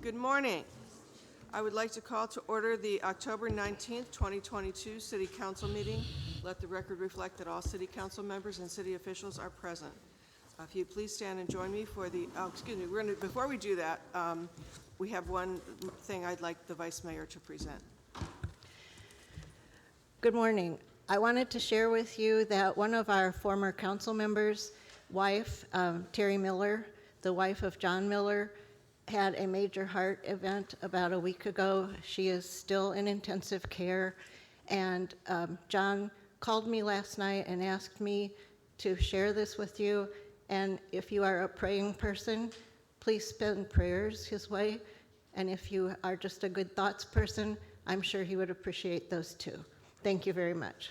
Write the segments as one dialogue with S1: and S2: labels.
S1: Good morning. I would like to call to order the October 19th, 2022 City Council meeting. Let the record reflect that all City Council members and city officials are present. If you please stand and join me for the, before we do that, we have one thing I'd like the Vice Mayor to present.
S2: Good morning. I wanted to share with you that one of our former council members' wife, Terry Miller, the wife of John Miller, had a major heart event about a week ago. She is still in intensive care, and John called me last night and asked me to share this with you, and if you are a praying person, please send prayers his way, and if you are just a good thoughts person, I'm sure he would appreciate those too. Thank you very much.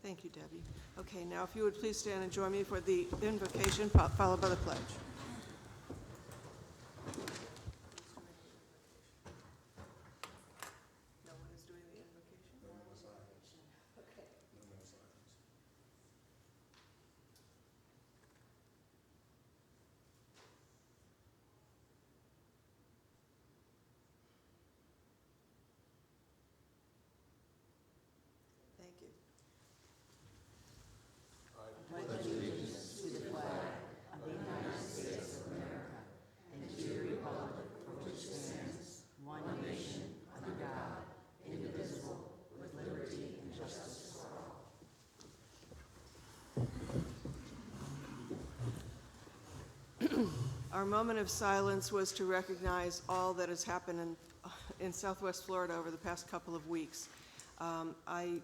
S1: Thank you, Debbie. Okay, now if you would please stand and join me for the invocation followed by the pledge. No one is doing the invocation? No more silence. Okay. No more silence. Thank you. Our moment of silence was to recognize all that has happened in Southwest Florida over the past couple of weeks. I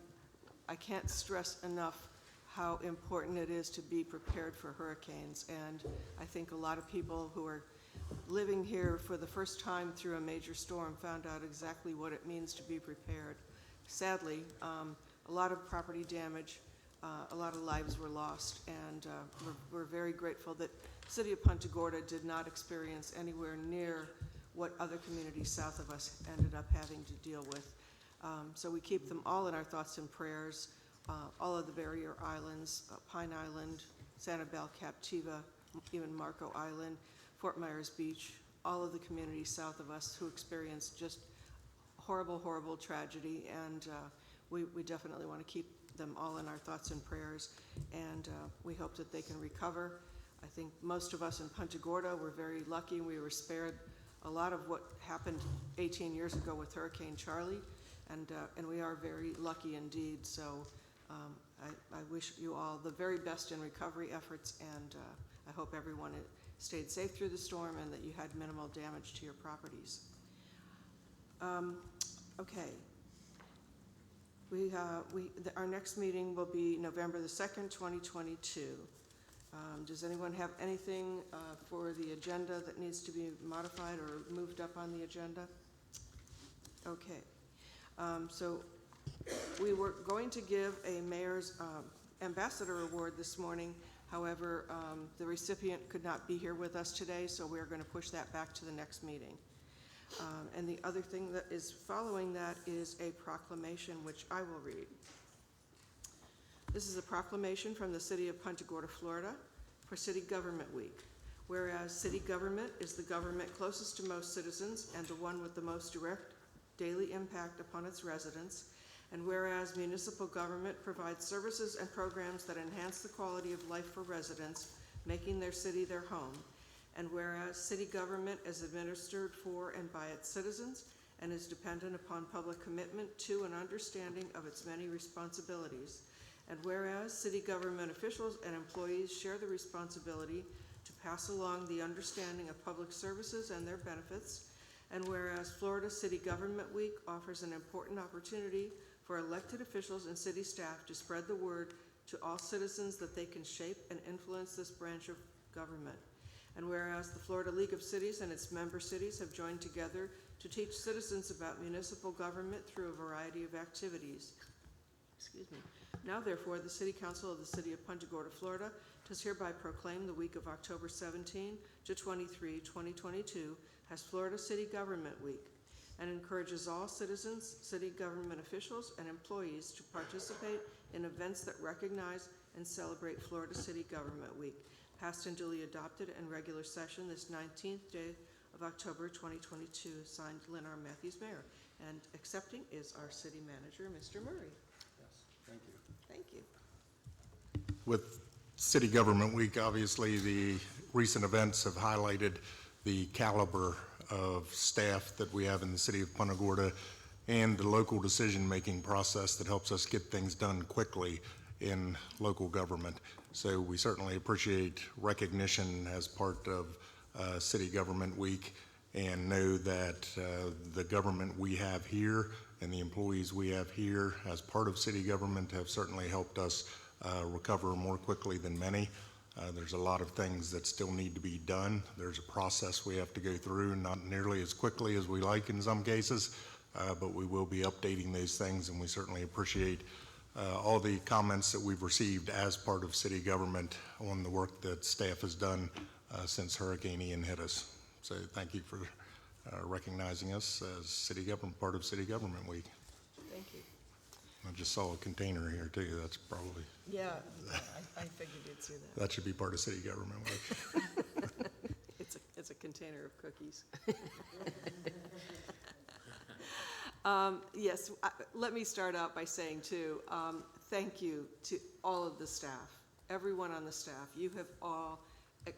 S1: can't stress enough how important it is to be prepared for hurricanes, and I think a lot of people who are living here for the first time through a major storm found out exactly what it means to be prepared. Sadly, a lot of property damage, a lot of lives were lost, and we're very grateful that the City of Punta Gorda did not experience anywhere near what other communities south of us ended up having to deal with. So we keep them all in our thoughts and prayers, all of the barrier islands, Pine Island, Sanibel, Captiva, even Marco Island, Fort Myers Beach, all of the communities south of us who experienced just horrible, horrible tragedy, and we definitely want to keep them all in our thoughts and prayers, and we hope that they can recover. I think most of us in Punta Gorda were very lucky. We were spared a lot of what happened 18 years ago with Hurricane Charlie, and we are very lucky indeed. So I wish you all the very best in recovery efforts, and I hope everyone stayed safe through the storm and that you had minimal damage to your properties. Okay. Our next meeting will be November the 2nd, 2022. Does anyone have anything for the agenda that needs to be modified or moved up on the agenda? Okay. So we were going to give a mayor's ambassador award this morning. However, the recipient could not be here with us today, so we're going to push that back to the next meeting. And the other thing that is following that is a proclamation, which I will read. This is a proclamation from the City of Punta Gorda, Florida, for City Government Week. Whereas city government is the government closest to most citizens and the one with the most direct daily impact upon its residents, and whereas municipal government provides services and programs that enhance the quality of life for residents, making their city their home, and whereas city government is administered for and by its citizens and is dependent upon public commitment to and understanding of its many responsibilities, and whereas city government officials and employees share the responsibility to pass along the understanding of public services and their benefits, and whereas Florida City Government Week offers an important opportunity for elected officials and city staff to spread the word to all citizens that they can shape and influence this branch of government. And whereas the Florida League of Cities and its member cities have joined together to teach citizens about municipal government through a variety of activities. Excuse me. Now, therefore, the City Council of the City of Punta Gorda, Florida, does hereby proclaim the week of October 17 to 23, 2022 as Florida City Government Week, and encourages all citizens, city government officials, and employees to participate in events that recognize and celebrate Florida City Government Week, passed and duly adopted in regular session this 19th day of October 2022, signed Lynn R. Matthews, Mayor. And accepting is our city manager, Mr. Murray.
S3: Yes, thank you.
S1: Thank you.
S3: With City Government Week, obviously, the recent events have highlighted the caliber of staff that we have in the city of Punta Gorda and the local decision-making process that helps us get things done quickly in local government. So we certainly appreciate recognition as part of City Government Week, and know that the government we have here and the employees we have here as part of city government have certainly helped us recover more quickly than many. There's a lot of things that still need to be done. There's a process we have to go through, not nearly as quickly as we like in some cases, but we will be updating those things, and we certainly appreciate all the comments that we've received as part of city government on the work that staff has done since Hurricane Ian hit us. So thank you for recognizing us as city government, part of City Government Week.
S1: Thank you.
S3: I just saw a container here too. That's probably,
S1: Yeah, I figured you'd see that.
S3: that should be part of City Government Week.
S1: It's a container of cookies. Yes, let me start out by saying too, thank you to all of the staff, everyone on the staff. You have all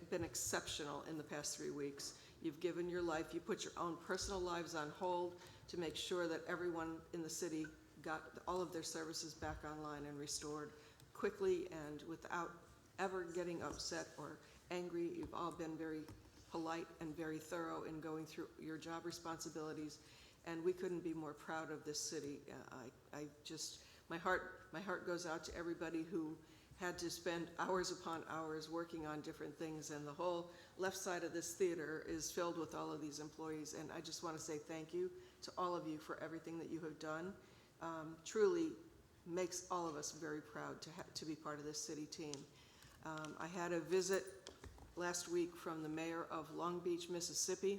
S1: been exceptional in the past 3 weeks. You've given your life, you put your own personal lives on hold to make sure that everyone in the city got all of their services back online and restored quickly and without ever getting upset or angry. You've all been very polite and very thorough in going through your job responsibilities, and we couldn't be more proud of this city. I just, my heart goes out to everybody who had to spend hours upon hours working on different things, and the whole left side of this theater is filled with all of these employees, and I just want to say thank you to all of you for everything that you have done. Truly makes all of us very proud to be part of this city team. I had a visit last week from the mayor of Long Beach, Mississippi.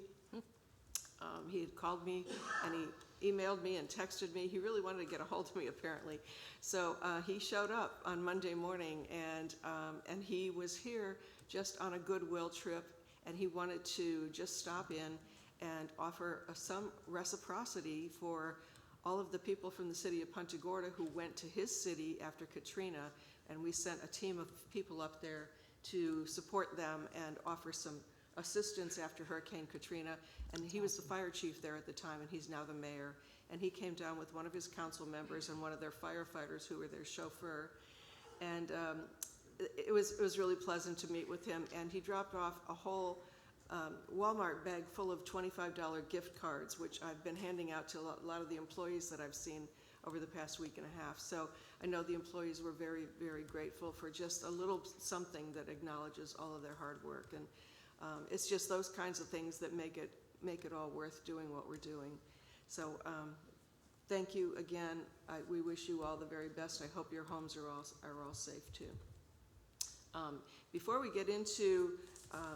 S1: He had called me and he emailed me and texted me. He really wanted to get a hold of me apparently. So he showed up on Monday morning, and he was here just on a goodwill trip, and he wanted to just stop in and offer some reciprocity for all of the people from the city of Punta Gorda who went to his city after Katrina, and we sent a team of people up there to support them and offer some assistance after Hurricane Katrina. And he was the fire chief there at the time, and he's now the mayor. And he came down with one of his council members and one of their firefighters who were their chauffeur. And it was really pleasant to meet with him. And he dropped off a whole Walmart bag full of $25 gift cards, which I've been handing out to a lot of the employees that I've seen over the past week and a half. So I know the employees were very, very grateful for just a little something that acknowledges all of their hard work. And it's just those kinds of things that make it all worth doing what we're doing. So thank you again. We wish you all the very best. I hope your homes are all safe too. Before we get into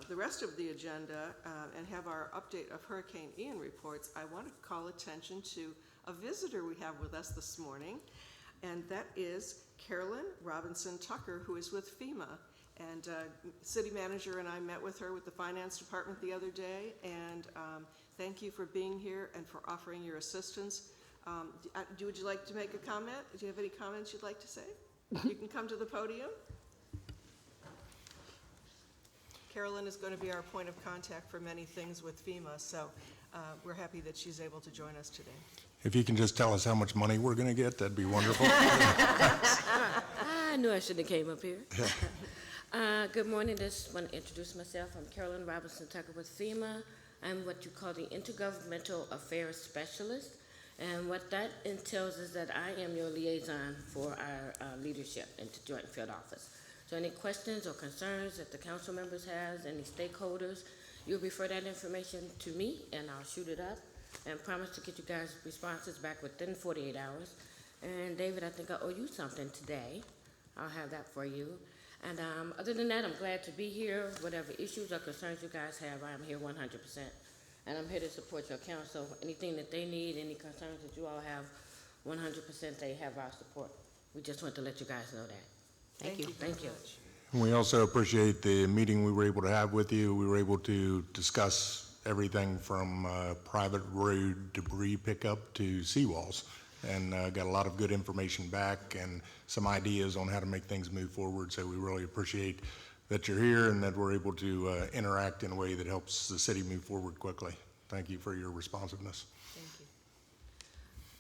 S1: the rest of the agenda and have our update of Hurricane Ian reports, I want to call attention to a visitor we have with us this morning, and that is Carolyn Robinson Tucker, who is with FEMA. And city manager and I met with her with the finance department the other day, and thank you for being here and for offering your assistance. Would you like to make a comment? Do you have any comments you'd like to say? You can come to the podium. Carolyn is going to be our point of contact for many things with FEMA, so we're happy that she's able to join us today.
S3: If you can just tell us how much money we're going to get, that'd be wonderful.
S4: I knew I shouldn't have came up here. Good morning. Just want to introduce myself. I'm Carolyn Robinson Tucker with FEMA. I'm what you call the Intergovernmental Affairs Specialist. And what that entails is that I am your liaison for our leadership into Joint Field Office. So any questions or concerns that the council members have, any stakeholders, you'll refer that information to me and I'll shoot it up and promise to get you guys responses back within 48 hours. And David, I think I owe you something today. I'll have that for you. And other than that, I'm glad to be here. Whatever issues or concerns you guys have, I'm here 100%. And I'm here to support your council. Anything that they need, any concerns that you all have, 100% they have our support. We just want to let you guys know that. Thank you. Thank you.
S3: We also appreciate the meeting we were able to have with you. We were able to discuss everything from private road debris pickup to seawalls. And got a lot of good information back and some ideas on how to make things move forward. So we really appreciate that you're here and that we're able to interact in a way that helps the city move forward quickly. Thank you for your responsiveness.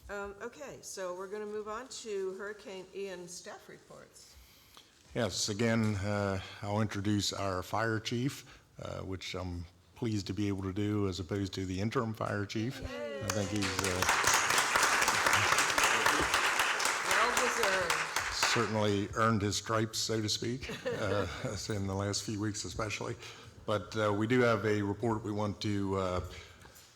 S1: Thank you. Okay, so we're going to move on to Hurricane Ian staff reports.
S3: Yes, again, I'll introduce our fire chief, which I'm pleased to be able to do as opposed to the interim fire chief. I think he's certainly earned his stripes, so to speak, in the last few weeks especially. But we do have a report we want to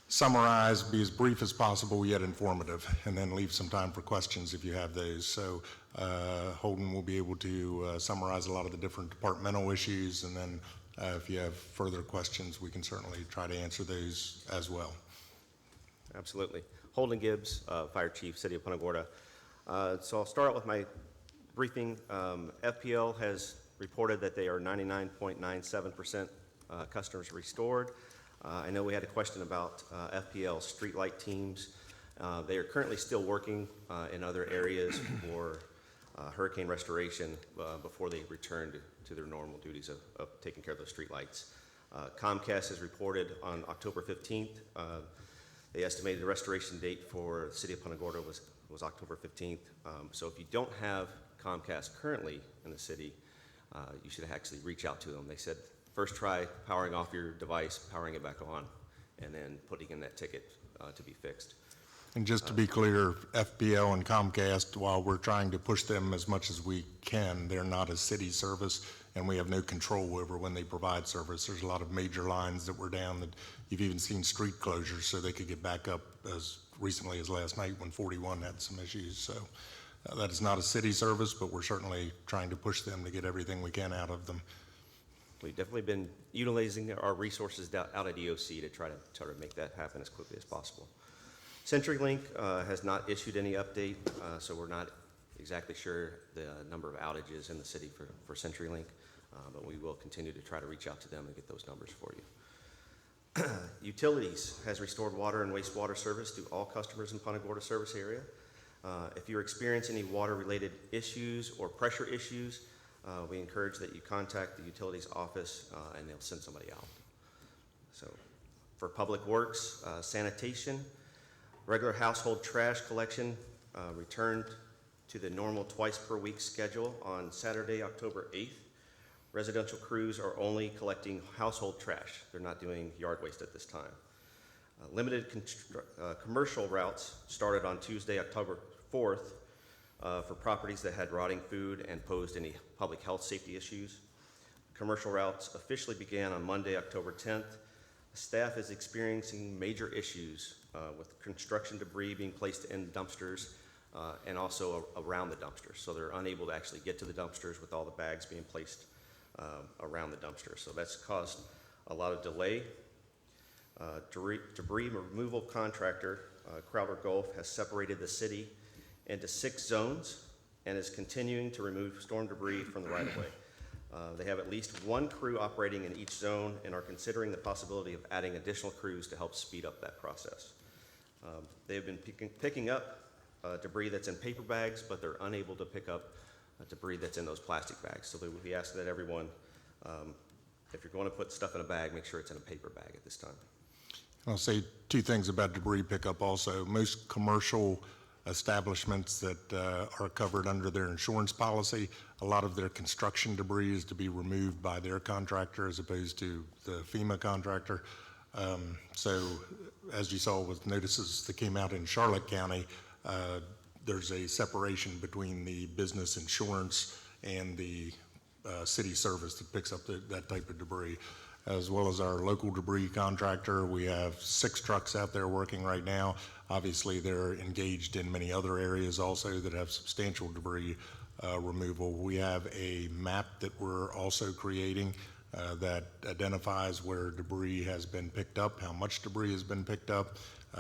S3: summarize, be as brief as possible yet informative, and then leave some time for questions if you have those. So Holden will be able to summarize a lot of the different departmental issues, and then if you have further questions, we can certainly try to answer those as well.
S5: Absolutely. Holden Gibbs, Fire Chief, City of Punta Gorda. So I'll start out with my briefing. FPL has reported that they are 99.97% customers restored. I know we had a question about FPL streetlight teams. They are currently still working in other areas for hurricane restoration before they return to their normal duties of taking care of those streetlights. Comcast has reported on October 15th. They estimated the restoration date for the City of Punta Gorda was October 15th. So if you don't have Comcast currently in the city, you should actually reach out to them. They said first try powering off your device, powering it back on, and then putting in that ticket to be fixed.
S3: And just to be clear, FPL and Comcast, while we're trying to push them as much as we can, they're not a city service, and we have no control over when they provide service. There's a lot of major lines that were down that you've even seen street closures so they could get back up as recently as last night when 41 had some issues. So that is not a city service, but we're certainly trying to push them to get everything we can out of them.
S5: We've definitely been utilizing our resources out at EOC to try to make that happen as quickly as possible. CenturyLink has not issued any update, so we're not exactly sure the number of outages in the city for CenturyLink, but we will continue to try to reach out to them and get those numbers for you. Utilities has restored water and wastewater service to all customers in Punta Gorda service area. If you experience any water-related issues or pressure issues, we encourage that you contact the utilities office and they'll send somebody out. So for public works, sanitation, regular household trash collection returned to the normal twice per week schedule on Saturday, October 8th. Residential crews are only collecting household trash. They're not doing yard waste at this time. Limited commercial routes started on Tuesday, October 4th for properties that had rotting food and posed any public health safety issues. Commercial routes officially began on Monday, October 10th. Staff is experiencing major issues with construction debris being placed in dumpsters and also around the dumpsters. So they're unable to actually get to the dumpsters with all the bags being placed around the dumpsters. So that's caused a lot of delay. Debris removal contractor, Crowder Gulf, has separated the city into 6 zones and is continuing to remove storm debris from the right-of-way. They have at least 1 crew operating in each zone and are considering the possibility of adding additional crews to help speed up that process. They've been picking up debris that's in paper bags, but they're unable to pick up debris that's in those plastic bags. So we ask that everyone, if you're going to put stuff in a bag, make sure it's in a paper bag at this time.
S3: I'll say 2 things about debris pickup also. Most commercial establishments that are covered under their insurance policy, a lot of their construction debris is to be removed by their contractor as opposed to the FEMA contractor. So as you saw with notices that came out in Charlotte County, there's a separation between the business insurance and the city service that picks up that type of debris. As well as our local debris contractor, we have 6 trucks out there working right now. Obviously, they're engaged in many other areas also that have substantial debris removal. We have a map that we're also creating that identifies where debris has been picked up, how much debris has been picked up.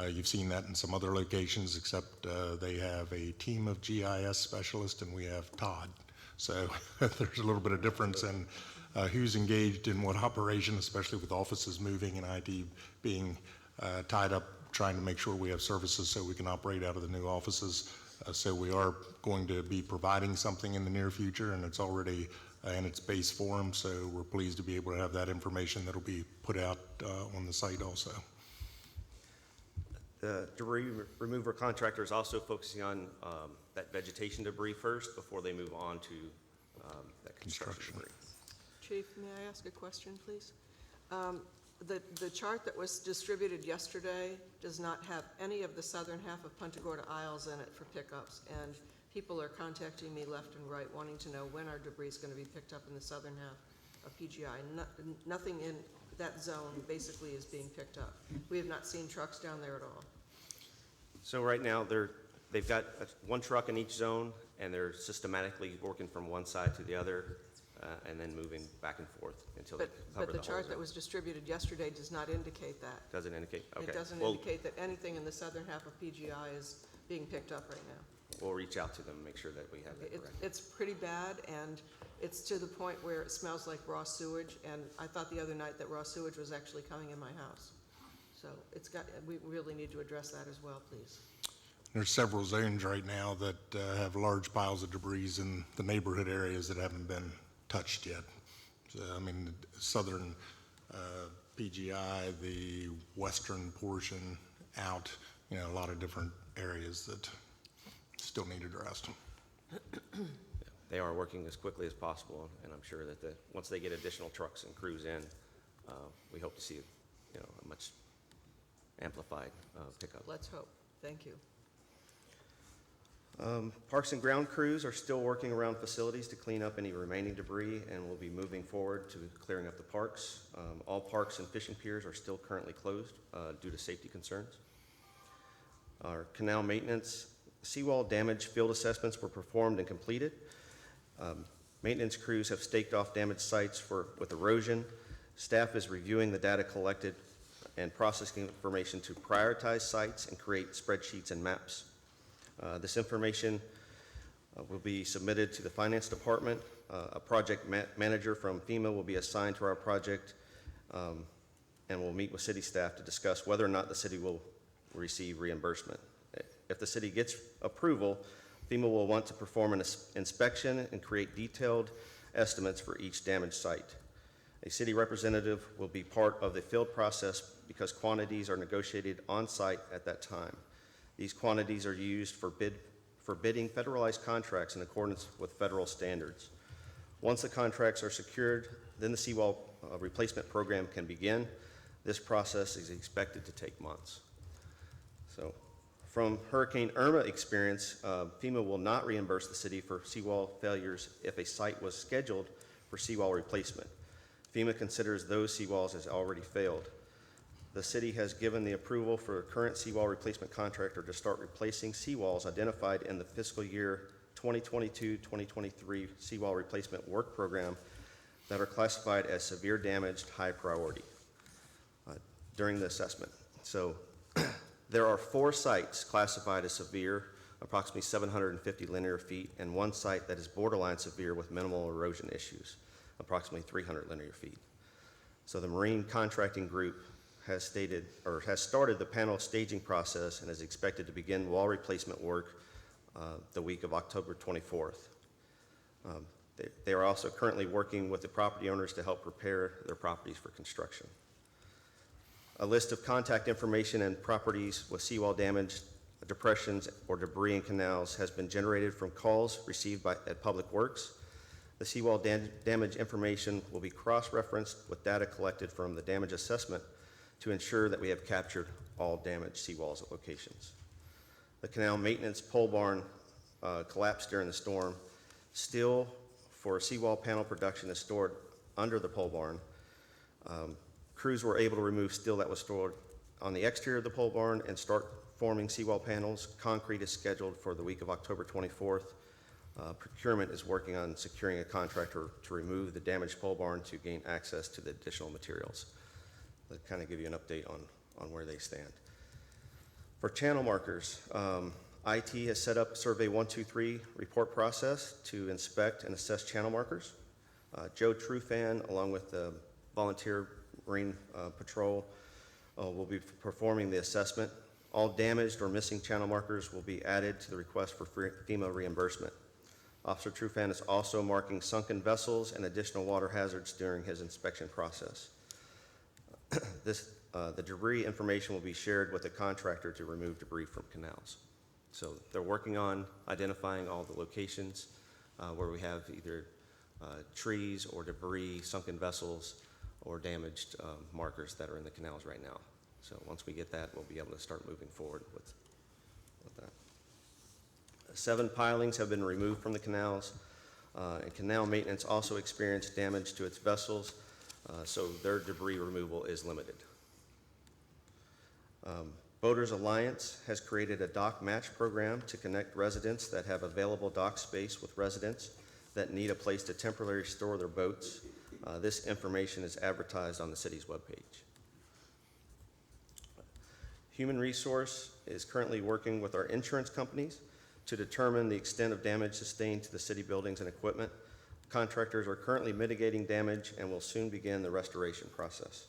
S3: You've seen that in some other locations, except they have a team of GIS specialists and we have Todd. So there's a little bit of difference in who's engaged in what operation, especially with offices moving and IT being tied up, trying to make sure we have services so we can operate out of the new offices. So we are going to be providing something in the near future, and it's already in its base form, so we're pleased to be able to have that information that'll be put out on the site also.
S5: The debris remover contractor is also focusing on that vegetation debris first before they move on to that construction debris.
S1: Chief, may I ask a question, please? The chart that was distributed yesterday does not have any of the southern half of Punta Gorda aisles in it for pickups, and people are contacting me left and right wanting to know when our debris is going to be picked up in the southern half of PGI. Nothing in that zone basically is being picked up. We have not seen trucks down there at all.
S5: So right now, they've got one truck in each zone, and they're systematically working from one side to the other, and then moving back and forth until they cover the whole
S1: But the chart
S5: zone.
S1: that was distributed yesterday does not indicate that.
S5: Doesn't indicate, okay.
S1: It doesn't
S5: Well,
S1: indicate that anything in the southern half of PGI is being picked up right now.
S5: we'll reach out to them and make sure that we have that correct.
S1: It's pretty bad, and it's to the point where it smells like raw sewage, and I thought the other night that raw sewage was actually coming in my house. So we really need to address that as well, please.
S3: There's several zones right now that have large piles of debris in the neighborhood areas that haven't been touched yet. So, I mean, the southern PGI, the western portion out, a lot of different areas that still need addressed.
S5: They are working as quickly as possible, and I'm sure that once they get additional trucks and crews in, we hope to see a much amplified pickup.
S1: Let's hope. Thank you.
S5: Parks and ground crews are still working around facilities to clean up any remaining debris, and will be moving forward to clearing up the parks. All parks and fishing piers are still currently closed due to safety concerns. Our canal maintenance, seawall damage field assessments were performed and completed. Maintenance crews have staked off damaged sites with erosion. Staff is reviewing the data collected and processing information to prioritize sites and create spreadsheets and maps. This information will be submitted to the Finance Department. A project manager from FEMA will be assigned to our project, and will meet with city staff to discuss whether or not the city will receive reimbursement. If the city gets approval, FEMA will want to perform an inspection and create detailed estimates for each damaged site. A city representative will be part of the field process because quantities are negotiated on site at that time. These quantities are used for bidding federalized contracts in accordance with federal standards. Once the contracts are secured, then the seawall replacement program can begin. This process is expected to take months. So, from Hurricane Irma experience, FEMA will not reimburse the city for seawall failures if a site was scheduled for seawall replacement. FEMA considers those seawalls as already failed. The city has given the approval for a current seawall replacement contractor to start replacing seawalls identified in the fiscal year 2022-2023 seawall replacement work program that are classified as severe damaged high priority during the assessment. So there are 4 sites classified as severe, approximately 750 linear feet, and 1 site that is borderline severe with minimal erosion issues, approximately 300 linear feet. So the Marine Contracting Group has started the panel staging process and is expected to begin wall replacement work the week of October 24th. They are also currently working with the property owners to help prepare their properties for construction. A list of contact information and properties with seawall damage, depressions, or debris in canals has been generated from calls received at Public Works. The seawall damage information will be cross-referenced with data collected from the damage assessment to ensure that we have captured all damaged seawalls at locations. The canal maintenance pole barn collapsed during the storm. Steel for seawall panel production is stored under the pole barn. Crews were able to remove steel that was stored on the exterior of the pole barn and start forming seawall panels. Concrete is scheduled for the week of October 24th. Procurement is working on securing a contractor to remove the damaged pole barn to gain access to the additional materials. To kind of give you an update on where they stand. For channel markers, IT has set up Survey 123 report process to inspect and assess channel markers. Joe Trufan, along with the Volunteer Marine Patrol, will be performing the assessment. All damaged or missing channel markers will be added to the request for FEMA reimbursement. Officer Trufan is also marking sunken vessels and additional water hazards during his inspection process. The debris information will be shared with the contractor to remove debris from canals. So they're working on identifying all the locations where we have either trees or debris, sunken vessels, or damaged markers that are in the canals right now. So once we get that, we'll be able to start moving forward with that. 7 pilings have been removed from the canals, and canal maintenance also experienced damage to its vessels, so their debris removal is limited. Boaters Alliance has created a dock match program to connect residents that have available dock space with residents that need a place to temporarily store their boats. This information is advertised on the city's webpage. Human Resource is currently working with our insurance companies to determine the extent of damage sustained to the city buildings and equipment. Contractors are currently mitigating damage and will soon begin the restoration process.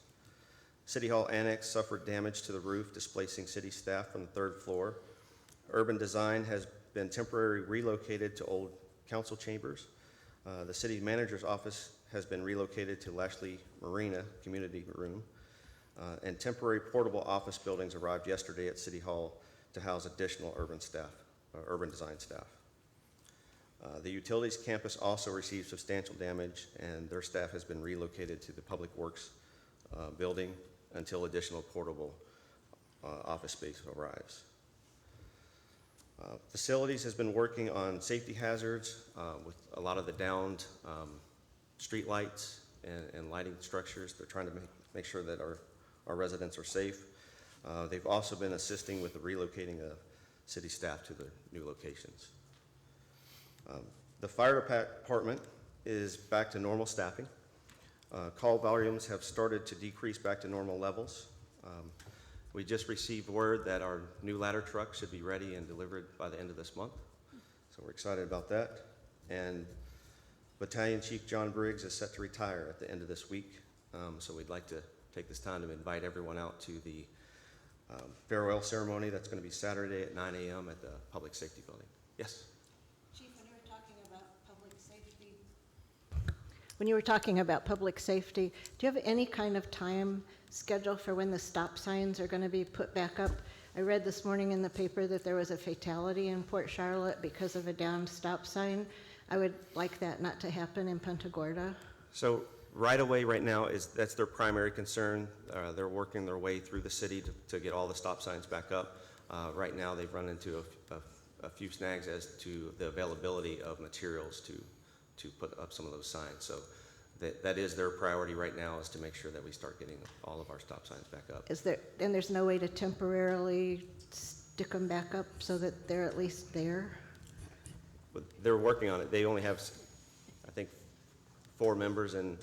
S5: City Hall Annex suffered damage to the roof, displacing city staff from the 3rd floor. Urban Design has been temporarily relocated to old council chambers. The city manager's office has been relocated to Lashley Marina Community Room. And temporary portable office buildings arrived yesterday at City Hall to house additional urban design staff. The utilities campus also received substantial damage, and their staff has been relocated to the Public Works building until additional portable office space arrives. Facilities has been working on safety hazards with a lot of the downed street lights and lighting structures. They're trying to make sure that our residents are safe. They've also been assisting with the relocating the city staff to the new locations. The fire department is back to normal staffing. Call volumes have started to decrease back to normal levels. We just received word that our new ladder truck should be ready and delivered by the end of this month. So we're excited about that. And Battalion Chief John Briggs is set to retire at the end of this week. So we'd like to take this time to invite everyone out to the farewell ceremony that's going to be Saturday at 9 a.m. at the Public Safety Building. Yes?
S2: Chief, when you were talking about public safety, do you have any kind of time schedule for when the stop signs are going to be put back up? I read this morning in the paper that there was a fatality in Port Charlotte because of a downed stop sign. I would like that not to happen in Punta Gorda.
S5: So right away right now that's their primary concern. They're working their way through the city to get all the stop signs back up. Right now they've run into a few snags as to the availability of materials to put up some of those signs. So that is their priority right now, is to make sure that we start getting all of our stop signs back up.
S2: And there's no way to temporarily stick them back up so that they're at least there?
S5: But they're working on it. They only have, I think, 4 members in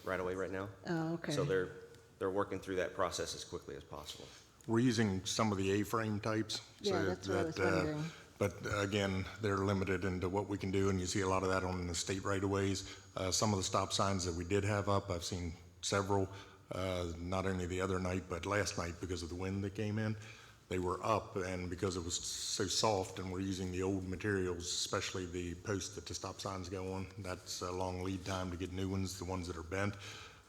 S5: right away right now.
S2: Oh, okay.
S5: So they're working through that process as quickly as possible.
S3: We're using some of the A-frame types.
S2: Yeah, that's what I was wondering.
S3: But again, they're limited into what we can do, and you see a lot of that on the state right-of-ways. Some of the stop signs that we did have up, I've seen several, not only the other night, but last night because of the wind that came in. They were up, and because it was so soft and we're using the old materials, especially the post that the stop signs go on, that's a long lead time to get new ones, the ones that are bent.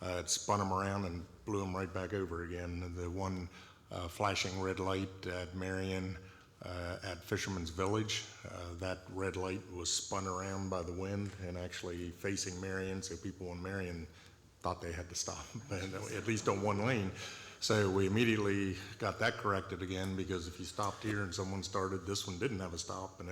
S3: It spun them around and blew them right back over again. The one flashing red light at Marion, at Fisherman's Village, that red light was spun around by the wind and actually facing Marion, so people in Marion thought they had to stop, at least on one lane. So we immediately got that corrected again, because if you stopped here and someone started, this one didn't have a stop, and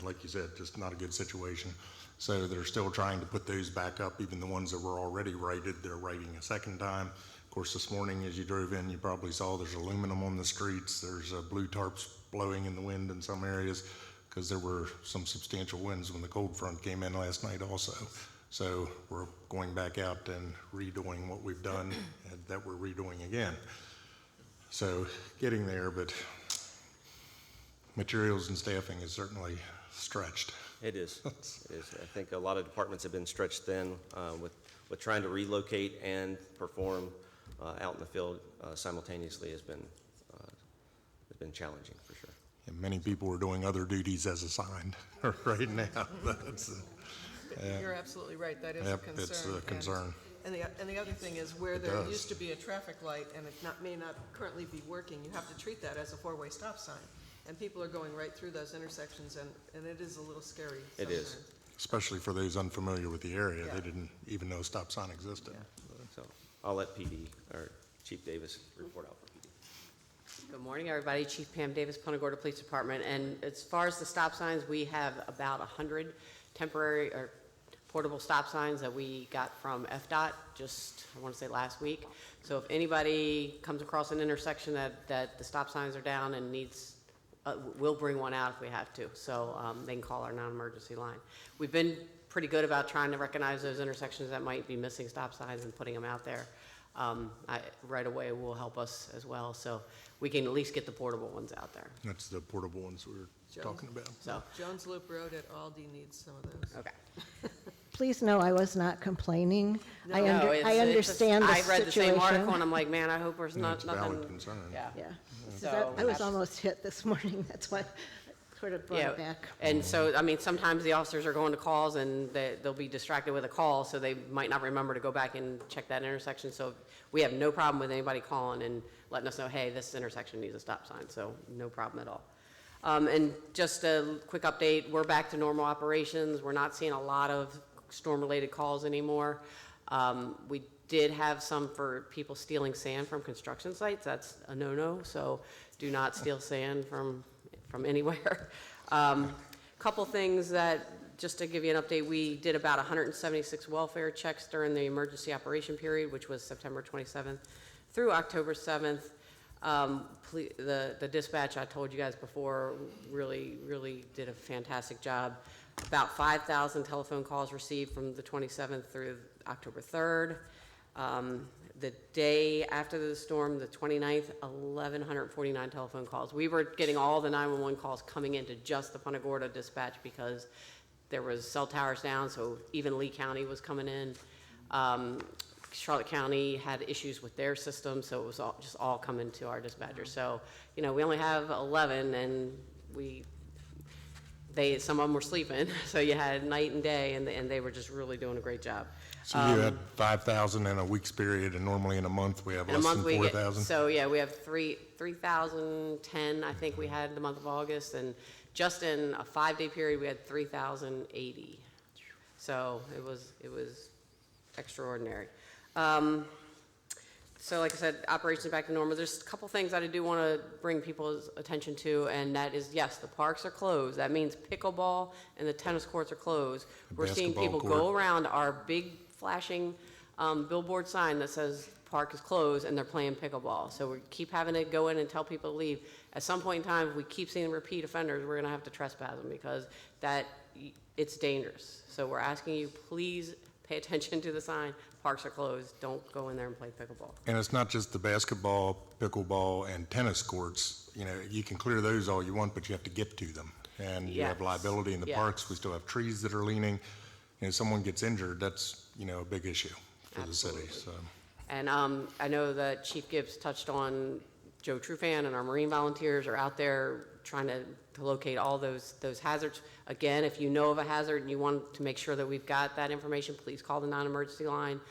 S3: like you said, just not a good situation. So they're still trying to put those back up, even the ones that were already righted, they're righting a second time. Of course, this morning as you drove in, you probably saw there's aluminum on the streets, there's blue tarps blowing in the wind in some areas, because there were some substantial winds when the cold front came in last night also. So we're going back out and redoing what we've done and that we're redoing again. So getting there, but materials and staffing is certainly stretched.
S5: It is. It is. I think a lot of departments have been stretched thin with trying to relocate and perform out in the field simultaneously has been challenging for sure.
S3: And many people are doing other duties as assigned right now. That's,
S1: You're absolutely right, that is a
S3: yep,
S1: concern.
S3: it's a concern.
S1: And the other thing is where
S3: It
S1: there
S3: does.
S1: used to be a traffic light and it may not currently be working, you have to treat that as a four-way stop sign. And people are going right through those intersections and it is a little scary
S5: It is.
S1: sometimes.
S3: Especially for those unfamiliar with the area.
S1: Yeah.
S3: They didn't even know a stop sign existed.
S5: So I'll let PD or Chief Davis report out for PD.
S6: Good morning, everybody. Chief Pam Davis, Punta Gorda Police Department. And as far as the stop signs, we have about 100 temporary or portable stop signs that we got from FDOT just, I want to say last week. So if anybody comes across an intersection that the stop signs are down and needs, we'll bring one out if we have to. So they can call our non-emergency line. We've been pretty good about trying to recognize those intersections that might be missing stop signs and putting them out there. Right away will help us as well. So we can at least get the portable ones out there.
S3: That's the portable ones we were talking about.
S6: So,
S1: Jones Loop Road at Aldi needs some of those.
S6: okay.
S2: Please know I was not complaining. I
S6: No, it's-
S2: I
S6: it's
S2: understand the
S6: I read the same article and
S2: situation.
S6: I'm like, man, I hope there's
S3: It's a valid
S6: nothing.
S3: concern.
S6: Yeah.
S2: Yeah.
S6: So
S2: I was
S6: that's-
S2: almost hit this morning, that's why I sort of brought
S6: Yeah,
S2: it back.
S6: and so, I mean, sometimes the officers are going to calls and they'll be distracted with a call, so they might not remember to go back and check that intersection. So we have no problem with anybody calling and letting us know, hey, this intersection needs a stop sign, so no problem at all. And just a quick update, we're back to normal operations. We're not seeing a lot of storm-related calls anymore. We did have some for people stealing sand from construction sites. That's a no-no, so do not steal sand from anywhere. Couple things that, just to give you an update, we did about 176 welfare checks during the emergency operation period, which was September 27th through October 7th. The dispatch, I told you guys before, really did a fantastic job. About 5,000 telephone calls received from the 27th through October 3rd. The day after the storm, the 29th, 1,149 telephone calls. We were getting all the 911 calls coming into just the Punta Gorda dispatch because there was cell towers down, so even Lee County was coming in. Charlotte County had issues with their system, so it was all coming to our dispatcher. So, we only have 11, and some of them were sleeping, so you had night and day, and they were just really doing a great job.
S3: So you had 5,000 in a week's period, and normally in a month we have
S6: In a
S3: less
S6: month
S3: than
S6: we get,
S3: 4,000?
S6: so yeah, we have 3,010, I think we had the month of August, and just in a 5-day period, we had 3,080. So it was extraordinary. So like I said, operations back to normal. There's a couple things that I do want to bring people's attention to, and that is, yes, the parks are closed. That means pickleball and the tennis courts are closed. We're seeing people
S3: basketball
S6: go
S3: court.
S6: around our big flashing billboard sign that says park is closed, and they're playing pickleball. So we keep having to go in and tell people to leave. At some point in time, if we keep seeing repeat offenders, we're going to have to trespass them because it's dangerous. So we're asking you, please pay attention to the sign. Parks are closed. Don't go in there and play pickleball.
S3: And it's not just the basketball, pickleball, and tennis courts. You can clear those all you want, but you have to get to them. And you have
S6: Yes.
S3: liability in the
S6: Yeah.
S3: parks. We still have trees that are leaning. If someone gets injured, that's, a big issue for the city, so.
S6: And I know that Chief Gibbs touched on Joe Trufan, and our Marine volunteers are out there trying to locate all those hazards. Again, if you know of a hazard and you want to make sure that we've got that information, please call the non-emergency line.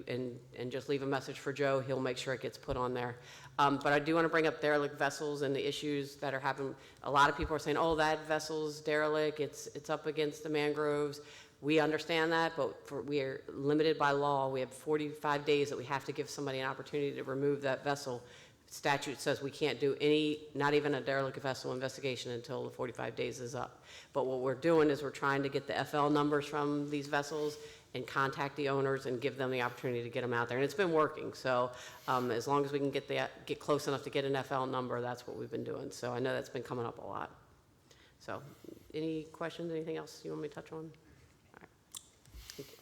S6: And just leave a message for Joe. He'll make sure it gets put on there. But I do want to bring up derelict vessels and the issues that are happening. A lot of people are saying, oh, that vessel's derelict. It's up against the mangroves. We understand that, but we are limited by law. We have 45 days that we have to give somebody an opportunity to remove that vessel. Statute says we can't do not even a derelict vessel investigation until the 45 days is up. But what we're doing is we're trying to get the FL numbers from these vessels and contact the owners and give them the opportunity to get them out there. And it's been working. So as long as we can get close enough to get an FL number, that's what we've been doing. So I know that's been coming up a lot. So any questions, anything else you want me to touch on? All right. Thank you.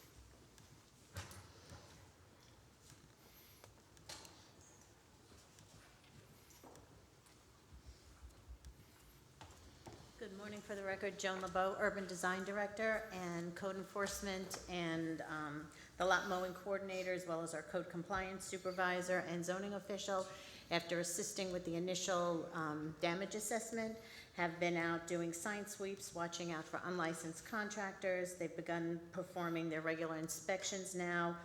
S7: Good morning. For the record, Joan LeBeau, Urban Design Director, and Code Enforcement, and the lot mowing coordinator, as well as our code compliance supervisor and zoning official, after assisting with the initial damage assessment, have been out doing sign sweeps, watching out for unlicensed contractors. They've begun performing their regular inspections now,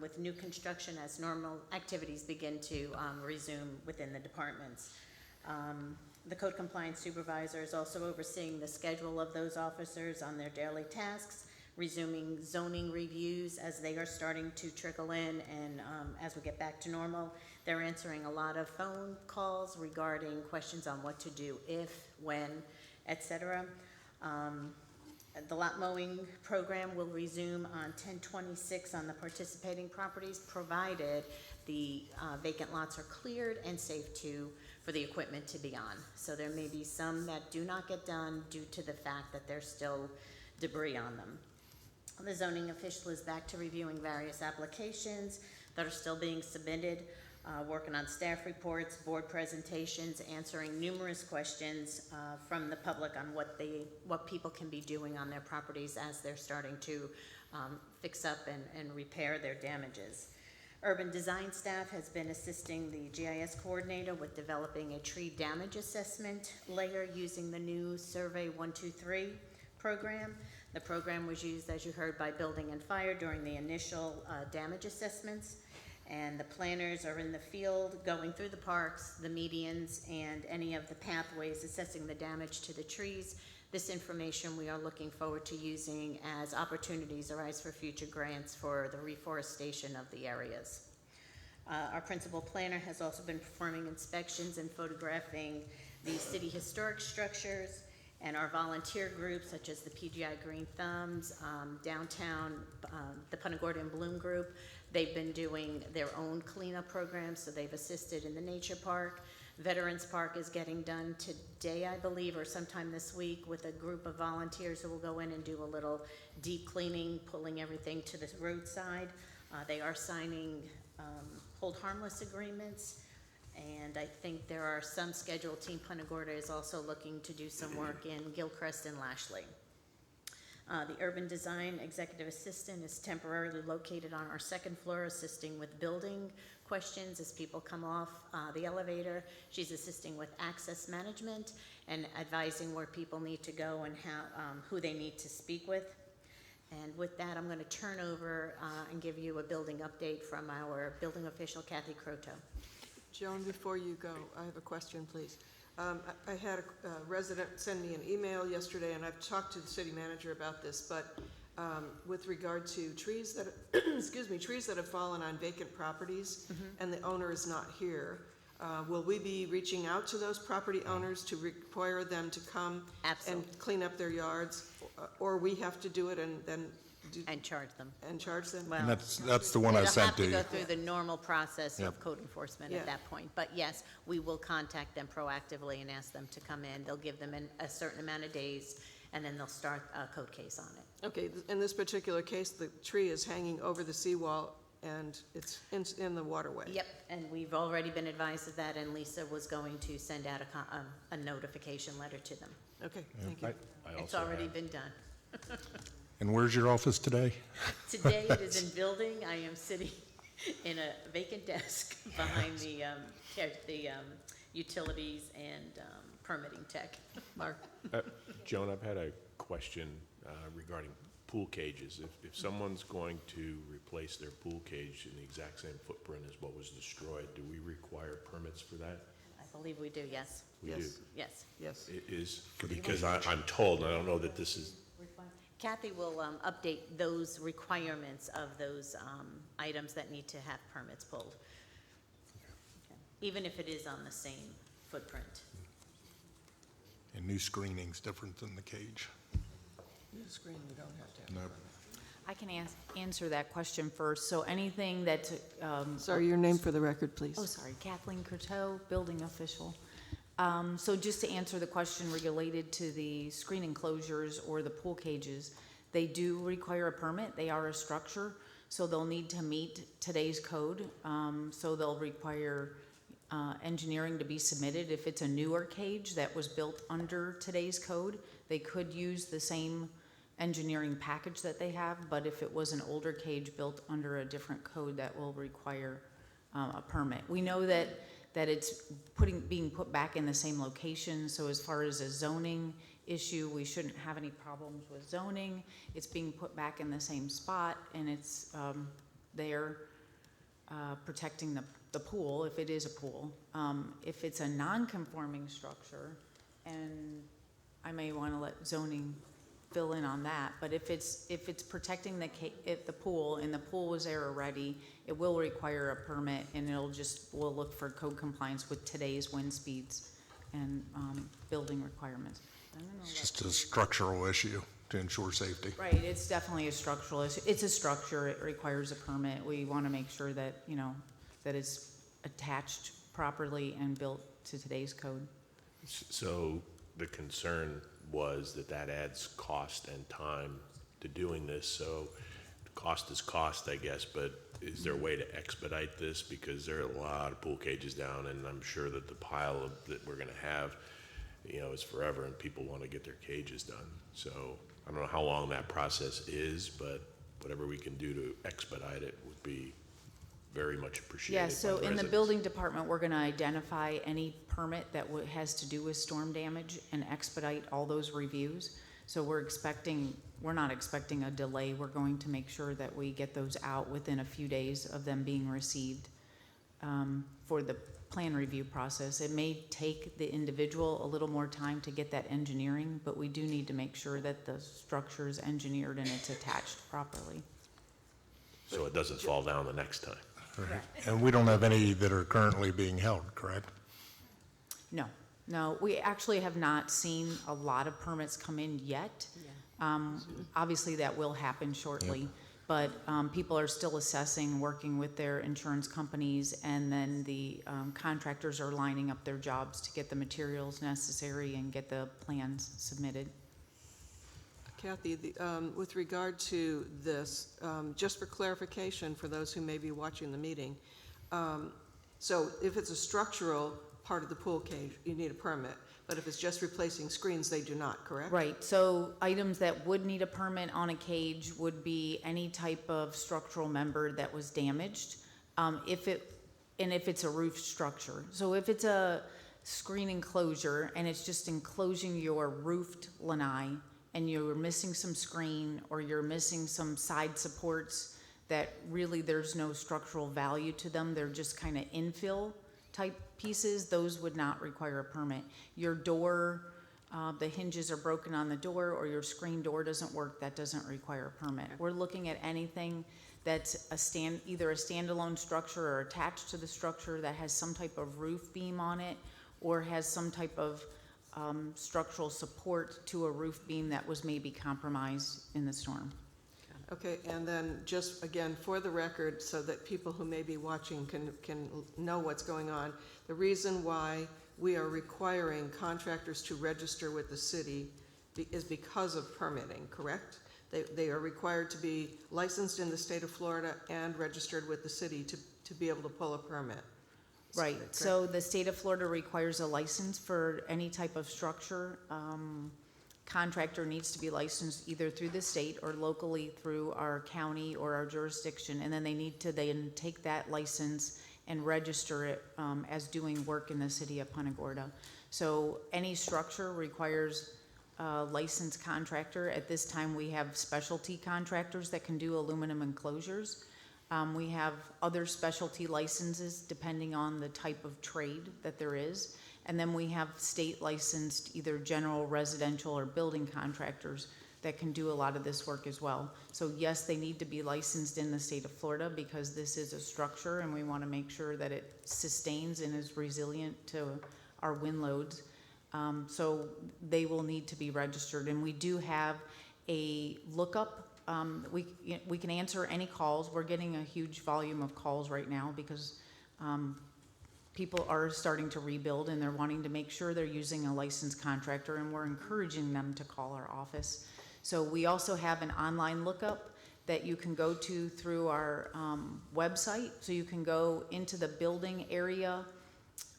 S7: with new construction as normal activities begin to resume within the departments. The code compliance supervisor is also overseeing the schedule of those officers on their daily tasks, resuming zoning reviews as they are starting to trickle in, and as we get back to normal. They're answering a lot of phone calls regarding questions on what to do if, when, etc. The lot mowing program will resume on 10/26 on the participating properties, provided the vacant lots are cleared and safe for the equipment to be on. So there may be some that do not get done due to the fact that there's still debris on them. The zoning official is back to reviewing various applications that are still being submitted, working on staff reports, board presentations, answering numerous questions from the public on what people can be doing on their properties as they're starting to fix up and repair their damages. Urban design staff has been assisting the GIS coordinator with developing a tree damage assessment layer using the new Survey 123 program. The program was used, as you heard, by Building and Fire during the initial damage assessments, and the planners are in the field going through the parks, the medians, and any of the pathways, assessing the damage to the trees. This information we are looking forward to using as opportunities arise for future grants for the reforestation of the areas. Our principal planner has also been performing inspections and photographing the city historic structures, and our volunteer groups such as the PGI Green Thumbs, downtown, the Punta Gorda and Bloom group, they've been doing their own cleanup programs, so they've assisted in the nature park. Veterans Park is getting done today, I believe, or sometime this week, with a group of volunteers who will go in and do a little deep cleaning, pulling everything to the roadside. They are signing hold harmless agreements, and I think there are some scheduled. Team Punta Gorda is also looking to do some work in Gilchrist and Lashley. The urban design executive assistant is temporarily located on our second floor, assisting with building questions as people come off the elevator. She's assisting with access management and advising where people need to go and who they need to speak with. And with that, I'm going to turn over and give you a building update from our building official, Kathy Croteau.
S1: Joan, before you go, I have a question, please. I had a resident send me an email yesterday, and I've talked to the city manager about this, but with regard to trees that, trees that have fallen on vacant properties and the owner is not here, will we be reaching out to those property owners to require them to come
S7: Absolutely.
S1: and clean up their yards, or we have to do it and then
S7: And charge them.
S1: charge them?
S7: Well,
S3: And that's the one I
S7: It'll
S3: sent
S7: have
S3: to
S7: to go
S3: you.
S7: through the normal process
S3: Yep.
S7: of code enforcement
S1: Yeah.
S7: at that point. But yes, we will contact them proactively and ask them to come in. They'll give them a certain amount of days, and then they'll start a code case on it.
S1: Okay, in this particular case, the tree is hanging over the seawall and it's in the waterway.
S7: Yep, and we've already been advised of that, and Lisa was going to send out a notification letter to them.
S1: Okay, thank you.
S7: It's already been done.
S3: And where's your office today?
S7: Today it is in building. I am sitting in a vacant desk behind the utilities and permitting tech. Mark?
S8: Joan, I've had a question regarding pool cages. If someone's going to replace their pool cage in the exact same footprint as what was destroyed, do we require permits for that?
S7: I believe we do, yes.
S8: We do.
S1: Yes.
S7: Yes.
S1: Yes.
S8: It is, because I'm told, and I don't know that this is,
S7: Kathy will update those requirements of those items that need to have permits pulled. Okay. Even if it is on the same footprint.
S3: And new screening's different than the cage.
S1: New screen, we don't have to have.
S3: No.
S9: I can answer that question first. So anything that,
S1: Sorry, your name for the record, please.
S9: oh, sorry, Kathleen Courteau, building official. So just to answer the question related to the screen enclosures or the pool cages, they do require a permit. They are a structure, so they'll need to meet today's code. So they'll require engineering to be submitted. If it's a newer cage that was built under today's code, they could use the same engineering package that they have, but if it was an older cage built under a different code, that will require a permit. We know that it's being put back in the same location, so as far as a zoning issue, we shouldn't have any problems with zoning. It's being put back in the same spot, and it's there protecting the pool, if it is a pool. If it's a non-conforming structure, and I may want to let zoning fill in on that, but if it's protecting the pool, and the pool was there already, it will require a permit, and we'll look for code compliance with today's wind speeds and building requirements.
S3: It's just a structural issue to ensure safety.
S9: Right, it's definitely a structural issue. It's a structure, it requires a permit. We want to make sure that, that it's attached properly and built to today's code.
S8: So the concern was that adds cost and time to doing this, so cost is cost, I guess, but is there a way to expedite this? Because there are a lot of pool cages down, and I'm sure that the pile that we're gonna have, is forever, and people want to get their cages done. So I don't know how long that process is, but whatever we can do to expedite it would be very much appreciated.
S9: Yeah, so
S8: by the
S9: in the
S8: residents.
S9: building department, we're gonna identify any permit that has to do with storm damage and expedite all those reviews. So we're not expecting a delay. We're going to make sure that we get those out within a few days of them being received for the plan review process. It may take the individual a little more time to get that engineering, but we do need to make sure that the structure is engineered and it's attached properly.
S8: So it doesn't fall down the next time.
S3: Right. And we don't have any that are currently being held, correct?
S9: No, we actually have not seen a lot of permits come in yet. Obviously, that will happen shortly, but people are still assessing, working with their insurance companies, and then the contractors are lining up their jobs to get the materials necessary and get the plans submitted.
S1: Kathy, with regard to this, just for clarification for those who may be watching the meeting, so if it's a structural part of the pool cage, you need a permit, but if it's just replacing screens, they do not, correct?
S9: Right, so items that would need a permit on a cage would be any type of structural member that was damaged, if it's a roof structure. So if it's a screen enclosure and it's just enclosing your roofed lanai, and you're missing some screen or you're missing some side supports that really there's no structural value to them, they're just kind of infill type pieces, those would not require a permit. Your door, the hinges are broken on the door, or your screen door doesn't work, that doesn't require a permit. We're looking at anything that's either a standalone structure or attached to the structure that has some type of roof beam on it, or has some type of structural support to a roof beam that was maybe compromised in the storm.
S1: Okay, and then just again, for the record, so that people who may be watching can know what's going on, the reason why we are requiring contractors to register with the city is because of permitting, correct? They are required to be licensed in the state of Florida and registered with the city to be able to pull a permit.
S9: Right, so the state of Florida requires a license for any type of structure. Contractor needs to be licensed either through the state or locally through our county or our jurisdiction, and then they need to then take that license and register it as doing work in the city of Punta Gorda. So any structure requires a licensed contractor. At this time, we have specialty contractors that can do aluminum enclosures. We have other specialty licenses depending on the type of trade that there is. And then we have state licensed either general, residential, or building contractors that can do a lot of this work as well. So yes, they need to be licensed in the state of Florida because this is a structure and we want to make sure that it sustains and is resilient to our wind loads. So they will need to be registered, and we do have a lookup. We can answer any calls. We're getting a huge volume of calls right now because people are starting to rebuild and they're wanting to make sure they're using a licensed contractor, and we're encouraging them to call our office. So we also have an online lookup that you can go to through our website. So you can go into the building area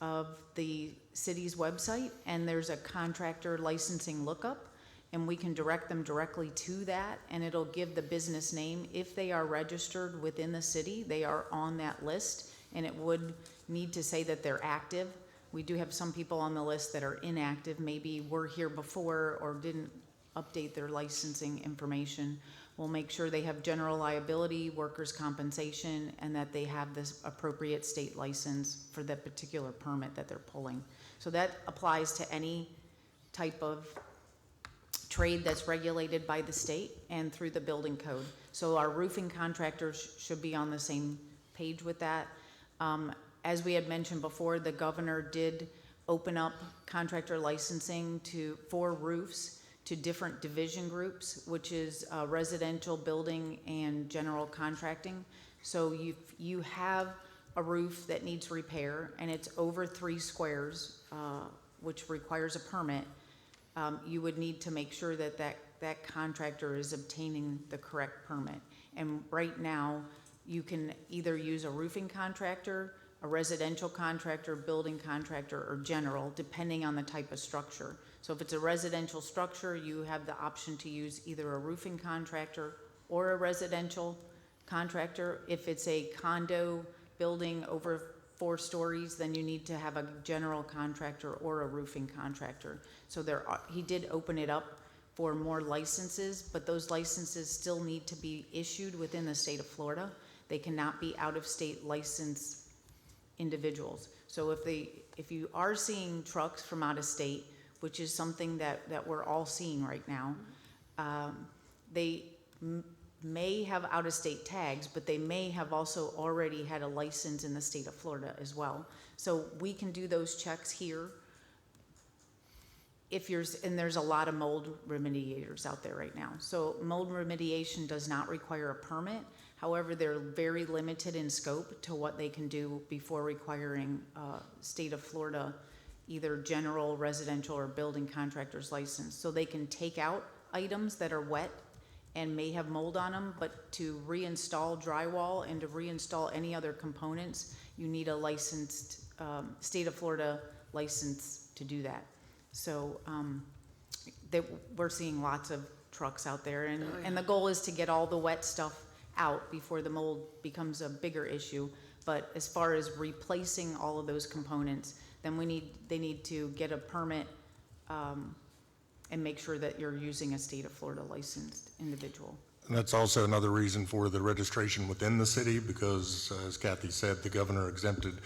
S9: of the city's website, and there's a contractor licensing lookup, and we can direct them directly to that, and it'll give the business name. If they are registered within the city, they are on that list, and it would need to say that they're active. We do have some people on the list that are inactive, maybe were here before or didn't update their licensing information. We'll make sure they have general liability, workers' compensation, and that they have this appropriate state license for that particular permit that they're pulling. So that applies to any type of trade that's regulated by the state and through the building code. So our roofing contractors should be on the same page with that. As we had mentioned before, the governor did open up contractor licensing for roofs to different division groups, which is residential, building, and general contracting. So you have a roof that needs repair and it's over 3 squares, which requires a permit, you would need to make sure that that contractor is obtaining the correct permit. And right now, you can either use a roofing contractor, a residential contractor, building contractor, or general, depending on the type of structure. So if it's a residential structure, you have the option to use either a roofing contractor or a residential contractor. If it's a condo building over 4 stories, then you need to have a general contractor or a roofing contractor. So he did open it up for more licenses, but those licenses still need to be issued within the state of Florida. They cannot be out-of-state licensed individuals. So if you are seeing trucks from out of state, which is something that we're all seeing right now, they may have out-of-state tags, but they may have also already had a license in the state of Florida as well. So we can do those checks here. And there's a lot of mold remediators out there right now. So mold remediation does not require a permit. However, they're very limited in scope to what they can do before requiring state of Florida, either general, residential, or building contractor's license. So they can take out items that are wet and may have mold on them, but to reinstall drywall and to reinstall any other components, you need a licensed, state of Florida license to do that. So we're seeing lots of trucks out there, and the goal is to get all the wet stuff out before the mold becomes a bigger issue. But as far as replacing all of those components, then they need to get a permit and make sure that you're using a state of Florida licensed individual.
S3: And that's also another reason for the registration within the city, because as Kathy said, the governor exempted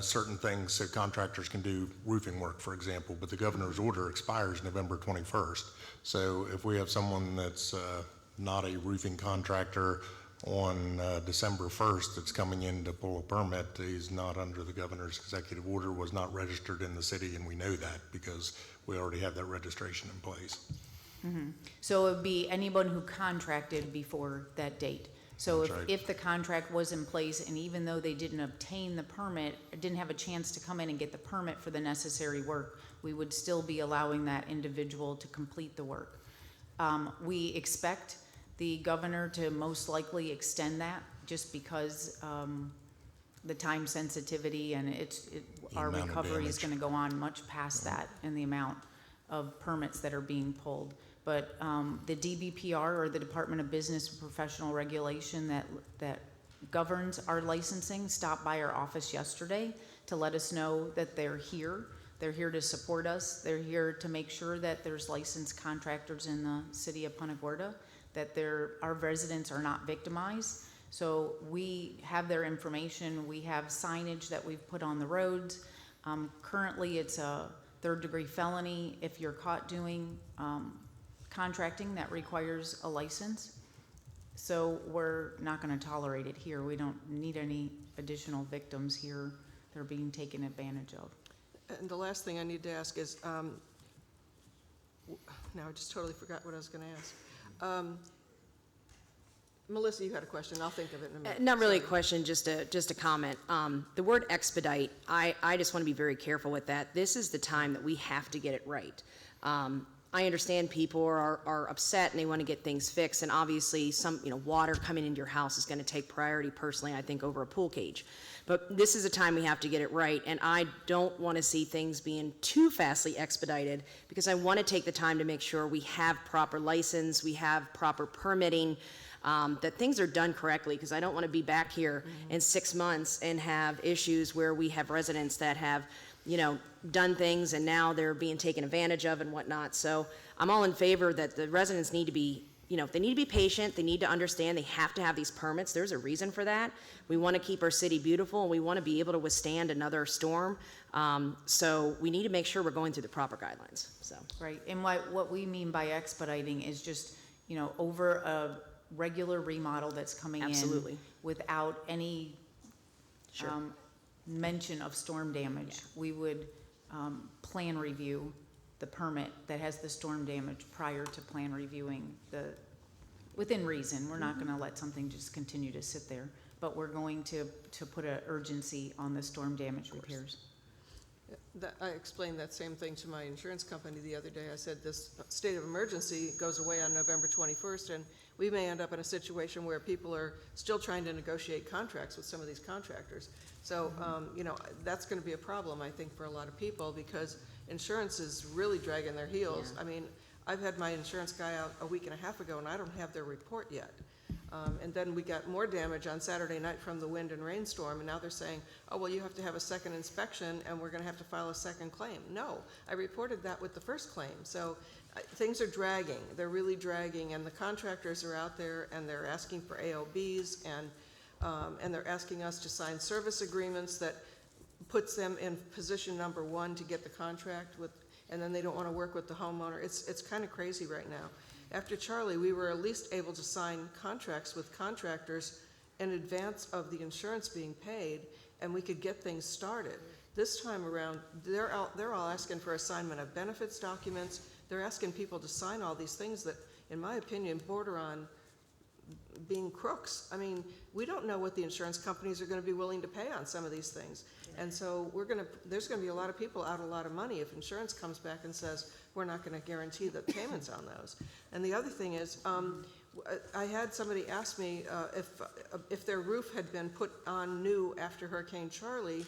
S3: certain things so contractors can do roofing work, for example, but the governor's order expires November 21st. So if we have someone that's not a roofing contractor on December 1st that's coming in to pull a permit, he's not under the governor's executive order, was not registered in the city, and we know that because we already have that registration in place.
S9: Mm-hmm. So it would be anyone who contracted before that date. So if the contract was in place, and even though they didn't obtain the permit, or didn't have a chance to come in and get the permit for the necessary work, we would still be allowing that individual to complete the work. We expect the governor to most likely extend that, just because the time sensitivity and our recovery is going to go on much past that, and the amount of permits that are being pulled. But the DBPR, or the Department of Business and Professional Regulation that governs our licensing, stopped by our office yesterday to let us know that they're here. They're here to support us. They're here to make sure that there's licensed contractors in the city of Punta Gorda, that our residents are not victimized. So we have their information. We have signage that we've put on the roads. Currently, it's a 3rd-degree felony if you're caught doing contracting that requires a license. So we're not going to tolerate it here. We don't need any additional victims here that are being taken advantage of.
S1: And the last thing I need to ask is, now I just totally forgot what I was going to ask. Melissa, you had a question. I'll think of it in a minute.
S10: Not really a question, just a comment. The word expedite, I just want to be very careful with that. This is the time that we have to get it right. I understand people are upset and they want to get things fixed, and obviously some, water coming into your house is going to take priority personally, I think, over a pool cage. But this is a time we have to get it right, and I don't want to see things being too fastly expedited, because I want to take the time to make sure we have proper license, we have proper permitting, that things are done correctly, because I don't want to be back here in 6 months and have issues where we have residents that have, done things and now they're being taken advantage of and whatnot. So I'm all in favor that the residents need to be, they need to be patient, they need to understand they have to have these permits. There's a reason for that. We want to keep our city beautiful, and we want to be able to withstand another storm. So we need to make sure we're going through the proper guidelines, so.
S9: Right, and what we mean by expediting is just, over a regular remodel that's coming in.
S10: Absolutely.
S9: Without any
S10: Sure.
S9: mention of storm damage. We would plan review the permit that has the storm damage prior to plan reviewing within reason. We're not gonna let something just continue to sit there, but we're going to put an urgency on the storm damage repairs.
S1: I explained that same thing to my insurance company the other day. I said this state of emergency goes away on November 21st, and we may end up in a situation where people are still trying to negotiate contracts with some of these contractors. So, that's going to be a problem, I think, for a lot of people, because insurance is really dragging their heels.
S9: Yeah.
S1: I mean, I've had my insurance guy out a week and a half ago, and I don't have their report yet. And then we got more damage on Saturday night from the wind and rainstorm, and now they're saying, oh, well, you have to have a second inspection, and we're going to have to file a second claim. No, I reported that with the first claim. So things are dragging. They're really dragging, and the contractors are out there, and they're asking for AOBs, and they're asking us to sign service agreements that puts them in position number one to get the contract with, and then they don't want to work with the homeowner. It's kind of crazy right now. After Charlie, we were at least able to sign contracts with contractors in advance of the insurance being paid, and we could get things started. This time around, they're all asking for assignment of benefits documents. They're asking people to sign all these things that, in my opinion, border on being crooks. I mean, we don't know what the insurance companies are going to be willing to pay on some of these things. And so there's going to be a lot of people out a lot of money if insurance comes back and says, we're not going to guarantee the payments on those. And the other thing is, I had somebody ask me if their roof had been put on new after Hurricane Charlie.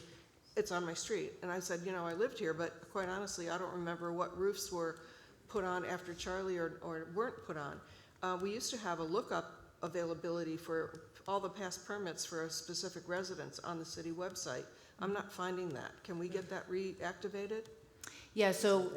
S1: It's on my street. And I said, I lived here, but quite honestly, I don't remember what roofs were put on after Charlie or weren't put on. We used to have a lookup availability for all the past permits for a specific residence on the city website. I'm not finding that. Can we get that reactivated?
S9: Yeah, so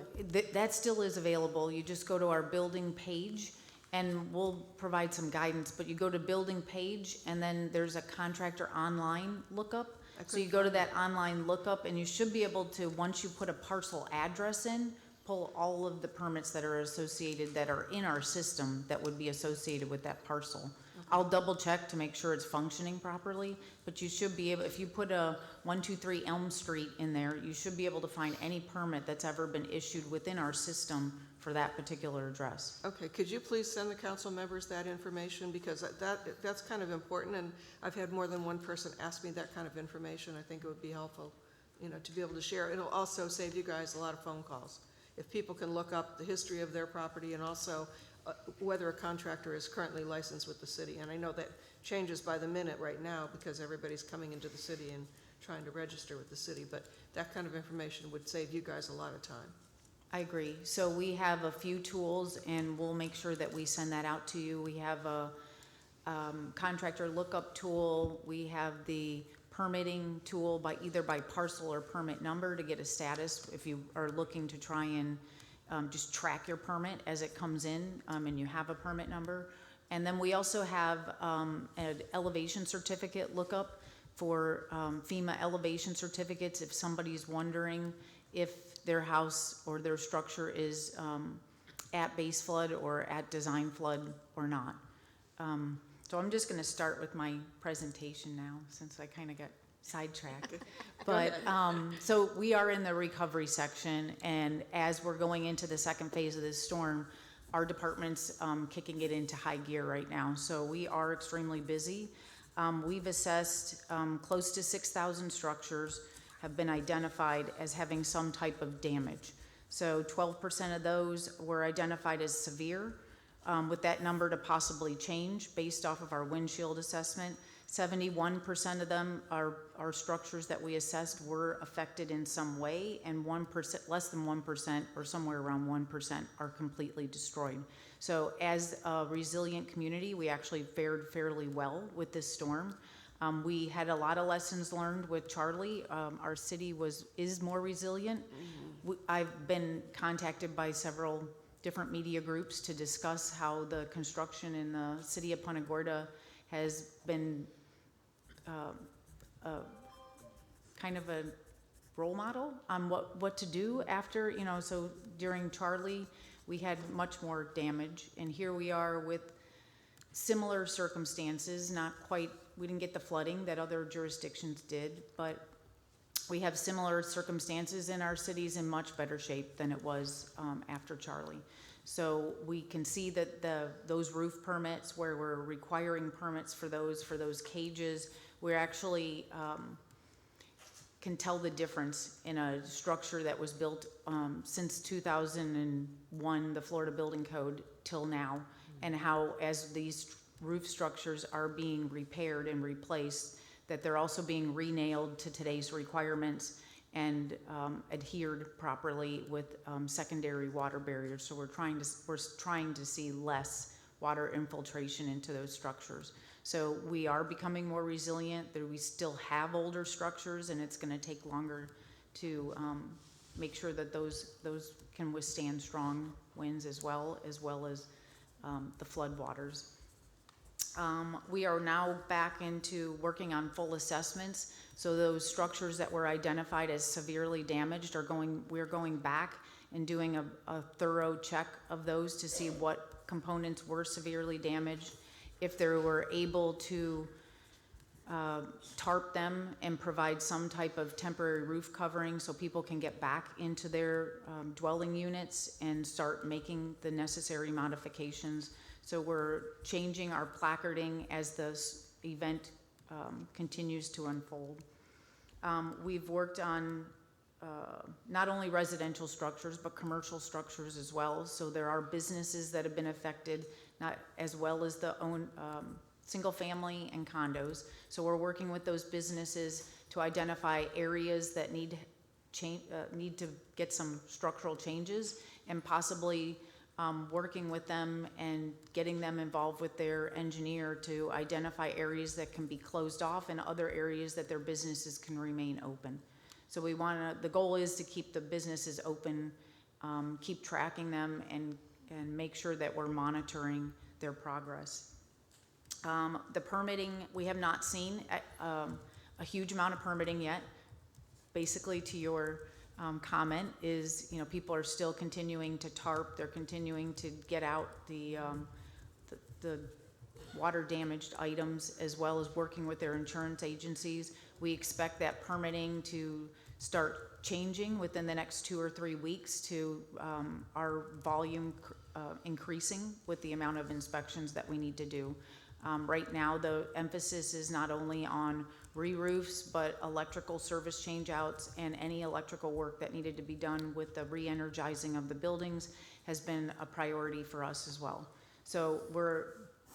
S9: that still is available. You just go to our building page, and we'll provide some guidance, but you go to building page, and then there's a contractor online lookup. So you go to that online lookup, and you should be able to, once you put a parcel address in, pull all of the permits that are associated, that are in our system, that would be associated with that parcel. Okay. I'll double check to make sure it's functioning properly, but you should be able, if you put a 123 Elm Street in there, you should be able to find any permit that's ever been issued within our system for that particular address.
S1: Okay, could you please send the council members that information, because that's kind of important, and I've had more than one person ask me that kind of information. I think it would be helpful, to be able to share. It'll also save you guys a lot of phone calls. If people can look up the history of their property and also whether a contractor is currently licensed with the city. And I know that changes by the minute right now because everybody's coming into the city and trying to register with the city, but that kind of information would save you guys a lot of time.
S9: I agree. So we have a few tools, and we'll make sure that we send that out to you. We have a contractor lookup tool. We have the permitting tool either by parcel or permit number to get a status if you are looking to try and just track your permit as it comes in, and you have a permit number. And then we also have an elevation certificate lookup for FEMA elevation certificates if somebody's wondering if their house or their structure is at base flood or at design flood or not. So I'm just going to start with my presentation now, since I kind of got sidetracked. But so we are in the recovery section, and as we're going into the second phase of this storm, our department's kicking it into high gear right now. So we are extremely busy. We've assessed close to 6,000 structures have been identified as having some type of damage. So 12% of those were identified as severe, with that number to possibly change based off of our windshield assessment. 71% of them are structures that we assessed were affected in some way, and 1%, less than 1%, or somewhere around 1%, are completely destroyed. So as a resilient community, we actually fared fairly well with this storm. We had a lot of lessons learned with Charlie. Our city is more resilient. I've been contacted by several different media groups to discuss how the construction in the city of Punta Gorda has been kind of a role model on what to do after, so during Charlie, we had much more damage, and here we are with similar circumstances, not quite, we didn't get the flooding that other jurisdictions did, but we have similar circumstances in our cities in much better shape than it was after Charlie. So we can see that those roof permits, where we're requiring permits for those cages, we're actually can tell the difference in a structure that was built since 2001, the Florida Building Code, till now, and how as these roof structures are being repaired and replaced, that they're also being re-nailed to today's requirements and adhered properly with secondary water barriers. So we're trying to see less water infiltration into those structures. So we are becoming more resilient. We still have older structures, and it's going to take longer to make sure that those can withstand strong winds as well as the flood waters. We are now back into working on full assessments. So those structures that were identified as severely damaged we're going back and doing a thorough check of those to see what components were severely damaged, if they were able to tarp them and provide some type of temporary roof covering so people can get back into their dwelling units and start making the necessary modifications. So we're changing our placarding as this event continues to unfold. We've worked on not only residential structures, but commercial structures as well. So there are businesses that have been affected, not as well as the single family and condos. So we're working with those businesses to identify areas that need to get some structural changes, and possibly working with them and getting them involved with their engineer to identify areas that can be closed off and other areas that their businesses can remain open. So the goal is to keep the businesses open, keep tracking them, and make sure that we're monitoring their progress. The permitting, we have not seen a huge amount of permitting yet. Basically, to your comment is, people are still continuing to tarp. They're continuing to get out the water damaged items, as well as working with their insurance agencies. We expect that permitting to start changing within the next 2 or 3 weeks to our volume increasing with the amount of inspections that we need to do. Right now, the emphasis is not only on re-roofs, but electrical service change-outs, and any electrical work that needed to be done with the re-energizing of the buildings has been a priority for us as well. So we're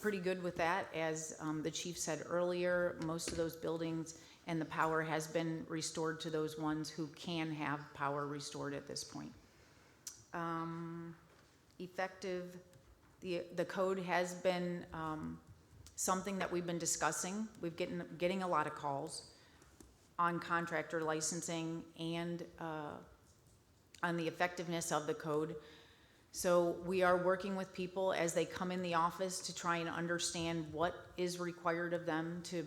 S9: pretty good with that. As the chief said earlier, most of those buildings and the power has been restored to those ones who can have power restored at this point. The code has been something that we've been discussing. We've getting a lot of calls on contractor licensing and on the effectiveness of the code. So we are working with people as they come in the office to try and understand what is required of them to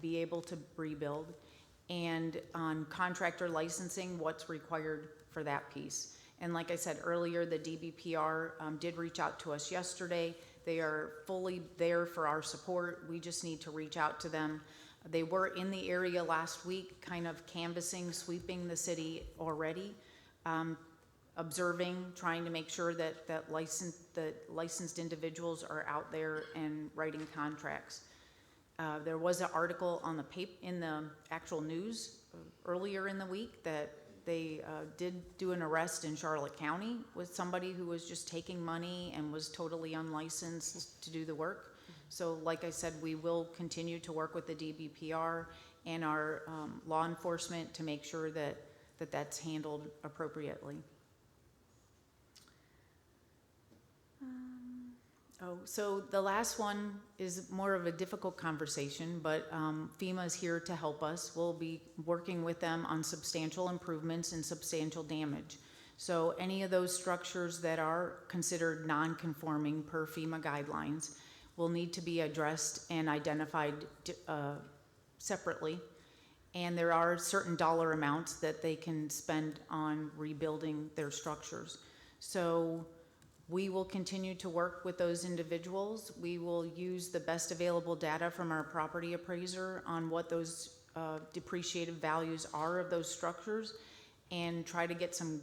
S9: be able to rebuild, and on contractor licensing, what's required for that piece. And like I said earlier, the DBPR did reach out to us yesterday. They are fully there for our support. We just need to reach out to them. They were in the area last week, kind of canvassing, sweeping the city already, observing, trying to make sure that licensed individuals are out there and writing contracts. There was an article on in the actual news earlier in the week that They did do an arrest in Charlotte County with somebody who was just taking money and was totally unlicensed to do the work. So like I said, we will continue to work with the DBPR and our law enforcement to make sure that that's handled appropriately. So the last one is more of a difficult conversation, but FEMA is here to help us. We'll be working with them on substantial improvements and substantial damage. So any of those structures that are considered non-conforming per FEMA guidelines will need to be addressed and identified separately. And there are certain dollar amounts that they can spend on rebuilding their structures. So we will continue to work with those individuals. We will use the best available data from our property appraiser on what those depreciated values are of those structures and try to get some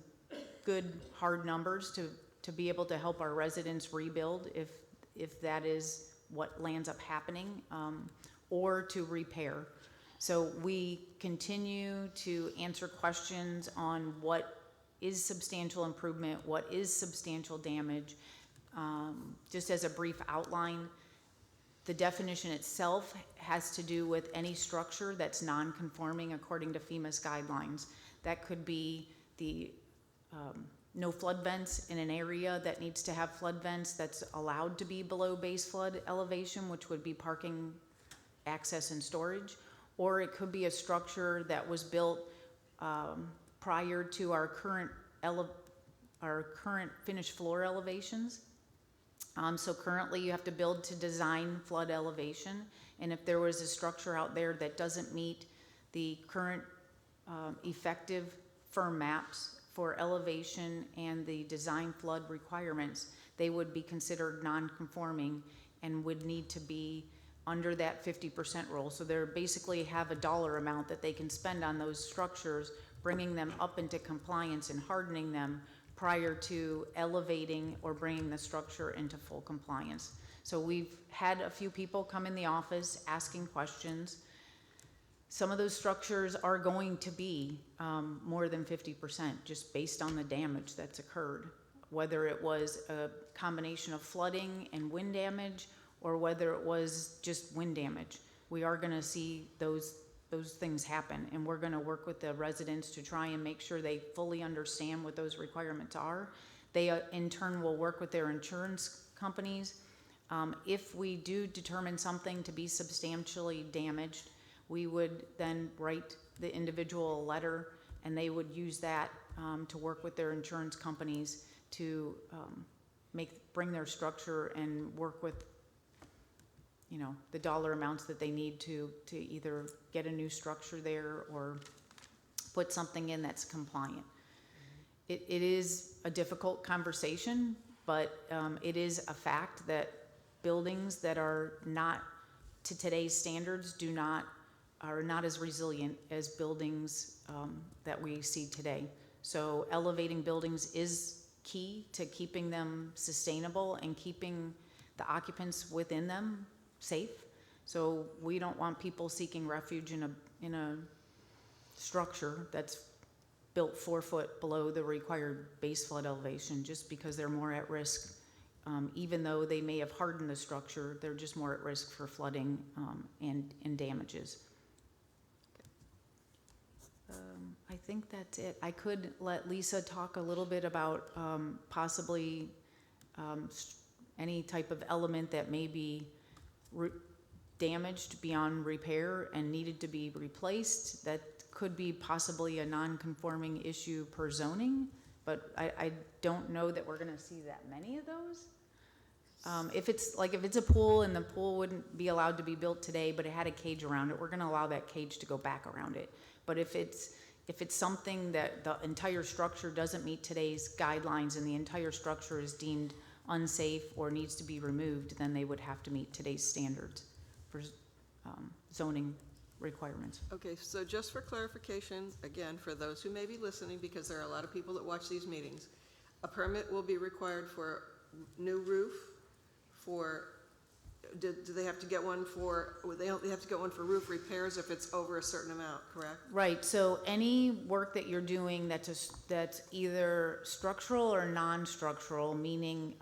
S9: good hard numbers to be able to help our residents rebuild if that is what lands up happening, or to repair. So we continue to answer questions on what is substantial improvement, what is substantial damage. Just as a brief outline, the definition itself has to do with any structure that's non-conforming according to FEMA's guidelines. That could be the no flood vents in an area that needs to have flood vents that's allowed to be below base flood elevation, which would be parking, access, and storage. Or it could be a structure that was built prior to our current finished floor elevations. So currently you have to build to design flood elevation, and if there was a structure out there that doesn't meet the current effective firm maps for elevation and the design flood requirements, they would be considered non-conforming and would need to be under that 50% rule. So they basically have a dollar amount that they can spend on those structures, bringing them up into compliance and hardening them prior to elevating or bringing the structure into full compliance. So we've had a few people come in the office asking questions. Some of those structures are going to be more than 50% just based on the damage that's occurred, whether it was a combination of flooding and wind damage or whether it was just wind damage. We are gonna see those things happen, and we're gonna work with the residents to try and make sure they fully understand what those requirements are. They in turn will work with their insurance companies. If we do determine something to be substantially damaged, we would then write the individual a letter, and they would use that to work with their insurance companies to bring their structure and work with the dollar amounts that they need to either get a new structure there or put something in that's compliant. It is a difficult conversation, but it is a fact that buildings that are not to today's standards are not as resilient as buildings that we see today. So elevating buildings is key to keeping them sustainable and keeping the occupants within them safe. So we don't want people seeking refuge in a structure that's built 4 foot below the required base flood elevation just because they're more at risk. Even though they may have hardened the structure, they're just more at risk for flooding and damages. I think that's it. I could let Lisa talk a little bit about possibly any type of element that may be damaged beyond repair and needed to be replaced. That could be possibly a non-conforming issue per zoning, but I don't know that we're gonna see that many of those. If it's a pool and the pool wouldn't be allowed to be built today, but it had a cage around it, we're gonna allow that cage to go back around it. But if it's something that the entire structure doesn't meet today's guidelines and the entire structure is deemed unsafe or needs to be removed, then they would have to meet today's standards for zoning requirements.
S1: Okay, so just for clarification, again, for those who may be listening, because there are a lot of people that watch these meetings, a permit will be required for new roof, for do they have to get one for, they have to get one for roof repairs if it's over a certain amount, correct?
S9: Right, so any work that you're doing that's either structural or non-structural, meaning,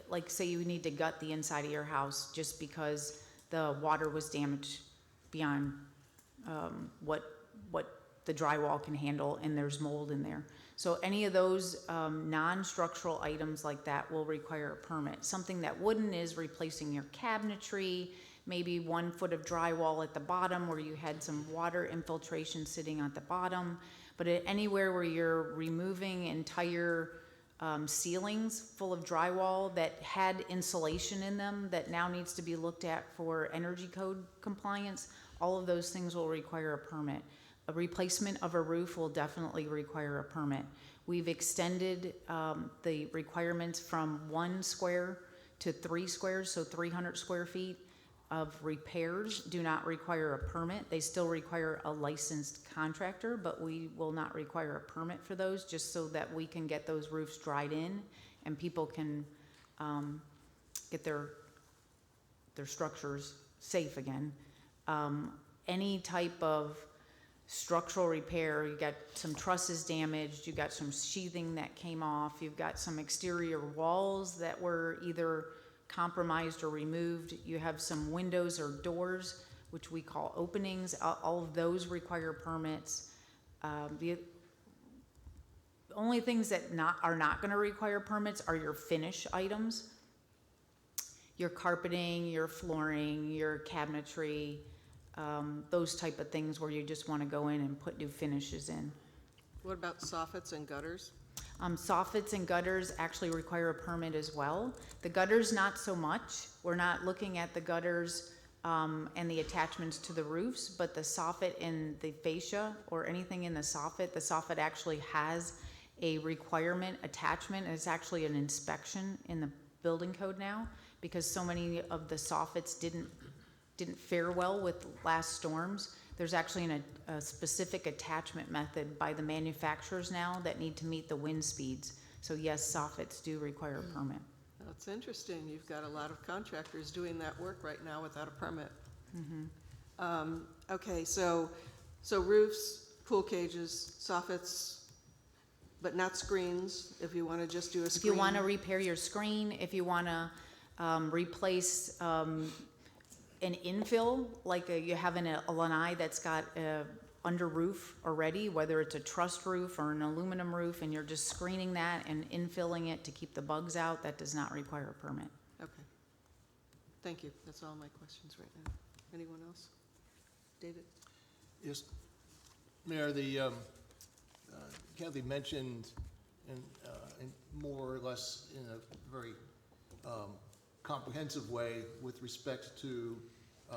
S9: like say you need to gut the inside of your house just because the water was damaged beyond what the drywall can handle and there's mold in there. So any of those non-structural items like that will require a permit. Something that wouldn't is replacing your cabinetry, maybe 1 foot of drywall at the bottom where you had some water infiltration sitting at the bottom. But anywhere where you're removing entire ceilings full of drywall that had insulation in them that now needs to be looked at for energy code compliance, all of those things will require a permit. A replacement of a roof will definitely require a permit. We've extended the requirements from 1 square to 3 squares, so 300 square feet of repairs do not require a permit. They still require a licensed contractor, but we will not require a permit for those, just so that we can get those roofs dried in and people can get their structures safe again. Any type of structural repair, you got some trusses damaged, you got some sheathing that came off, you've got some exterior walls that were either compromised or removed, you have some windows or doors, which we call openings, all of those require permits. The only things that are not going to require permits are your finish items, your carpeting, your flooring, your cabinetry, those type of things where you just want to go in and put new finishes in.
S1: What about soffits and gutters?
S9: Soffits and gutters actually require a permit as well. The gutters, not so much. We're not looking at the gutters and the attachments to the roofs, but the soffit and the fascia or anything in the soffit actually has a requirement attachment, and it's actually an inspection in the building code now, because so many of the soffits didn't fare well with last storms. There's actually a specific attachment method by the manufacturers now that need to meet the wind speeds. So yes, soffits do require a permit.
S1: That's interesting. You've got a lot of contractors doing that work right now without a permit. Okay, so roofs, pool cages, soffits, but not screens, if you want to just do a screen.
S9: If you want to repair your screen, if you want to replace an infill, like you have a lanai that's got under roof already, whether it's a trussed roof or an aluminum roof, and you're just screening that and infilling it to keep the bugs out, that does not require a permit.
S1: Okay. Thank you. That's all my questions right now. Anyone else? David?
S11: Yes, Mayor, Kathy mentioned in more or less in a very comprehensive way with respect to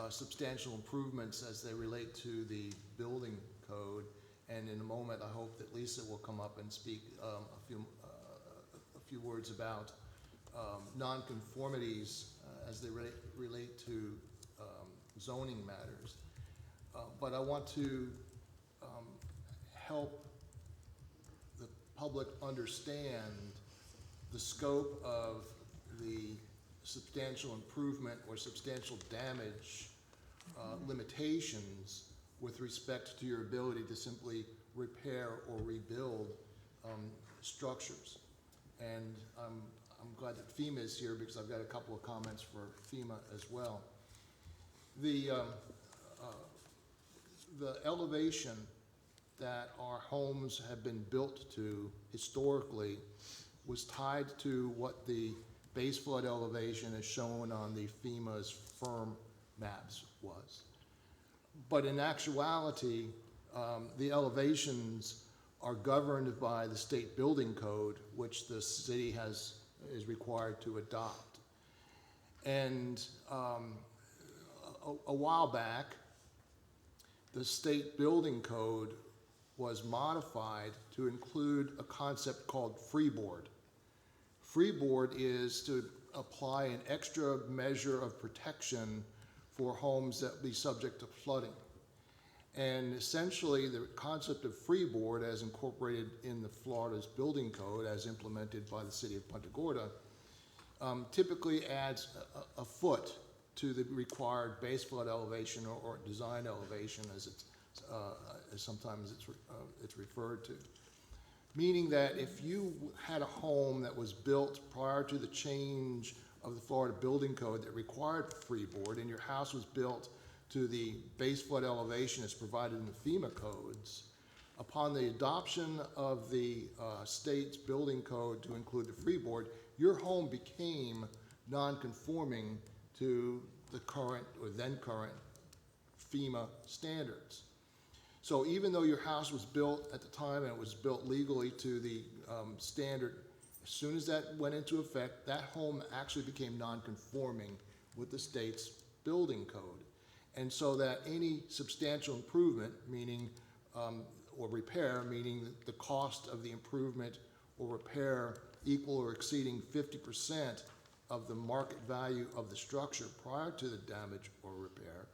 S11: substantial improvements as they relate to the building code. And in a moment, I hope that Lisa will come up and speak a few words about nonconformities as they relate to zoning matters. But I want to help the public understand the scope of the substantial improvement or substantial damage limitations with respect to your ability to simply repair or rebuild structures. And I'm glad that FEMA is here because I've got a couple of comments for FEMA as well. The elevation that our homes have been built to historically was tied to what the base flood elevation as shown on the FEMA's firm maps was. But in actuality, the elevations are governed by the state building code, which the city is required to adopt. And a while back, the state building code was modified to include a concept called freeboard. Freeboard is to apply an extra measure of protection for homes that be subject to flooding. And essentially, the concept of freeboard, as incorporated in the Florida's building code, as implemented by the city of Punta Gorda, typically adds a foot to the required base flood elevation or design elevation, as sometimes it's referred to. Meaning that if you had a home that was built prior to the change of the Florida Building Code that required freeboard, and your house was built to the base flood elevation as provided in the FEMA codes, upon the adoption of the state's building code to include the freeboard, your home became non-conforming to the current or then current FEMA standards. So even though your house was built at the time and it was built legally to the standard, as soon as that went into effect, that home actually became non-conforming with the state's building code. And so that any substantial improvement, meaning, or repair, meaning the cost of the improvement or repair equal or exceeding 50% of the market value of the structure prior to the damage or repair,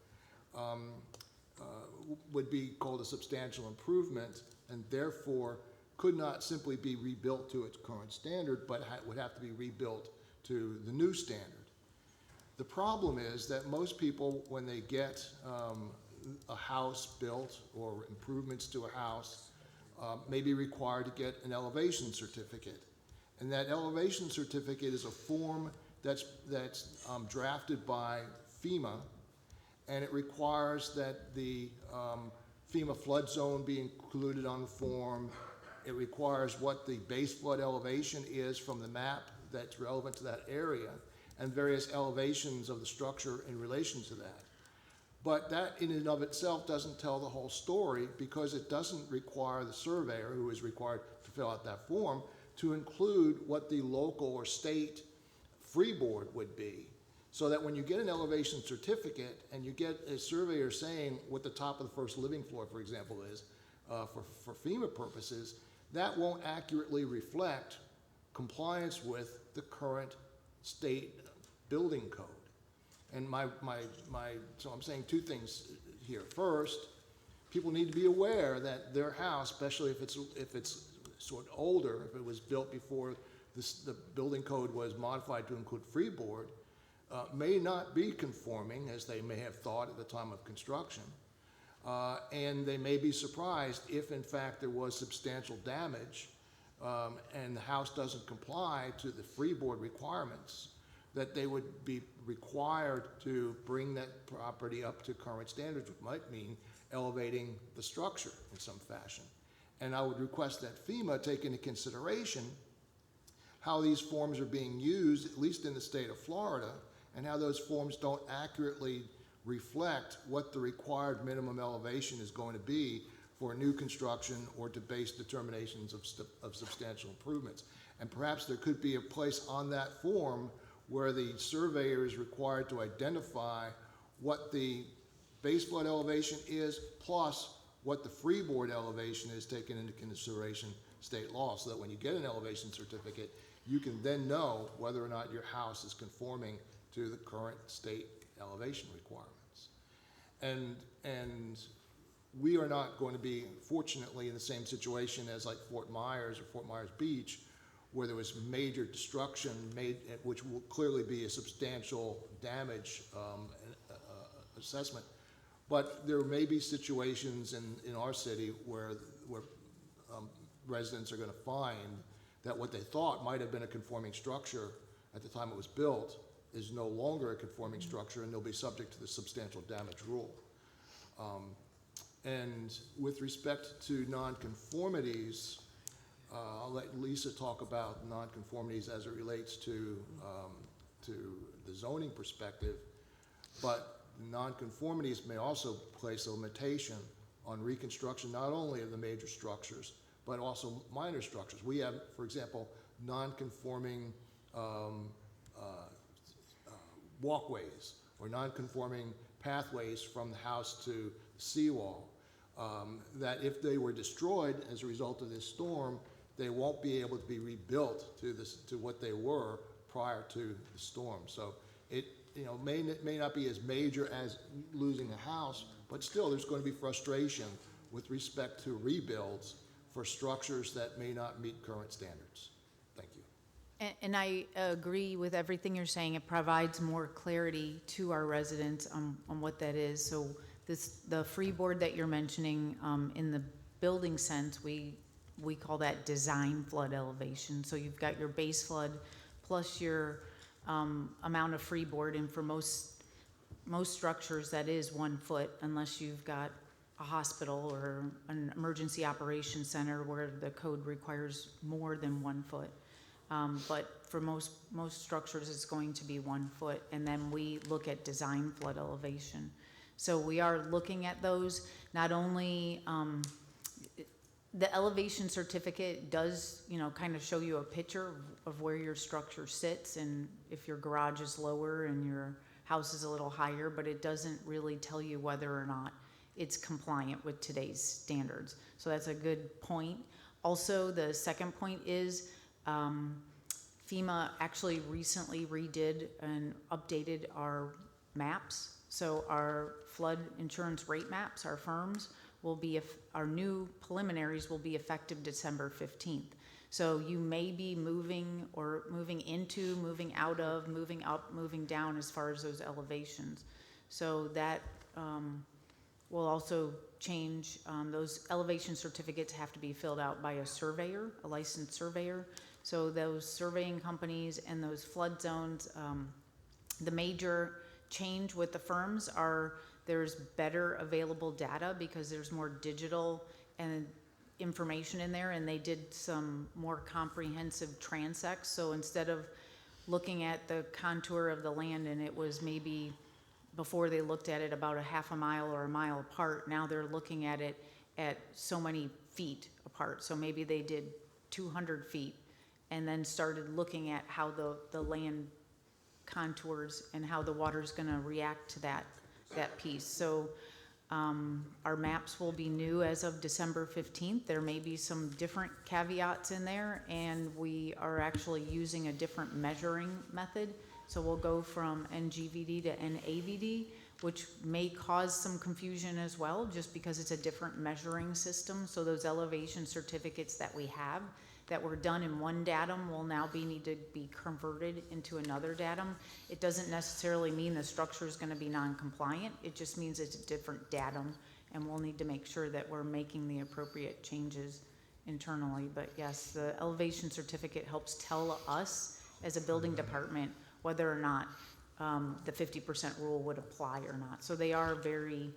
S11: would be called a substantial improvement, and therefore could not simply be rebuilt to its current standard, but would have to be rebuilt to the new standard. The problem is that most people, when they get a house built or improvements to a house, may be required to get an elevation certificate. And that elevation certificate is a form that's drafted by FEMA, and it requires that the FEMA flood zone be included on the form. It requires what the base flood elevation is from the map that's relevant to that area, and various elevations of the structure in relation to that. But that in and of itself doesn't tell the whole story, because it doesn't require the surveyor, who is required to fill out that form, to include what the local or state freeboard would be. So that when you get an elevation certificate and you get a surveyor saying what the top of the first living floor, for example, is for FEMA purposes, that won't accurately reflect compliance with the current state building code. And so I'm saying two things here. First, people need to be aware that their house, especially if it's sort of older, if it was built before the building code was modified to include freeboard, may not be conforming as they may have thought at the time of construction. And they may be surprised if in fact there was substantial damage and the house doesn't comply to the freeboard requirements, that they would be required to bring that property up to current standards, which might mean elevating the structure in some fashion. And I would request that FEMA take into consideration how these forms are being used, at least in the state of Florida, and how those forms don't accurately reflect what the required minimum elevation is going to be for new construction or to base determinations of substantial improvements. And perhaps there could be a place on that form where the surveyor is required to identify what the base flood elevation is plus what the freeboard elevation is, taken into consideration state law, so that when you get an elevation certificate, you can then know whether or not your house is conforming to the current state elevation requirements. And we are not going to be, fortunately, in the same situation as like Fort Myers or Fort Myers Beach, where there was major destruction made, which will clearly be a substantial damage assessment. But there may be situations in our city where residents are going to find that what they thought might have been a conforming structure at the time it was built is no longer a conforming structure, and they'll be subject to the substantial damage rule. And with respect to nonconformities, I'll let Lisa talk about nonconformities as it relates to the zoning perspective, but nonconformities may also place a limitation on reconstruction, not only of the major structures, but also minor structures. We have, for example, nonconforming walkways or nonconforming pathways from the house to the seawall, that if they were destroyed as a result of this storm, they won't be able to be rebuilt to what they were prior to the storm. So it may not be as major as losing a house, but still there's going to be frustration with respect to rebuilds for structures that may not meet current standards. Thank you.
S9: And I agree with everything you're saying. It provides more clarity to our residents on what that is. So the freeboard that you're mentioning, in the building sense, we call that design flood elevation. So you've got your base flood plus your amount of freeboard, and for most structures that is 1 foot, unless you've got a hospital or an emergency operations center where the code requires more than 1 foot. But for most structures, it's going to be 1 foot, and then we look at design flood elevation. So we are looking at those. Not only the elevation certificate does, kind of show you a picture of where your structure sits, and if your garage is lower and your house is a little higher, but it doesn't really tell you whether or not it's compliant with today's standards. So that's a good point. Also, the second point is FEMA actually recently redid and updated our maps. So our flood insurance rate maps, our firms, our new preliminaries will be effective December 15th. So you may be moving into, moving out of, moving up, moving down as far as those elevations. So that will also change. Those elevation certificates have to be filled out by a surveyor, a licensed surveyor. So those surveying companies and those flood zones, the major change with the firms are there's better available data because there's more digital and information in there, and they did some more comprehensive transects. So instead of looking at the contour of the land, and it was maybe before they looked at it about a half a mile or a mile apart, now they're looking at it at so many feet apart. So maybe they did 200 feet and then started looking at how the land contours and how the water's going to react to that piece. So our maps will be new as of December 15th. There may be some different caveats in there, and we are actually using a different measuring method. So we'll go from NGVD to NAVD, which may cause some confusion as well, just because it's a different measuring system. So those elevation certificates that we have that were done in one datum will now need to be converted into another datum. It doesn't necessarily mean the structure is going to be non-compliant. It just means it's a different datum, and we'll need to make sure that we're making the appropriate changes internally. But yes, the elevation certificate helps tell us as a building department whether or not the 50% rule would apply or not. So they are a very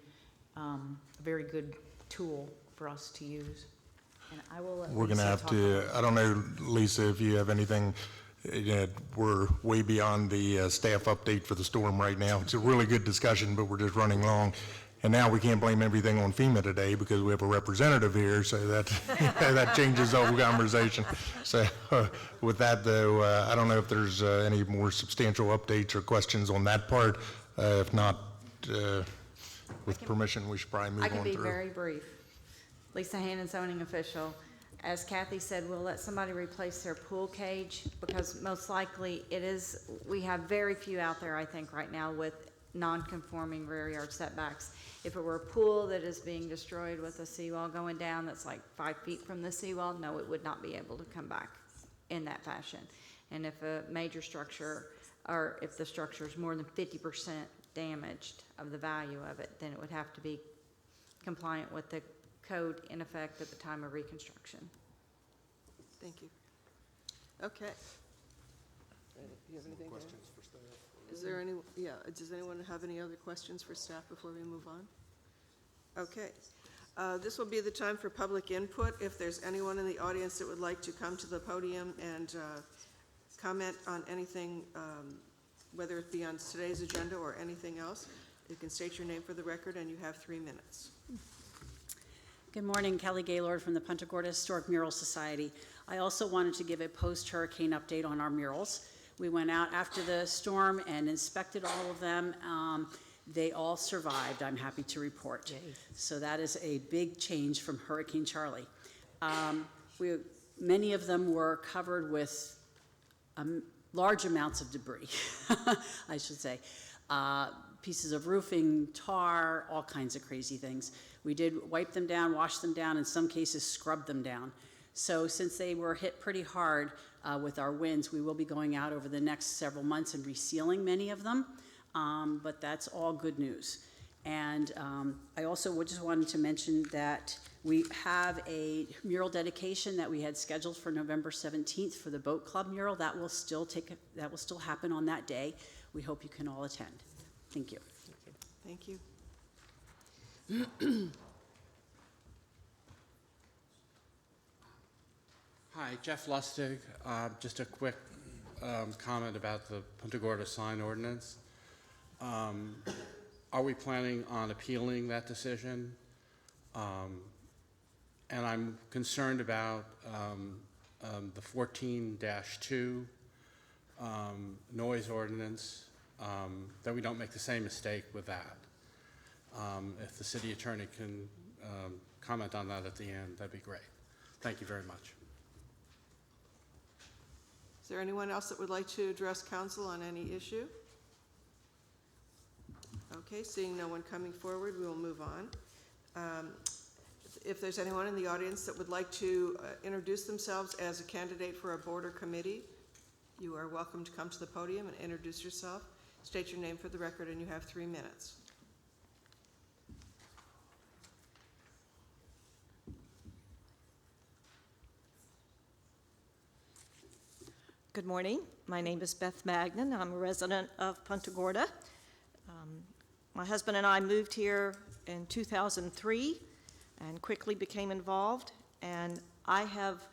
S9: good tool for us to use. And I will let
S3: We're going to
S9: Lisa
S3: have
S9: talk
S3: to,
S9: about it.
S3: I don't know, Lisa, if you have anything. We're way beyond the staff update for the storm right now. It's a really good discussion, but we're just running long. And now we can't blame everything on FEMA today because we have a representative here, so that that changes the whole conversation. So with that, though, I don't know if there's any more substantial updates or questions on that part. If not, with permission, we should probably move
S12: I
S3: on
S12: can
S3: through.
S12: be very brief. Lisa Hannon, zoning official. As Kathy said, we'll let somebody replace their pool cage because most likely we have very few out there, I think, right now with non-conforming rear yard setbacks. If it were a pool that is being destroyed with a seawall going down that's like 5 feet from the seawall, no, it would not be able to come back in that fashion. And if a major structure, or if the structure is more than 50% damaged of the value of it, then it would have to be compliant with the code in effect at the time of reconstruction.
S1: Thank you. Okay. Do you have anything? Questions for staff? Is there any, does anyone have any other questions for staff before we move on? Okay. This will be the time for public input. If there's anyone in the audience that would like to come to the podium and comment on anything, whether it be on today's agenda or anything else, you can state your name for the record, and you have 3 minutes.
S13: Good morning, Kelly Gaylord from the Punta Gorda Historic Mural Society. I also wanted to give a post-hurricane update on our murals. We went out after the storm and inspected all of them. They all survived, I'm happy to report. Yay. So that is a big change from Hurricane Charlie. Many of them were covered with large amounts of debris, I should say. Pieces of roofing, tar, all kinds of crazy things. We did wipe them down, wash them down, in some cases scrub them down. So since they were hit pretty hard with our winds, we will be going out over the next several months and resealing many of them, but that's all good news. And I also just wanted to mention that we have a mural dedication that we had scheduled for November 17th for the Boat Club mural. That will still happen on that day. We hope you can all attend. Thank you.
S1: Thank you.
S14: Hi, Jeff Lustig. Just a quick comment about the Punta Gorda sign ordinance. Are we planning on appealing that decision? And I'm concerned about the 14-2 noise ordinance, that we don't make the same mistake with that. If the city attorney can comment on that at the end, that'd be great. Thank you very much.
S1: Is there anyone else that would like to address council on any issue? Okay, seeing no one coming forward, we will move on. If there's anyone in the audience that would like to introduce themselves as a candidate for a board or committee, you are welcome to come to the podium and introduce yourself. State your name for the record, and you have 3 minutes.
S15: Good morning. My name is Beth Magnan. I'm a resident of Punta Gorda. My husband and I moved here in 2003 and quickly became involved. And I have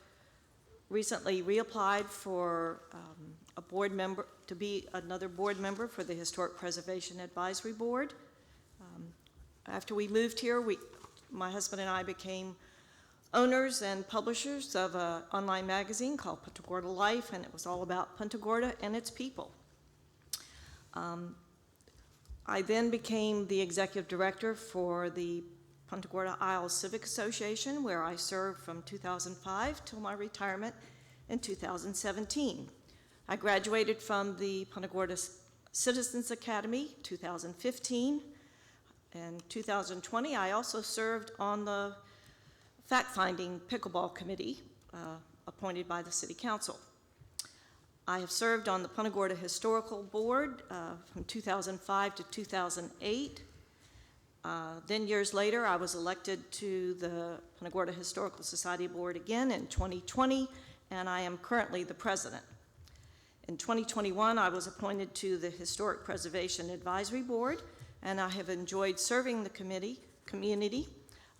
S15: recently reapplied for a board member, to be another board member for the Historic Preservation Advisory Board. After we moved here, my husband and I became owners and publishers of an online magazine called Punta Gorda Life, and it was all about Punta Gorda and its people. I then became the executive director for the Punta Gorda Isles Civic Association, where I served from 2005 till my retirement in 2017. I graduated from the Punta Gorda Citizens Academy 2015. In 2020, I also served on the fact-finding pickleball committee appointed by the City Council. I have served on the Punta Gorda Historical Board from 2005 to 2008. Then years later, I was elected to the Punta Gorda Historical Society Board again in 2020, and I am currently the president. In 2021, I was appointed to the Historic Preservation Advisory Board, and I have enjoyed serving the community.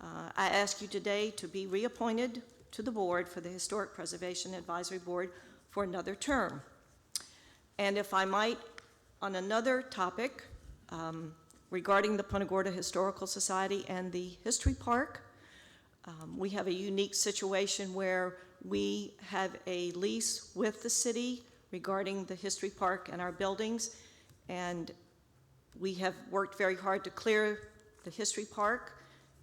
S15: I ask you today to be reappointed to the board for the Historic Preservation Advisory Board for another term. And if I might, on another topic regarding the Punta Gorda Historical Society and the History Park, we have a unique situation where we have a lease with the city regarding the History Park and our buildings, and we have worked very hard to clear the History Park,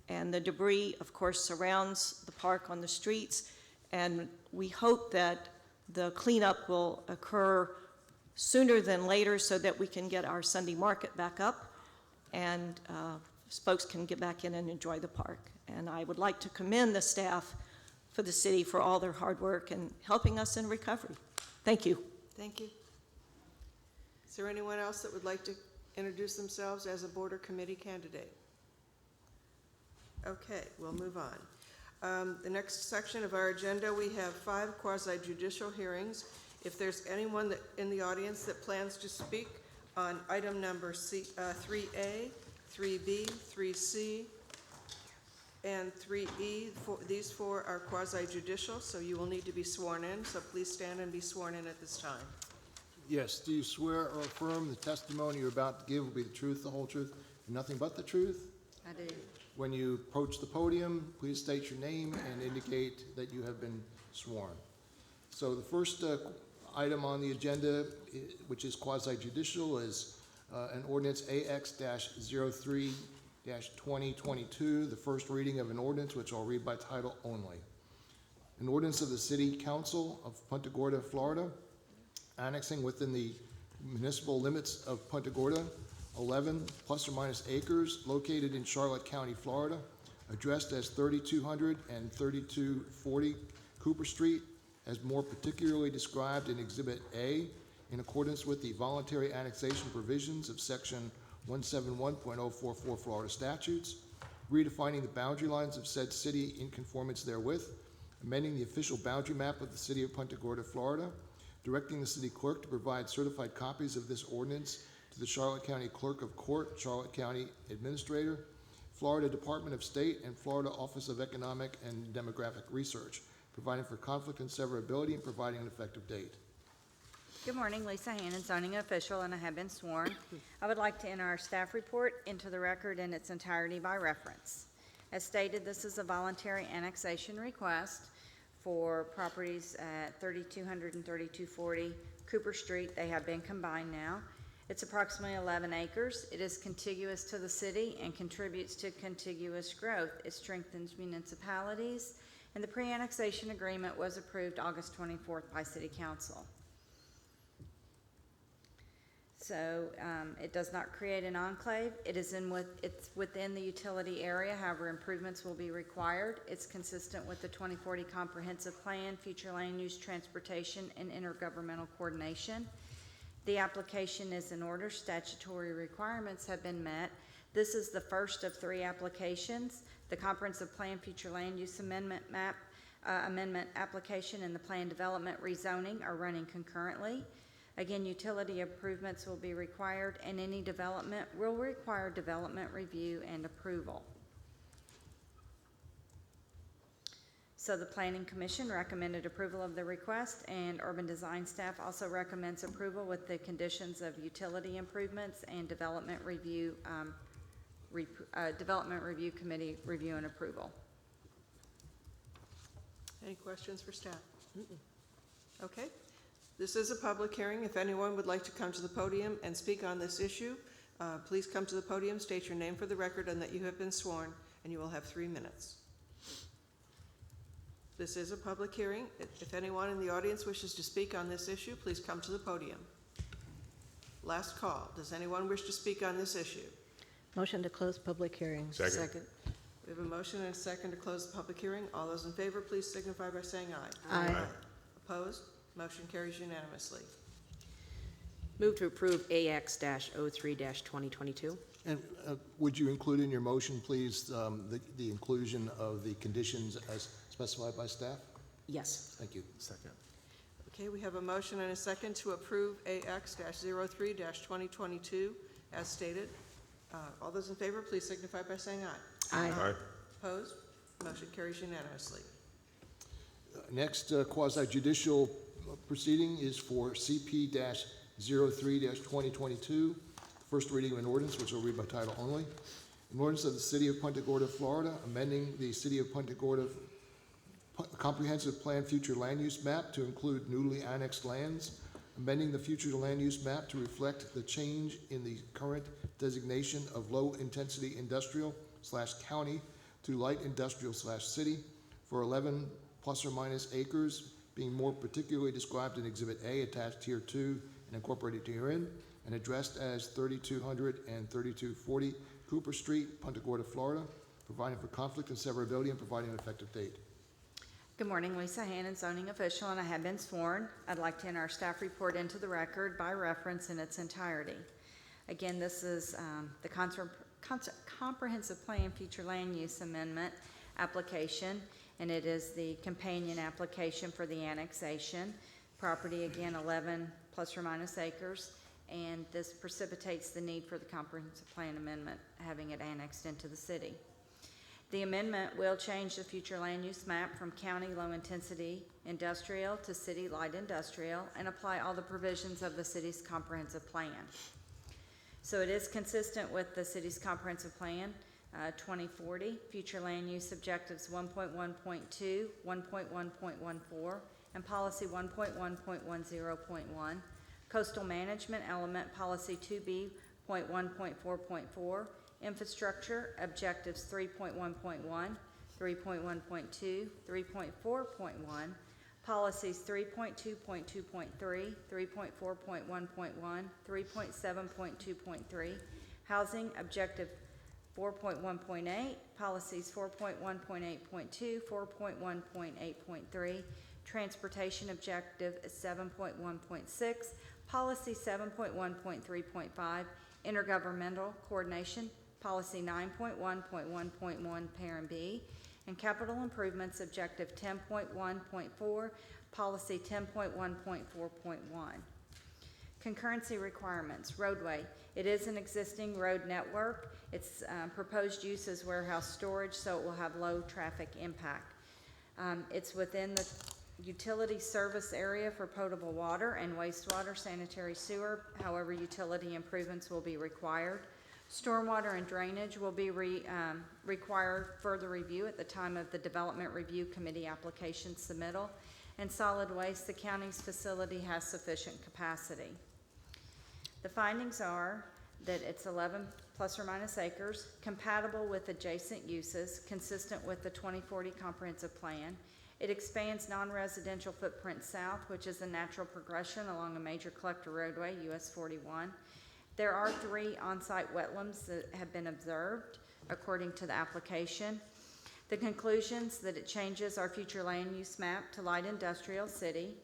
S15: and the debris, of course, surrounds the park on the streets, and we hope that the cleanup will occur sooner than later so that we can get our Sunday market back up and folks can get back in and enjoy the park. And I would like to commend the staff for the city for all their hard work and helping us in recovery. Thank you.
S1: Thank you. Is there anyone else that would like to introduce themselves as a board or committee candidate? Okay, we'll move on. The next section of our agenda, we have 5 quasi-judicial hearings. If there's anyone in the audience that plans to speak on item number 3A, 3B, 3C, and 3E, these 4 are quasi-judicial, so you will need to be sworn in, so please stand and be sworn in at this time.
S11: Yes, do you swear or affirm the testimony you're about to give will be the truth, the whole truth, and nothing but the truth?
S12: I do.
S11: When you approach the podium, please state your name and indicate that you have been sworn. So the first item on the agenda, which is quasi-judicial, is an ordinance AX-03-2022, the first reading of an ordinance, which I'll read by title only. An ordinance of the City Council of Punta Gorda, Florida, annexing within the municipal limits of Punta Gorda 11 plus or minus acres located in Charlotte County, Florida, addressed as 3200 and 3240 Cooper Street, as more particularly described in Exhibit A, in accordance with the voluntary annexation provisions of Section 171.044 Florida statutes, redefining the boundary lines of said city in conformance therewith, amending the official boundary map of the city of Punta Gorda, Florida, directing the city clerk to provide certified copies of this ordinance to the Charlotte County Clerk of Court, Charlotte County Administrator, Florida Department of State, and Florida Office of Economic and Demographic Research, providing for conflict and severability and providing an effective date.
S12: Good morning, Lisa Hannon, zoning official, and I have been sworn. I would like to enter our staff report into the record in its entirety by reference. As stated, this is a voluntary annexation request for properties at 3200 and 3240 Cooper Street. They have been combined now. It's approximately 11 acres. It is contiguous to the city and contributes to contiguous growth. It strengthens municipalities, and the pre-annexation agreement was approved August 24th by City Council. So it does not create an enclave. It's within the utility area. However, improvements will be required. It's consistent with the 2040 Comprehensive Plan, Future Land Use, Transportation, and Intergovernmental Coordination. The application is in order. Statutory requirements have been met. This is the first of 3 applications. The Comprehensive Plan, Future Land Use Amendment Map Amendment application and the Plan Development Rezoning are running concurrently. Again, utility improvements will be required, and any development will require development review and approval. So the Planning Commission recommended approval of the request, and Urban Design staff also recommends approval with the conditions of utility improvements and Development Review Committee review and approval.
S1: Any questions for staff? Okay. This is a public hearing. If anyone would like to come to the podium and speak on this issue, please come to the podium, state your name for the record and that you have been sworn, and you will have 3 minutes. This is a public hearing. If anyone in the audience wishes to speak on this issue, please come to the podium. Last call. Does anyone wish to speak on this issue?
S2: Motion to close public hearing.
S8: Second.
S1: We have a motion and a second to close the public hearing. All those in favor, please signify by saying aye.
S2: Aye.
S1: Opposed? Motion carries unanimously.
S10: Move to approve AX-03-2022.
S11: And would you include in your motion, please, the inclusion of the conditions as specified by staff?
S10: Yes.
S11: Thank you. Second.
S1: Okay, we have a motion and a second to approve AX-03-2022 as stated. All those in favor, please signify by saying aye.
S2: Aye.
S1: Opposed? Motion carries unanimously.
S11: Next quasi-judicial proceeding is for CP-03-2022, first reading of an ordinance, which I'll read by title only. An ordinance of the City of Punta Gorda, Florida, amending the City of Punta Gorda Comprehensive Plan Future Land Use Map to include newly annexed lands, amending the future land use map to reflect the change in the current designation of low-intensity industrial/county to light industrial/city for 11 plus or minus acres, being more particularly described in Exhibit A attached here 2 and incorporated herein, and addressed as 3200 and 3240 Cooper Street, Punta Gorda, Florida, providing for conflict and severability and providing an effective date.
S12: Good morning, Lisa Hannon, zoning official, and I have been sworn. I'd like to enter our staff report into the record by reference in its entirety. Again, this is the Comprehensive Plan Future Land Use Amendment application, and it is the companion application for the annexation. Property, again, 11 plus or minus acres, and this precipitates the need for the Comprehensive Plan Amendment, having it annexed into the city. The amendment will change the future land use map from county low-intensity industrial to city light industrial and apply all the provisions of the city's comprehensive plan. So it is consistent with the city's comprehensive plan, 2040, future land use objectives 1.1.2, 1.1.14, and policy 1.1.10.1, coastal management element policy 2B.1.4.4, infrastructure objectives 3.1.1, 3.1.2, 3.4.1, policies 3.2.2.3, 3.4.1.1, 3.7.2.3, housing objective 4.1.8, policies 4.1.8.2, 4.1.8.3, transportation objective is 7.1.6, policy 7.1.3.5, intergovernmental coordination, policy 9.1.1.1, parent B, and capital improvements objective 10.1.4, policy 10.1.4.1. Concurrency requirements, roadway. It is an existing road network. Its proposed use is warehouse storage, so it will have low traffic impact. It's within the utility service area for potable water and wastewater, sanitary sewer. However, utility improvements will be required. Stormwater and drainage will be require further review at the time of the Development Review Committee application submittal. And solid waste, the county's facility has sufficient capacity. The findings are that it's 11 plus or minus acres, compatible with adjacent uses, consistent with the 2040 comprehensive plan. It expands non-residential footprint south, which is a natural progression along a major collector roadway, US 41. There are 3 on-site wetlands that have been observed according to the application. The conclusions that it changes our future land use map to light industrial city,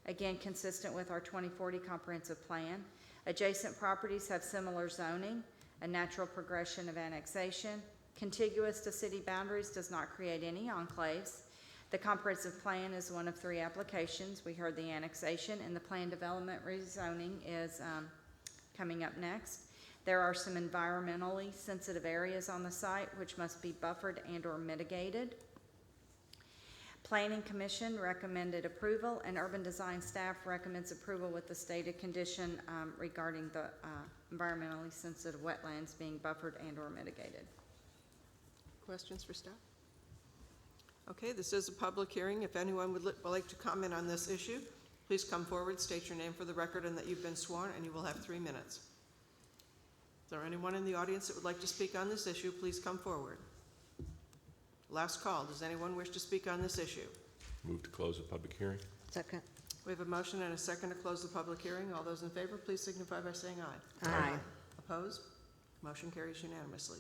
S12: again consistent with our 2040 comprehensive plan. Adjacent properties have similar zoning, a natural progression of annexation. Contiguous to city boundaries does not create any enclaves. The comprehensive plan is one of 3 applications. We heard the annexation, and the plan development rezoning is coming up next. There are some environmentally sensitive areas on the site which must be buffered and or mitigated. Planning Commission recommended approval, and Urban Design staff recommends approval with the stated condition regarding the environmentally sensitive wetlands being buffered and or mitigated.
S1: Questions for staff? Okay, this is a public hearing. If anyone would like to comment on this issue, please come forward, state your name for the record and that you've been sworn, and you will have 3 minutes. Is there anyone in the audience that would like to speak on this issue? Please come forward. Last call. Does anyone wish to speak on this issue?
S8: Move to close the public hearing.
S2: Second.
S1: We have a motion and a second to close the public hearing. All those in favor, please signify by saying aye.
S10: Aye.
S1: Opposed? Motion carries unanimously.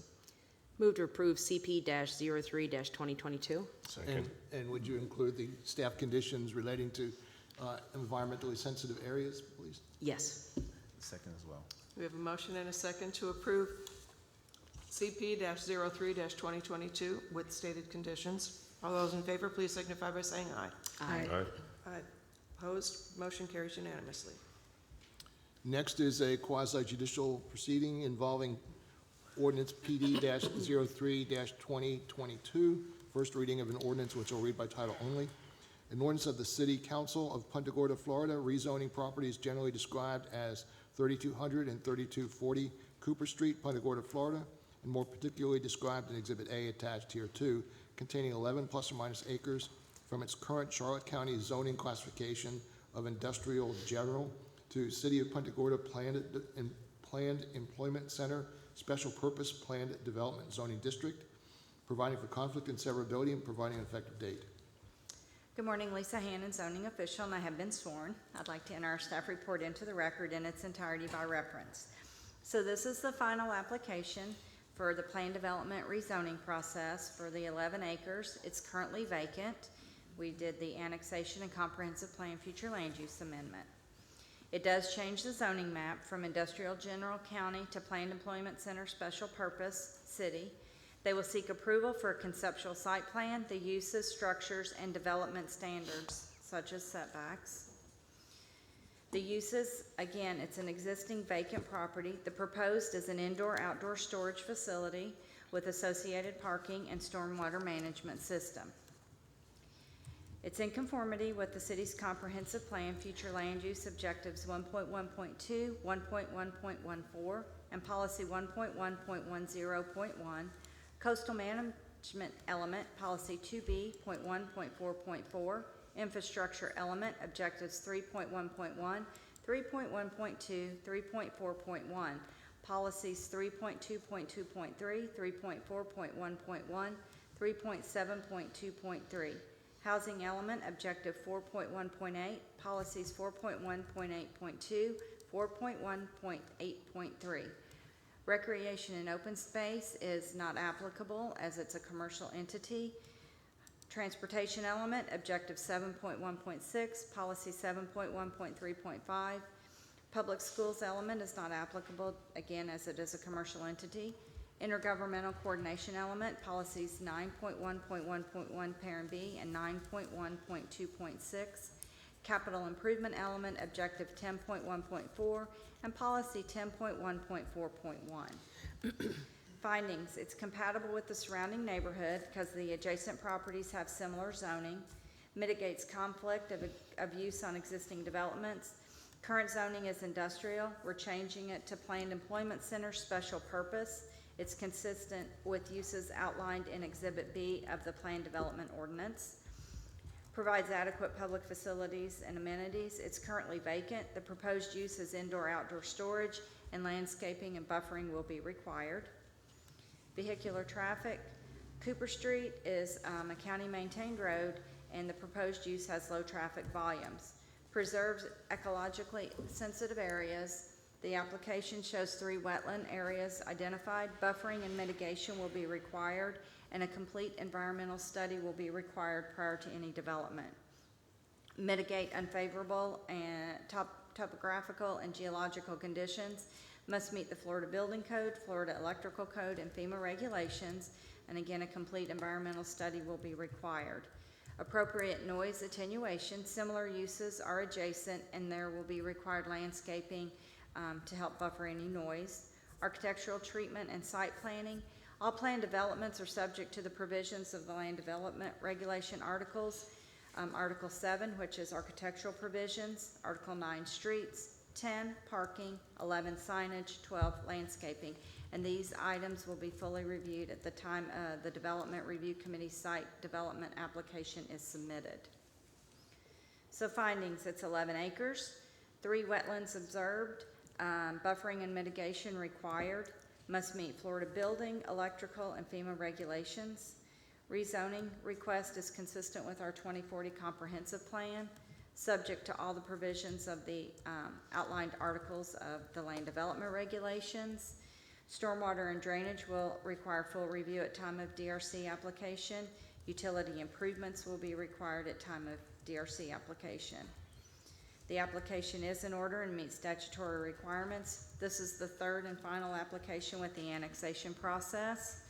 S10: Move to approve CP-03-2022.
S8: Second.
S11: And would you include the staff conditions relating to environmentally sensitive areas, please?
S10: Yes.
S16: Second as well.
S1: We have a motion and a second to approve CP-03-2022 with stated conditions. All those in favor, please signify by saying aye.
S10: Aye.
S1: Aye. Opposed? Motion carries unanimously.
S11: Next is a quasi-judicial proceeding involving ordinance PD-03-2022, first reading of an ordinance which I'll read by title only. An ordinance of the City Council of Punta Gorda, Florida, rezoning properties generally described as 3200 and 3240 Cooper Street, Punta Gorda, Florida, and more particularly described in Exhibit A attached here 2, containing 11 plus or minus acres from its current Charlotte County zoning classification of industrial general to City of Punta Gorda Planned Employment Center Special Purpose Planned Development Zoning District, providing for conflict and severability and providing an effective date.
S12: Good morning, Lisa Hannon, zoning official, and I have been sworn. I'd like to enter our staff report into the record in its entirety by reference. So this is the final application for the plan development rezoning process for the 11 acres. It's currently vacant. We did the annexation and comprehensive plan future land use amendment. It does change the zoning map from industrial general county to planned employment center special purpose city. They will seek approval for a conceptual site plan, the uses, structures, and development standards, such as setbacks. The uses, again, it's an existing vacant property. The proposed is an indoor-outdoor storage facility with associated parking and stormwater management system. It's in conformity with the city's comprehensive plan, future land use objectives 1.1.2, 1.1.14, and policy 1.1.10.1, coastal management element, policy 2B.1.4.4, infrastructure element, objectives 3.1.1, 3.1.2, 3.4.1, policies 3.2.2.3, 3.4.1.1, 3.7.2.3. Housing element, objective 4.1.8, policies 4.1.8.2, 4.1.8.3. Recreation and open space is not applicable as it's a commercial entity. Transportation element, objective 7.1.6, policy 7.1.3.5. Public schools element is not applicable, again, as it is a commercial entity. Intergovernmental coordination element, policies 9.1.1.1 parent B and 9.1.2.6. Capital improvement element, objective 10.1.4 and policy 10.1.4.1. Findings, it's compatible with the surrounding neighborhood because the adjacent properties have similar zoning, mitigates conflict of use on existing developments. Current zoning is industrial. We're changing it to planned employment center special purpose. It's consistent with uses outlined in Exhibit B of the Planned Development Ordinance. Provides adequate public facilities and amenities. It's currently vacant. The proposed use is indoor-outdoor storage, and landscaping and buffering will be required. Vehicular traffic. Cooper Street is a county-maintained road, and the proposed use has low traffic volumes. Preserves ecologically sensitive areas. The application shows 3 wetland areas identified. Buffering and mitigation will be required, and a complete environmental study will be required prior to any development. Mitigate unfavorable and topographical and geological conditions. Must meet the Florida Building Code, Florida Electrical Code, and FEMA regulations, and again, a complete environmental study will be required. Appropriate noise attenuation. Similar uses are adjacent, and there will be required landscaping to help buffer any noise. Architectural treatment and site planning. All planned developments are subject to the provisions of the Land Development Regulation articles. Article 7, which is architectural provisions. Article 9, streets. 10, parking. 11, signage. 12, landscaping. And these items will be fully reviewed at the time the Development Review Committee site development application is submitted. So findings, it's 11 acres, 3 wetlands observed, buffering and mitigation required, must meet Florida building, electrical, and FEMA regulations. Rezoning request is consistent with our 2040 comprehensive plan, subject to all the provisions of the outlined articles of the land development regulations. Stormwater and drainage will require full review at time of DRC application. Utility improvements will be required at time of DRC application. The application is in order and meets statutory requirements. This is the 3rd and final application with the annexation process.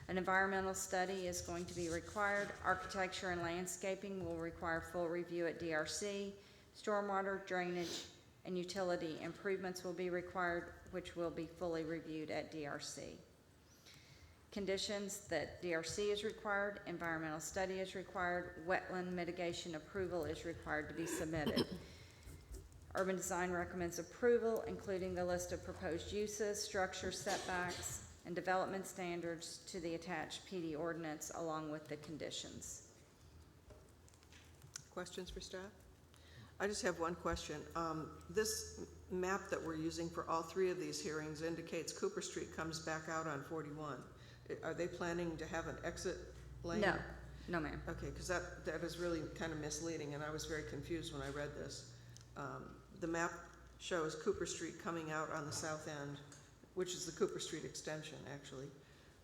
S12: An environmental study is going to be required. Architecture and landscaping will require full review at DRC. Stormwater, drainage, and utility improvements will be required, which will be fully reviewed at DRC. Conditions that DRC is required, environmental study is required, wetland mitigation approval is required to be submitted. Urban design recommends approval, including the list of proposed uses, structure setbacks, and development standards to the attached PD ordinance, along with the conditions.
S1: Questions for staff? I just have one question. This map that we're using for all 3 of these hearings indicates Cooper Street comes back out on 41. Are they planning to have an exit lane?
S12: No, no ma'am.
S1: Okay, because that is really kind of misleading, and I was very confused when I read this. The map shows Cooper Street coming out on the south end, which is the Cooper Street extension, actually.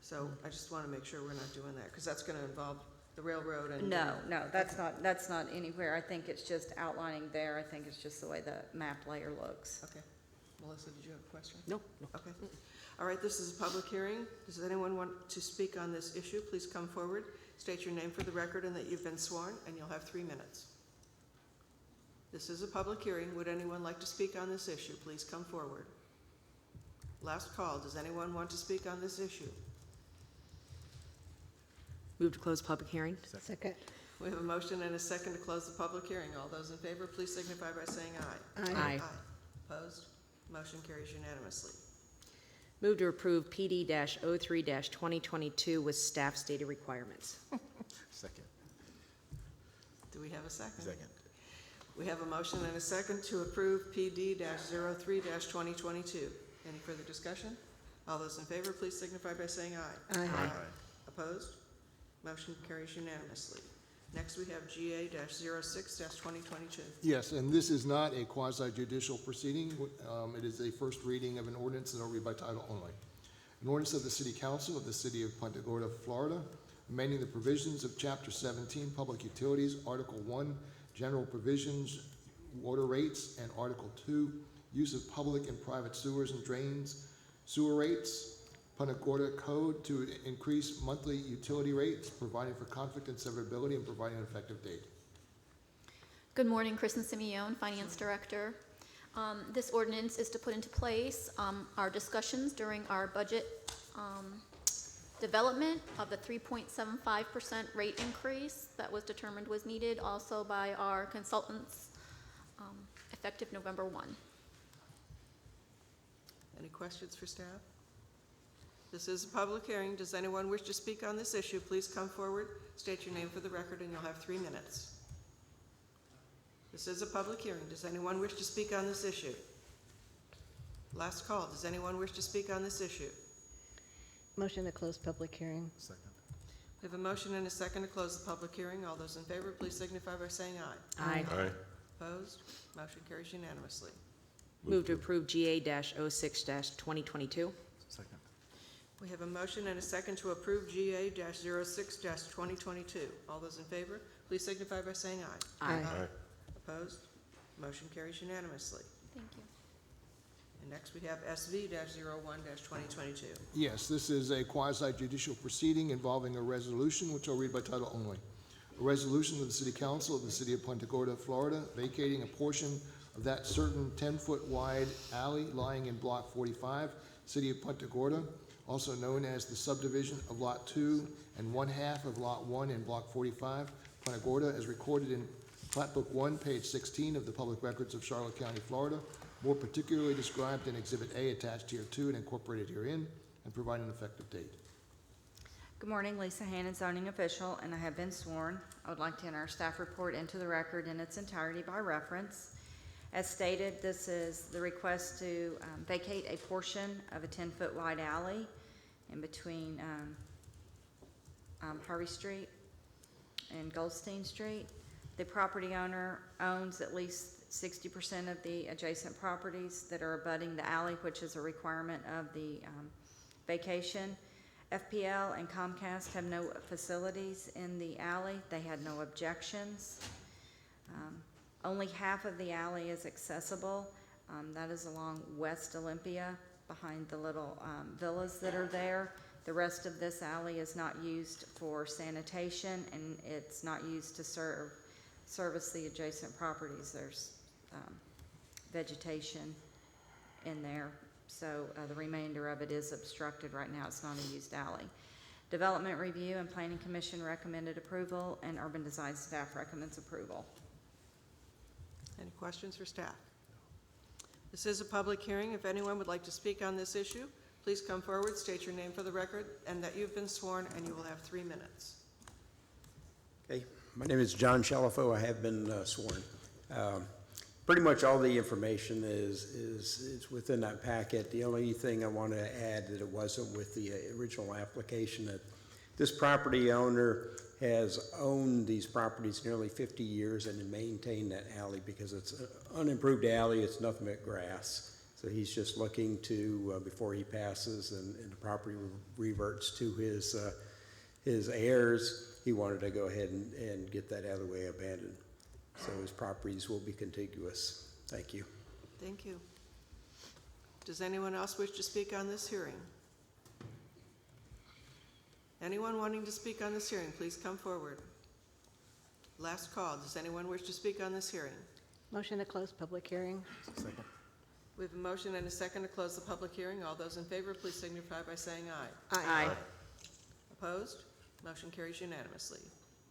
S1: So I just want to make sure we're not doing that, because that's going to involve the railroad and...
S12: No, that's not anywhere. I think it's just outlining there. I think it's just the way the map layer looks.
S1: Okay. Melissa, did you have a question?
S6: No.
S1: Okay. All right, this is a public hearing. Does anyone want to speak on this issue? Please come forward, state your name for the record and that you've been sworn, and you'll have 3 minutes. This is a public hearing. Would anyone like to speak on this issue? Please come forward. Last call. Does anyone want to speak on this issue?
S10: Move to close public hearing.
S2: Second.
S1: We have a motion and a second to close the public hearing. All those in favor, please signify by saying aye.
S10: Aye.
S1: Opposed? Motion carries unanimously.
S10: Move to approve PD-03-2022 with staff stated requirements.
S11: Second.
S1: Do we have a second?
S11: Second.
S1: We have a motion and a second to approve PD-03-2022. Any further discussion? All those in favor, please signify by saying aye.
S2: Aye.
S1: Opposed? Motion carries unanimously. Next, we have GA-06-2022.
S11: Yes, and this is not a quasi-judicial proceeding. It is a first reading of an ordinance, and I'll read by title only. An ordinance of the City Council of the City of Punta Gorda, Florida, amending the provisions of Chapter 17, Public Utilities, Article 1, General Provisions, Water Rates, and Article 2, Use of Public and Private Sewers and Drains, Sewer Rates, Punta Gorda Code to increase monthly utility rates, providing for conflict and severability, and providing an effective date.
S16: Good morning, Kristen Simeone, Finance Director. This ordinance is to put into place our discussions during our budget development of the 3.75% rate increase that was determined was needed also by our consultants effective November 1.
S1: Any questions for staff? This is a public hearing. Does anyone wish to speak on this issue? Please come forward, state your name for the record, and you'll have 3 minutes. This is a public hearing. Does anyone wish to speak on this issue? Last call. Does anyone wish to speak on this issue?
S2: Motion to close public hearing.
S11: Second.
S1: We have a motion and a second to close the public hearing. All those in favor, please signify by saying aye.
S10: Aye.
S8: Aye.
S1: Opposed? Motion carries unanimously.
S10: Move to approve GA-06-2022.
S11: Second.
S1: We have a motion and a second to approve GA-06-2022. All those in favor, please signify by saying aye.
S10: Aye.
S8: Aye.
S1: Opposed? Motion carries unanimously.
S16: Thank you.
S1: And next we have SV-01-2022.
S11: Yes, this is a quasi-judicial proceeding involving a resolution, which I'll read by title only. A resolution of the City Council of the City of Punta Gorda, Florida, vacating a portion of that certain 10-foot wide alley lying in Block 45, City of Punta Gorda, also known as the subdivision of Lot 2 and 1/2 of Lot 1 in Block 45, Punta Gorda, as recorded in Plat Book 1, page 16 of the Public Records of Charlotte County, Florida, more particularly described in Exhibit A attached here to and incorporated herein, and provide an effective date.
S12: Good morning, Lisa Hannon, zoning official, and I have been sworn. I would like to enter our staff report into the record in its entirety by reference. As stated, this is the request to vacate a portion of a 10-foot wide alley in between Harvey Street and Goldstein Street. The property owner owns at least 60% of the adjacent properties that are abutting the alley, which is a requirement of the vacation. FPL and Comcast have no facilities in the alley. They had no objections. Only half of the alley is accessible. That is along West Olympia, behind the little villas that are there. The rest of this alley is not used for sanitation, and it's not used to service the adjacent properties. There's vegetation in there, so the remainder of it is obstructed right now. It's not a used alley. Development Review and Planning Commission recommended approval, and Urban Design staff recommends approval.
S1: Any questions for staff? This is a public hearing. If anyone would like to speak on this issue, please come forward, state your name for the record, and that you've been sworn, and you will have 3 minutes.
S17: Okay, my name is John Shalafo. I have been sworn. Pretty much all the information is within that packet. The only thing I want to add that it wasn't with the original application, that this property owner has owned these properties nearly 50 years and maintained that alley because it's an unimproved alley. It's nothing but grass. So he's just looking to, before he passes and the property reverts to his heirs, he wanted to go ahead and get that out of the way, abandoned. So his properties will be contiguous. Thank you.
S1: Thank you. Does anyone else wish to speak on this hearing? Anyone wanting to speak on this hearing, please come forward. Last call. Does anyone wish to speak on this hearing?
S2: Motion to close public hearing.
S11: Second.
S1: We have a motion and a second to close the public hearing. All those in favor, please signify by saying aye.
S10: Aye.
S1: Opposed? Motion carries unanimously.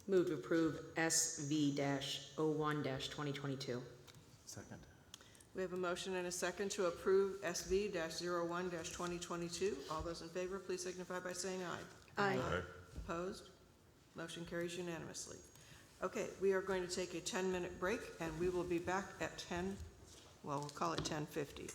S10: Move to approve SV-01-2022.
S11: Second.
S1: We have a motion and a second to approve SV-01-2022. All those in favor, please signify by saying aye.
S2: Aye.
S1: Opposed? Motion carries unanimously. Okay, we are going to take a 10-minute break, and we will be back at we'll call it 10:50.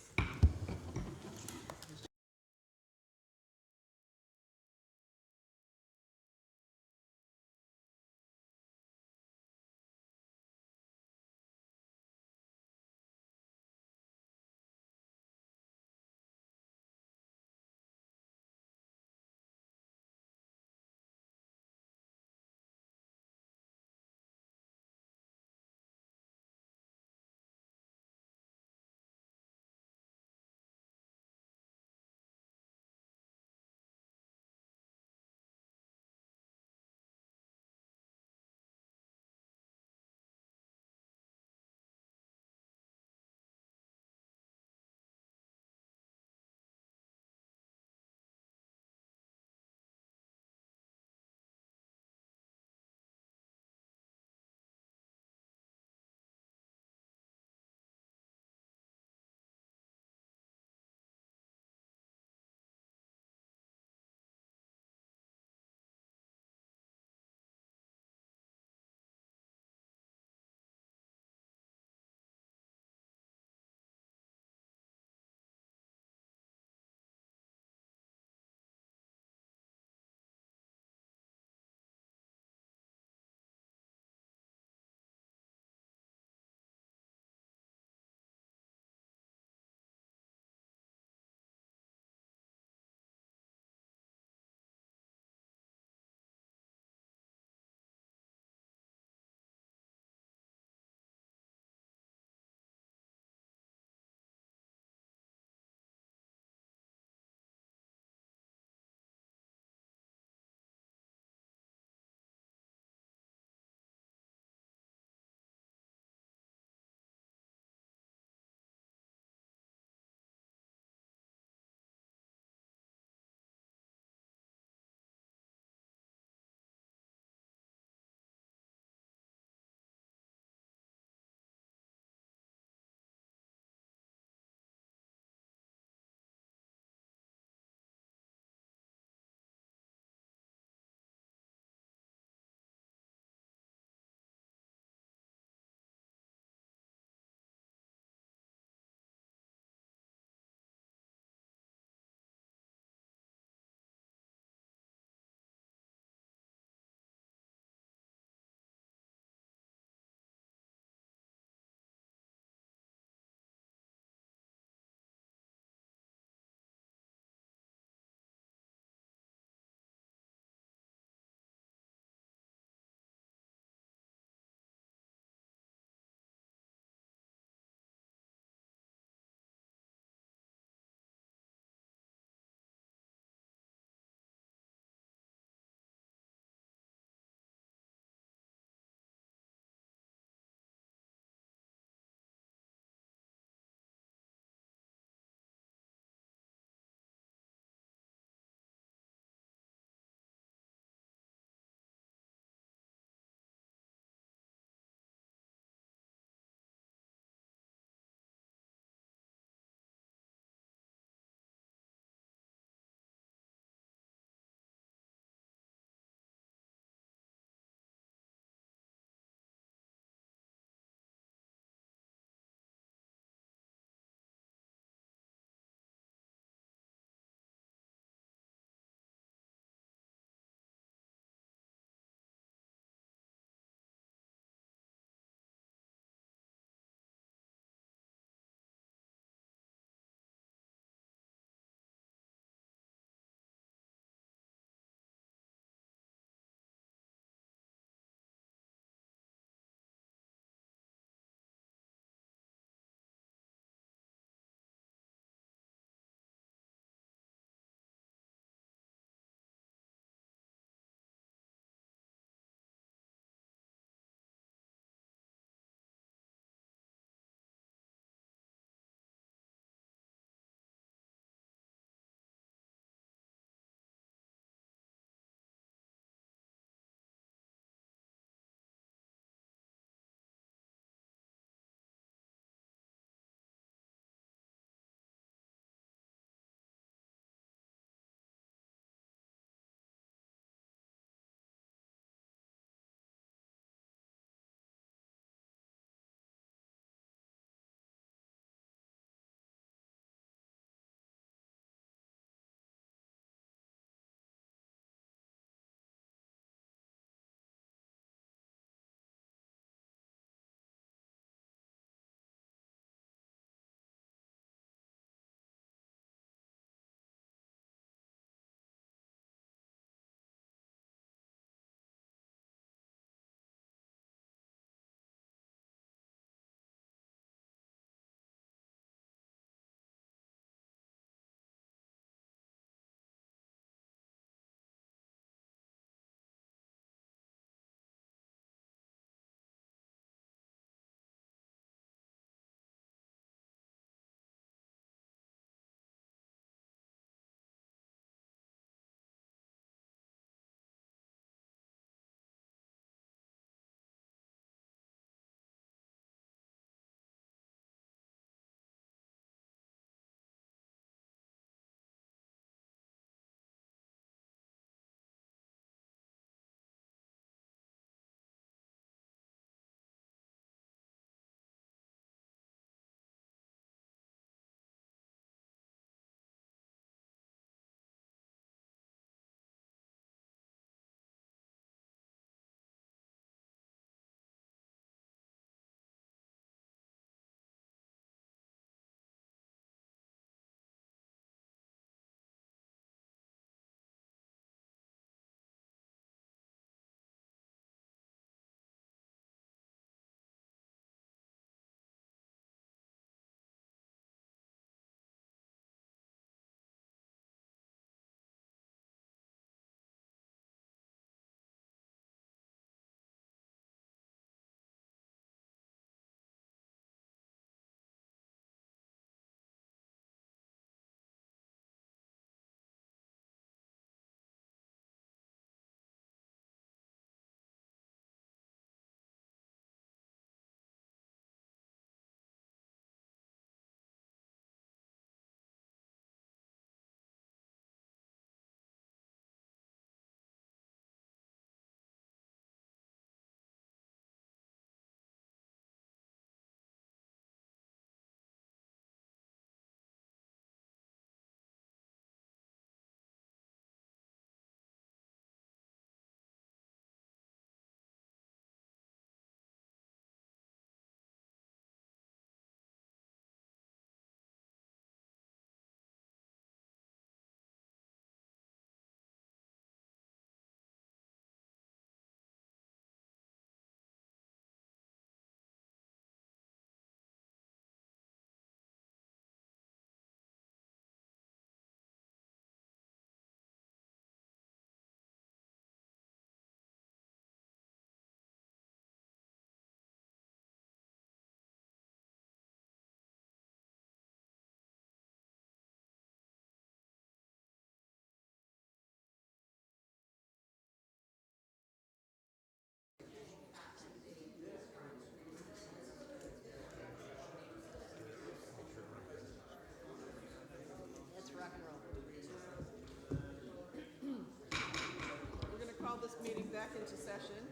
S1: discussion.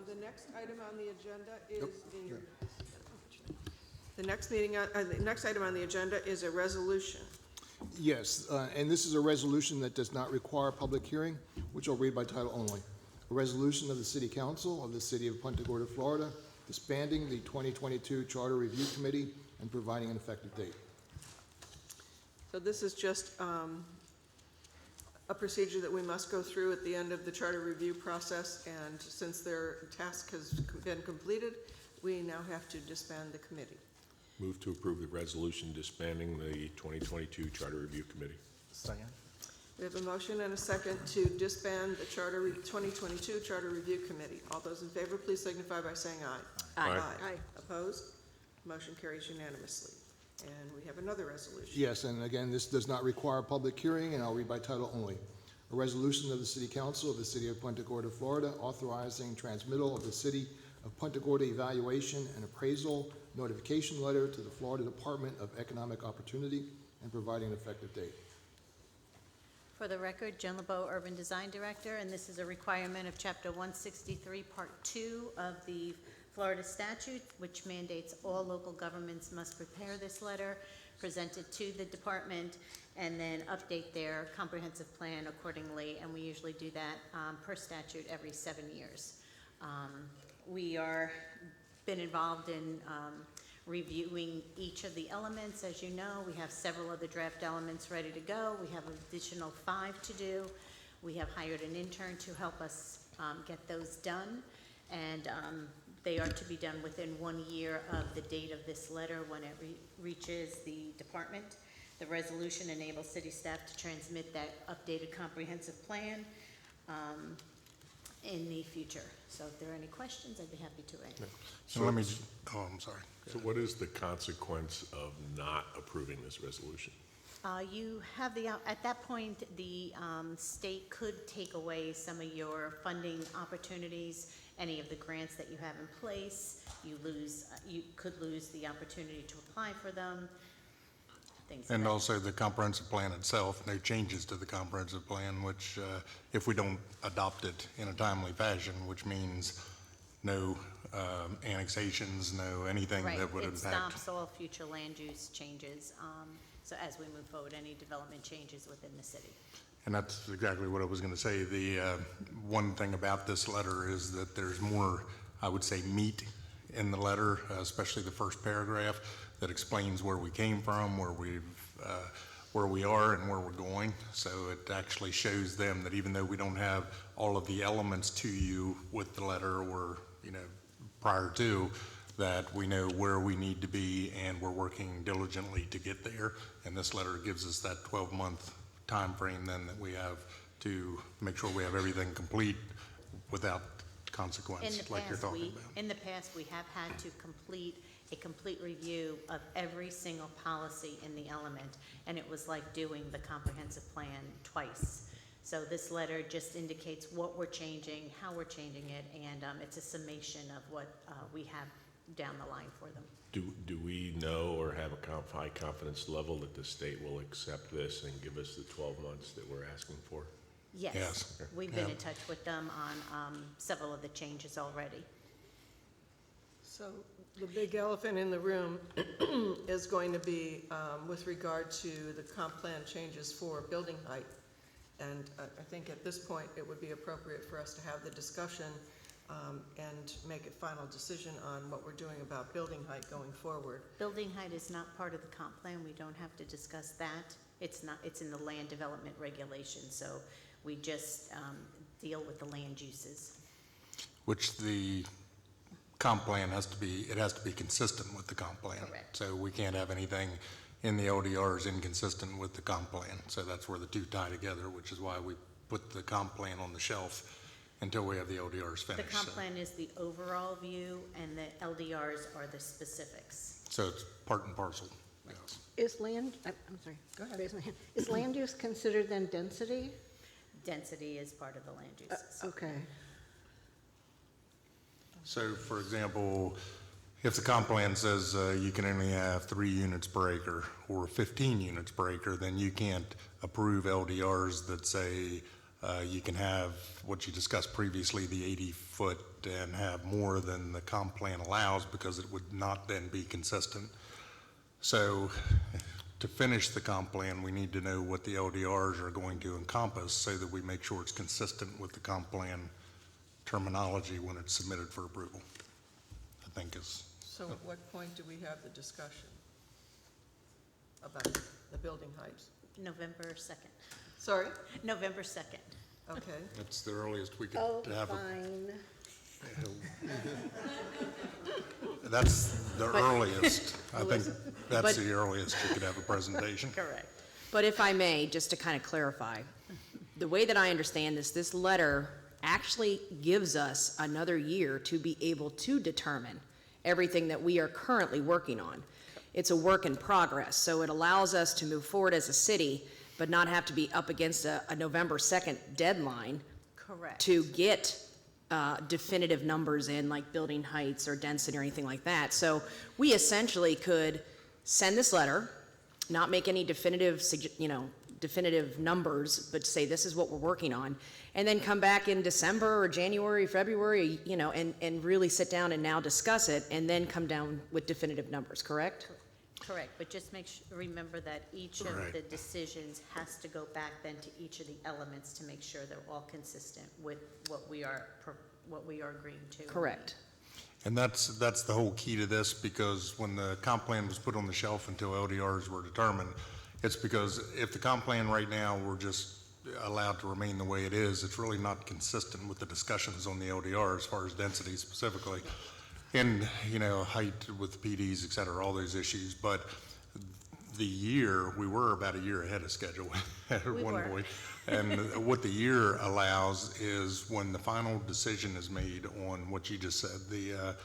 S1: The next item on the agenda is the next item on the agenda is a resolution.
S11: Yes, and this is a resolution that does not require a public hearing, which I'll read by title only. A resolution of the City Council of the City of Punta Gorda, Florida, disbanding the 2022 Charter Review Committee and providing an effective date.
S1: So this is just a procedure that we must go through at the end of the charter review process, and since their task has been completed, we now have to disband the committee.
S8: Move to approve the resolution disbanding the 2022 Charter Review Committee.
S3: Second.
S1: We have a motion and a second to disband the 2022 Charter Review Committee. All those in favor, please signify by saying aye.
S8: Aye.
S1: Aye. Opposed? Motion carries unanimously. And we have another resolution.
S11: Yes, and again, this does not require a public hearing, and I'll read by title only. A resolution of the City Council of the City of Punta Gorda, Florida, authorizing transmittal of the City of Punta Gorda evaluation and appraisal notification letter to the Florida Department of Economic Opportunity and providing an effective date.
S7: For the record, Joan LeBeau, Urban Design Director, and this is a requirement of Chapter 163, Part 2 of the Florida statute, which mandates all local governments must prepare this letter, present it to the department, and then update their comprehensive plan accordingly, and we usually do that per statute every 7 years. We are been involved in reviewing each of the elements. As you know, we have several of the draft elements ready to go. We have an additional 5 to do. We have hired an intern to help us get those done, and they are to be done within 1 year of the date of this letter when it reaches the department. The resolution enables city staff to transmit that updated comprehensive plan in the future. So if there are any questions, I'd be happy to answer.
S3: So let me, I'm sorry.
S8: So what is the consequence of not approving this resolution?
S7: You have at that point, the state could take away some of your funding opportunities, any of the grants that you have in place. You could lose the opportunity to apply for them, things like
S3: And
S7: that.
S3: also the comprehensive plan itself, no changes to the comprehensive plan, which if we don't adopt it in a timely fashion, which means no annexations, no anything
S7: Right,
S3: that would
S7: it
S3: impact.
S7: stops all future land use changes, so as we move forward, any development changes within the city.
S3: And that's exactly what I was going to say. The one thing about this letter is that there's more, I would say, meat in the letter, especially the first paragraph that explains where we came from, where we are and where we're going. So it actually shows them that even though we don't have all of the elements to you with the letter or, prior to, that we know where we need to be and we're working diligently to get there. And this letter gives us that 12-month time frame then that we have to make sure we have everything complete without consequence, like you're talking about.
S7: In the past, we have had to complete a complete review of every single policy in the element, and it was like doing the comprehensive plan twice. So this letter just indicates what we're changing, how we're changing it, and it's a summation of what we have down the line for them.
S8: Do we know or have a high confidence level that the state will accept this and give us the 12 months that we're asking for?
S7: Yes, we've been in touch with them on several of the changes already.
S1: So the big elephant in the room is going to be with regard to the comp plan changes for building height. And I think at this point, it would be appropriate for us to have the discussion and make a final decision on what we're doing about building height going forward.
S7: Building height is not part of the comp plan. We don't have to discuss that. It's in the land development regulation, so we just deal with the land uses.
S3: Which the comp plan has to be consistent with the comp plan.
S7: Correct.
S3: So we can't have anything in the LDRs inconsistent with the comp plan. So that's where the two tie together, which is why we put the comp plan on the shelf until we have the LDRs finished.
S7: The comp plan is the overall view, and the LDRs are the specifics.
S3: So it's part and parcel, yes.
S2: Is land, I'm sorry, go ahead, raise my hand. Is land use considered then density?
S7: Density is part of the land uses.
S2: Okay.
S3: So for example, if the comp plan says you can only have 3 units per acre or 15 units per acre, then you can't approve LDRs that say You can have what you discussed previously, the 80-foot, and have more than the comp plan allows because it would not then be consistent. So to finish the comp plan, we need to know what the LDRs are going to encompass so that we make sure it's consistent with the comp plan terminology when it's submitted for approval, I think is.
S1: So at what point do we have the discussion about the building heights?
S7: November 2nd.
S1: Sorry?
S7: November 2nd.
S1: Okay.
S3: That's the earliest we could
S2: Oh,
S3: have it.
S2: fine.
S3: That's the earliest. I think that's
S10: But-
S3: the earliest you could have a presentation.
S7: Correct.
S10: But if I may, just to kind of clarify, the way that I understand this letter actually gives us another year to be able to determine everything that we are currently working on. It's a work in progress, so it allows us to move forward as a city, but not have to be up against a November 2nd deadline
S7: Correct.
S10: to get definitive numbers in, like building heights or density or anything like that. So we essentially could send this letter, not make any definitive, definitive numbers, but say this is what we're working on, and then come back in December or January, February, and really sit down and now discuss it, and then come down with definitive numbers, correct?
S7: Correct, but just remember that each of
S3: Right.
S7: the decisions has to go back then to each of the elements to make sure they're all consistent with what we are agreeing to.
S10: Correct.
S3: And that's the whole key to this, because when the comp plan was put on the shelf until LDRs were determined, it's because if the comp plan right now were just allowed to remain the way it is, it's really not consistent with the discussions on the LDR as far as density specifically. And, height with PDs, et cetera, all those issues. But we were about a year ahead of schedule at one point. And what the year allows is when the final decision is made on what you just said, the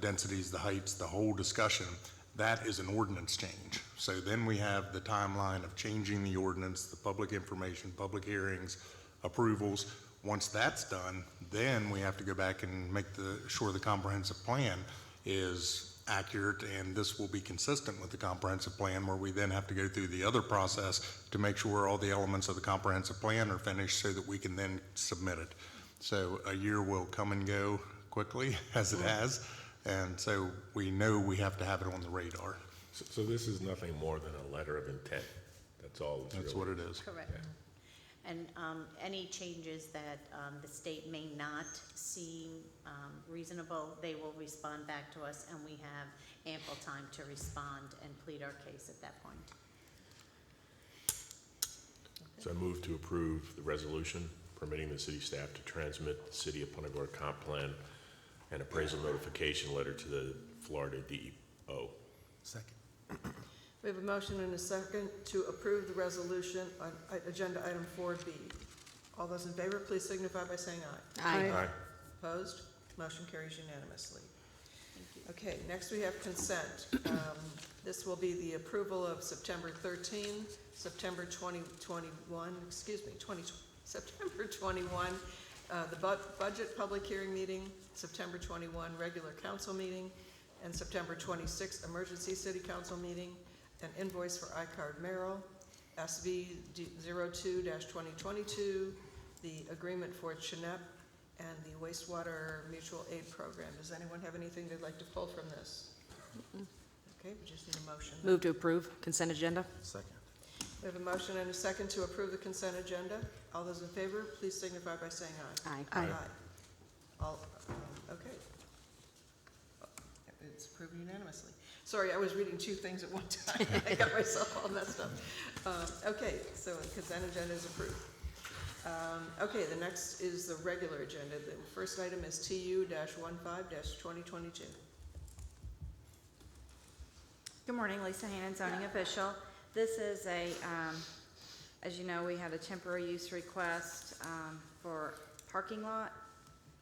S3: densities, the heights, the whole discussion, that is an ordinance change. So then we have the timeline of changing the ordinance, the public information, public hearings, approvals. Once that's done, then we have to go back and make sure the comprehensive plan is accurate, and this will be consistent with the comprehensive plan, where we then have to go through the other process to make sure all the elements of the comprehensive plan are finished so that we can then submit it. So a year will come and go quickly, as it has, and so we know we have to have it on the radar.
S8: So this is nothing more than a letter of intent? That's all it's really?
S3: That's what it is.
S7: Correct. And any changes that the state may not seem reasonable, they will respond back to us, and we have ample time to respond and plead our case at that point.
S8: So I move to approve the resolution permitting the city staff to transmit the City of Punta Gorda comp plan and appraisal notification letter to the Florida DEO.
S3: Second.
S1: We have a motion and a second to approve the resolution on agenda item 4B. All those in favor, please signify by saying aye.
S8: Aye.
S1: Opposed? Motion carries unanimously. Okay, next we have consent. This will be the approval of September 13, September 2021, September 21, the budget public hearing meeting, September 21 regular council meeting, and September 26 emergency city council meeting, an invoice for iCard Merrill, SV 02-2022, the agreement for Chenep, and the wastewater mutual aid program. Does anyone have anything they'd like to pull from this? Okay, we just need a motion.
S10: Move to approve consent agenda?
S3: Second.
S1: We have a motion and a second to approve the consent agenda. All those in favor, please signify by saying aye.
S10: Aye.
S1: All, okay. It's approved unanimously. Sorry, I was reading two things at one time. I got myself all messed up. Okay, so the consent agenda is approved. Okay, the next is the regular agenda. The first item is TU-15-2022.
S12: Good morning, Lisa Hannon, zoning official. This is as you know, we had a temporary use request for parking lot,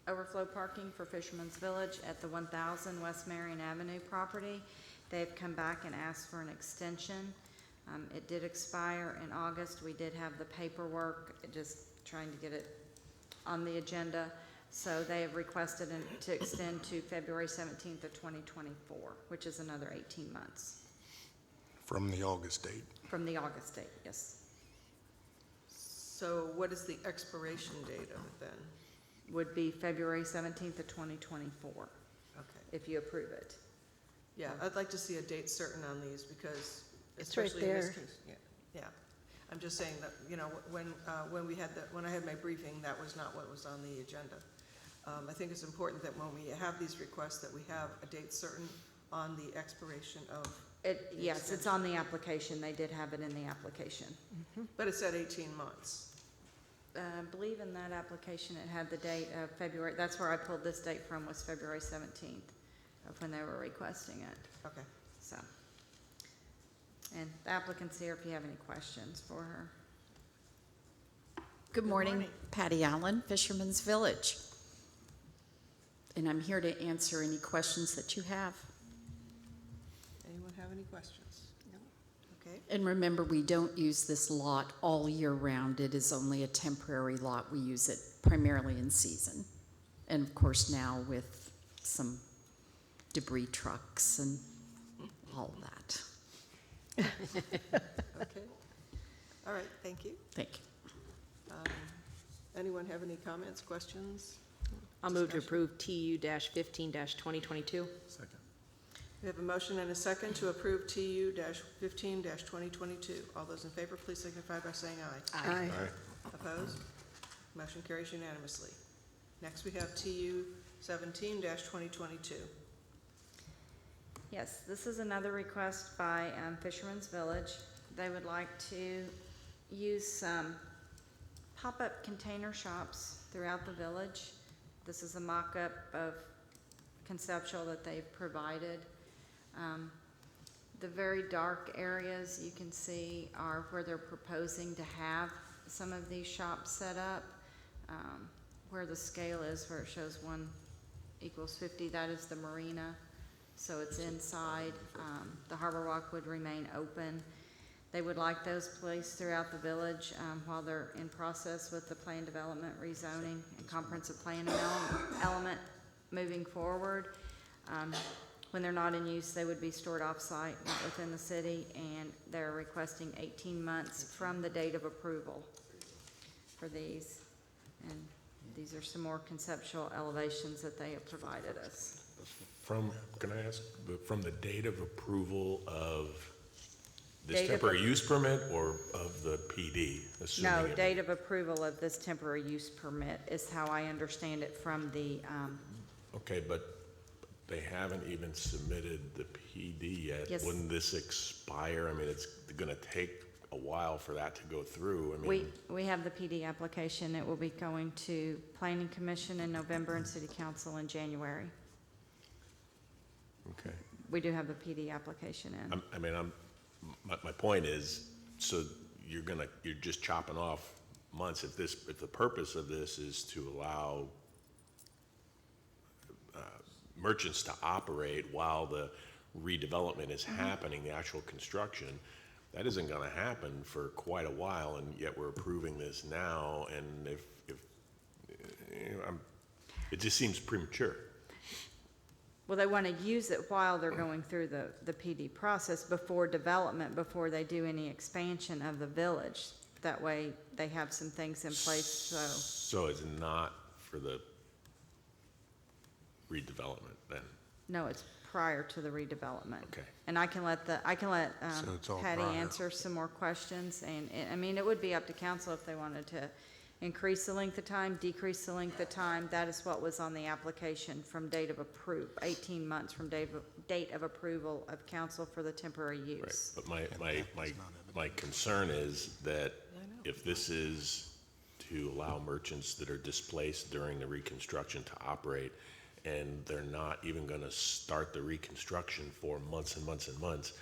S12: overflow parking for Fisherman's Village at the 1000 West Marion Avenue property. They've come back and asked for an extension. It did expire in August. We did have the paperwork, just trying to get it on the agenda. So they have requested to extend to February 17th of 2024, which is another 18 months.
S3: From the August date.
S12: From the August date, yes.
S1: So what is the expiration date of it then?
S12: Would be February 17th of 2024,
S1: Okay.
S12: if you approve it.
S1: Yeah, I'd like to see a date certain on these because
S2: It's right
S1: especially in this
S2: there.
S1: case. Yeah. I'm just saying that, when I had my briefing, that was not what was on the agenda. I think it's important that when we have these requests, that we have a date certain on the expiration of.
S12: Yes, it's on the application. They did have it in the application.
S1: But it said 18 months.
S12: I believe in that application, it had the date of February, that's where I pulled this date from, was February 17th of when they were requesting it,
S1: Okay.
S12: so. And the applicant's here if you have any questions for her.
S18: Good morning,
S1: morning.
S18: Patty Allen, Fisherman's Village. And I'm here to answer any questions that you have.
S1: Anyone have any questions? No. Okay.
S18: And remember, we don't use this lot all year round. It is only a temporary lot. We use it primarily in season. And of course now with some debris trucks and all that.
S1: Okay. All right, thank you.
S18: Thank you.
S1: Anyone have any comments, questions?
S10: I'll move to
S1: Discussion?
S10: approve TU-15-2022.
S3: Second.
S1: We have a motion and a second to approve TU-15-2022. All those in favor, please signify by saying aye.
S2: Aye.
S1: Opposed? Motion carries unanimously. Next, we have TU-17-2022.
S12: Yes, this is another request by Fisherman's Village. They would like to use some pop-up container shops throughout the village. This is a mock-up of conceptual that they've provided. The very dark areas you can see are where they're proposing to have some of these shops set up. Where the scale is, where it shows 1 = 50, that is the marina. So it's inside. The Harbor Walk would remain open. They would like those placed throughout the village while they're in process with the plan development, rezoning, and comprehensive plan element moving forward. When they're not in use, they would be stored off-site, not within the city, and they're requesting 18 months from the date of approval for these. And these are some more conceptual elevations that they have provided us.
S8: Can I ask, from the date of approval of this
S12: Date of
S8: temporary use permit or of the PD? assuming
S12: No,
S8: it-
S12: date of approval of this temporary use permit is how I understand it from the,
S8: Okay, but they haven't even submitted the PD yet.
S12: Yes.
S8: Wouldn't this expire? I mean, it's gonna take a while for that to go through. I mean,
S12: we have the PD application. It will be going to Planning Commission in November and City Council in January.
S8: okay.
S12: We do have the PD application in.
S8: My point is, so you're just chopping off months. If the purpose of this is to allow merchants to operate while the redevelopment is happening, the actual construction, that isn't gonna happen for quite a while, and yet we're approving this now, and if it just seems premature.
S12: Well, they want to use it while they're going through the PD process before development, before they do any expansion of the village. That way, they have some things in place,
S8: So it's not for the redevelopment then?
S12: no, it's prior to the redevelopment.
S8: Okay.
S12: And I can let
S3: So it's all
S12: Patty
S3: prior.
S12: answer some more questions, and, it would be up to council if they wanted to increase the length of time, decrease the length of time. That is what was on the application from date of 18 months from date of approval of council for the temporary
S8: Right,
S12: use.
S8: but my concern is that if this is to allow merchants that are displaced during the reconstruction to operate, and they're not even gonna start the reconstruction for months and months and months,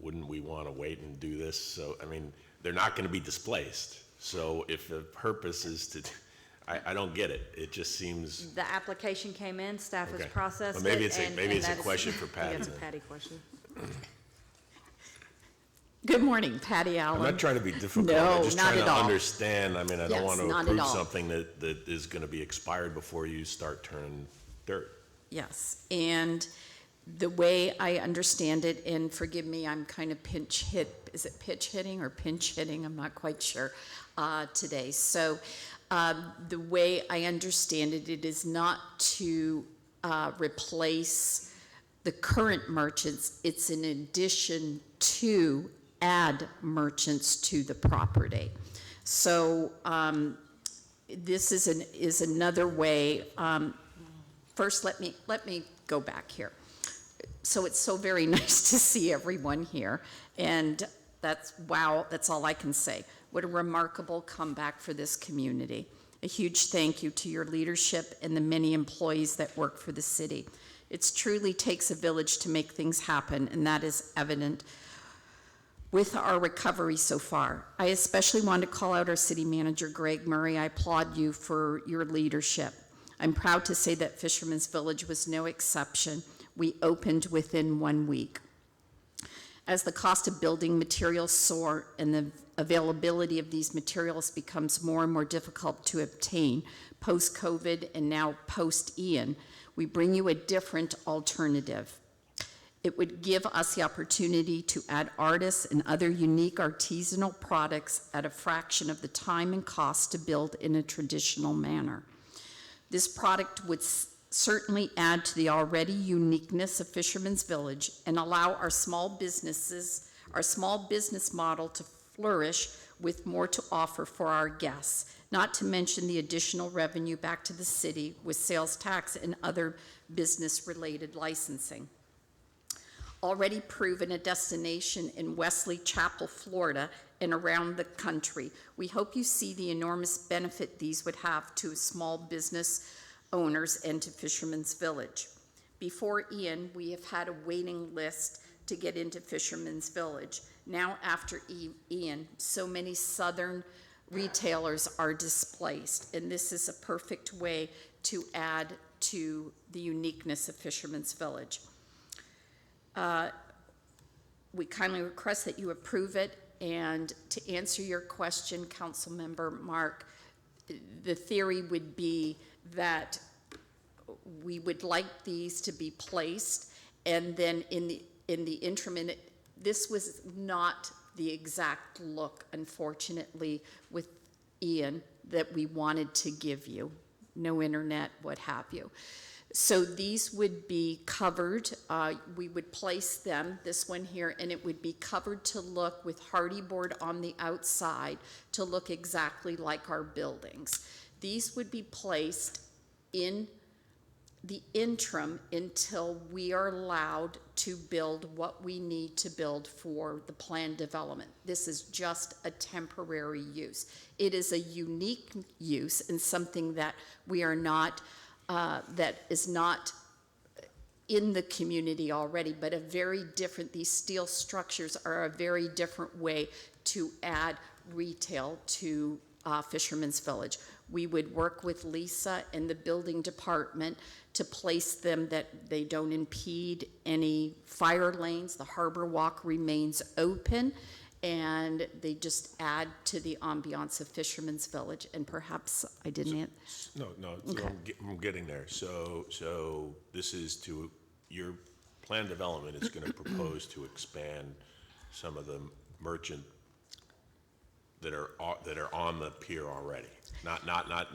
S8: wouldn't we wanna wait and do this? So, I mean, they're not gonna be displaced. So if the purpose is to, I don't get it. It just seems,
S12: The application came in, staff has
S8: okay.
S12: processed
S8: Well,
S12: it.
S8: maybe it's a
S12: that is-
S8: question for
S10: I
S8: Patty
S10: think it's a
S8: then.
S10: Patty question.
S18: Good morning, Patty Allen.
S8: I'm not trying to be difficult.
S18: No,
S8: I'm just
S18: not
S8: trying
S18: at
S8: to
S18: all.
S8: understand. I mean, I don't
S18: Yes,
S8: want to
S18: not at
S8: approve
S18: all.
S8: something that is going to be expired before you start turning dirt.
S18: Yes, and the way I understand it, and forgive me, I'm kind of is it pitch hitting or pinch hitting? I'm not quite sure. today. So the way I understand it, it is not to replace the current merchants. It's in addition to add merchants to the property. So this is another way. First, let me go back here. So it's so very nice to see everyone here, and wow, that's all I can say. What a remarkable comeback for this community. A huge thank you to your leadership and the many employees that work for the city. It truly takes a village to make things happen, and that is evident with our recovery so far. I especially want to call out our city manager, Greg Murray. I applaud you for your leadership. I'm proud to say that Fisherman's Village was no exception. We opened within 1 week. As the cost of building materials soar and the availability of these materials becomes more and more difficult to obtain, post-COVID and now post-Ian, we bring you a different alternative. It would give us the opportunity to add artists and other unique artisanal products at a fraction of the time and cost to build in a traditional manner. This product would certainly add to the already uniqueness of Fisherman's Village and allow our small business model to flourish with more to offer for our guests, not to mention the additional revenue back to the city with sales tax and other business-related licensing. Already proven a destination in Wesley Chapel, Florida, and around the country, we hope you see the enormous benefit these would have to small business owners and to Fisherman's Village. Before Ian, we have had a waiting list to get into Fisherman's Village. Now, after Ian, so many southern retailers are displaced, and this is a perfect way to add to the uniqueness of Fisherman's Village. We kindly request that you approve it, and to answer your question, Councilmember Mark, the theory would be that we would like these to be placed, and then in the interim, and this was not the exact look, unfortunately, with Ian that we wanted to give you. No internet, what have you. So these would be covered. We would place them, this one here, and it would be covered to look with hardy board on the outside to look exactly like our buildings. These would be placed in the interim until we are allowed to build what we need to build for the planned development. This is just a temporary use. It is a unique use and something that we are not, that is not in the community already, but a very different, these steel structures are a very different way to add retail to Fisherman's Village. We would work with Lisa and the building department to place them that they don't impede any fire lanes. The harbor walk remains open, and they just add to the ambiance of Fisherman's Village. And perhaps I didn't answer.
S8: No,
S18: Okay.
S8: I'm getting there. So this is to, your plan development is going to propose to expand some of the merchant that are on the pier already. Not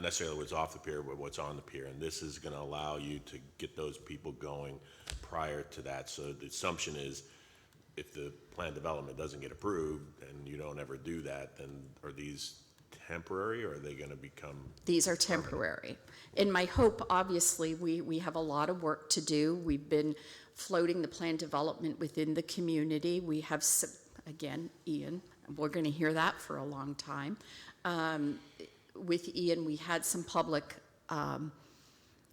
S8: necessarily what's off the pier, but what's on the pier. And this is going to allow you to get those people going prior to that. So the assumption is if the plan development doesn't get approved and you don't ever do that, then are these temporary, or are they going to become?
S18: These are temporary. And my hope, obviously, we have a lot of work to do. We've been floating the plan development within the community. We have, again, Ian, we're going to hear that for a long time. With Ian, we had some public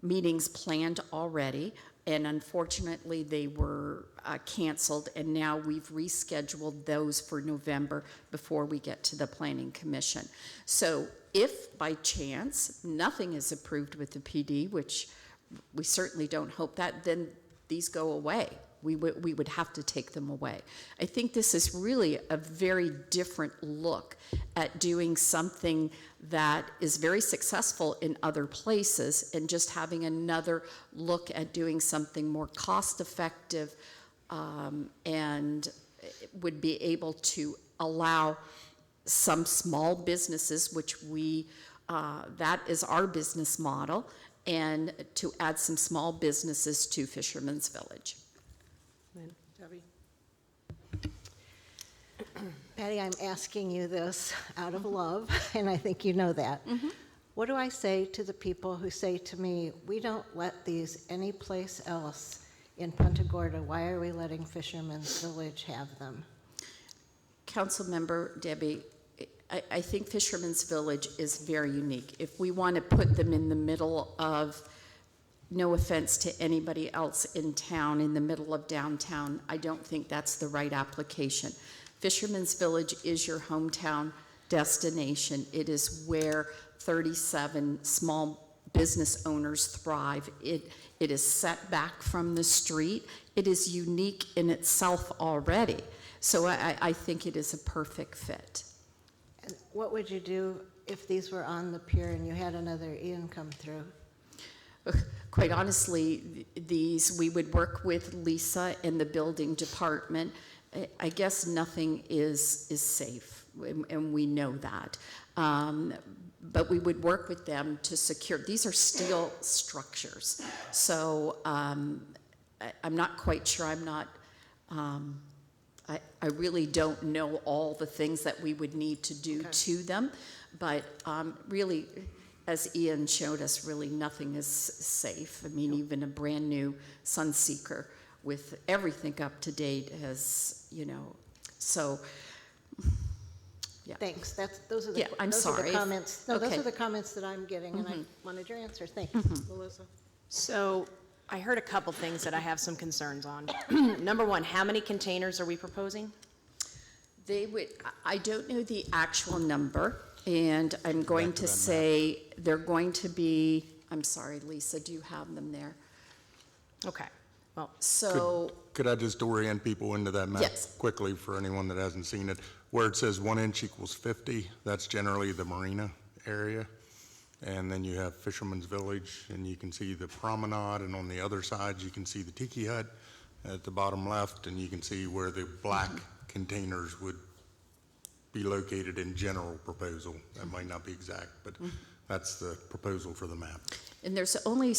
S18: meetings planned already, and unfortunately they were canceled, and now we've rescheduled those for November before we get to the Planning Commission. So if by chance nothing is approved with the PD, which we certainly don't hope that, then these go away. We would have to take them away. I think this is really a very different look at doing something that is very successful in other places, and just having another look at doing something more cost-effective and would be able to allow some small businesses, which that is our business model, and to add some small businesses to Fisherman's Village.
S1: Debbie?
S2: Patty, I'm asking you this out of love, and I think you know that. What do I say to the people who say to me, we don't let these anyplace else in Punta Gorda? Why are we letting Fisherman's Village have them?
S18: Councilmember Debbie, I think Fisherman's Village is very unique. If we want to put them in the middle of, no offense to anybody else in town, in the middle of downtown, I don't think that's the right application. Fisherman's Village is your hometown destination. It is where 37 small business owners thrive. It is set back from the street. It is unique in itself already. So I think it is a perfect fit.
S2: And what would you do if these were on the pier and you had another Ian come through?
S18: Quite honestly, we would work with Lisa in the building department. I guess nothing is safe, and we know that. But we would work with them to secure. These are steel structures, so I'm not quite sure. I really don't know all the things that we would need to do to them, but really, as Ian showed us, really nothing is safe. I mean, even a brand new Sunseeker with everything up to date has, so. Yeah.
S2: Thanks. Those are the
S18: I'm sorry.
S2: Are the comments. No, those
S18: Okay.
S2: are the comments that I'm getting, and I wanted your answer. Thank you, Melissa.
S10: So I heard a couple things that I have some concerns on. Number one, how many containers are we proposing?
S18: I don't know the actual number, and I'm going to say they're going to be, I'm sorry, Lisa, do you have them there?
S10: Okay. Well,
S18: so.
S3: Could I just orient people into that map
S18: Yes.
S3: quickly for anyone that hasn't seen it? Where it says 1 inch equals 50, that's generally the marina area. And then you have Fisherman's Village, and you can see the promenade, and on the other side, you can see the tiki hut at the bottom left, and you can see where the black containers would be located in general proposal. That might not be exact, but that's the proposal for the map.
S18: And there's only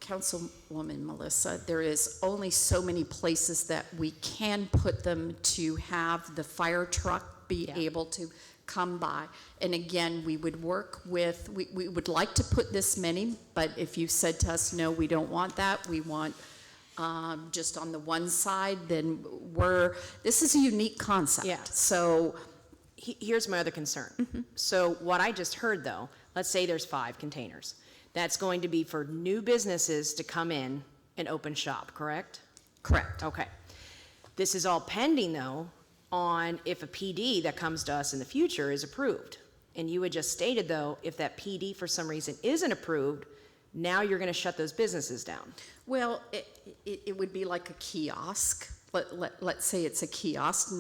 S18: Councilwoman Melissa, there is only so many places that we can put them to have the fire truck be able to come by. And again, we would work with, we would like to put this many, but if you said to us, no, we don't want that, we want just on the one side, then this is a unique concept.
S10: Yeah.
S18: So
S10: here's my other concern. So what I just heard, though, let's say there's 5 containers. That's going to be for new businesses to come in and open shop, correct?
S18: Correct.
S10: Okay. This is all pending, though, on if a PD that comes to us in the future is approved. And you had just stated, though, if that PD for some reason isn't approved, now you're going to shut those businesses down.
S18: Well, it would be like a kiosk. Let's say it's a kiosk,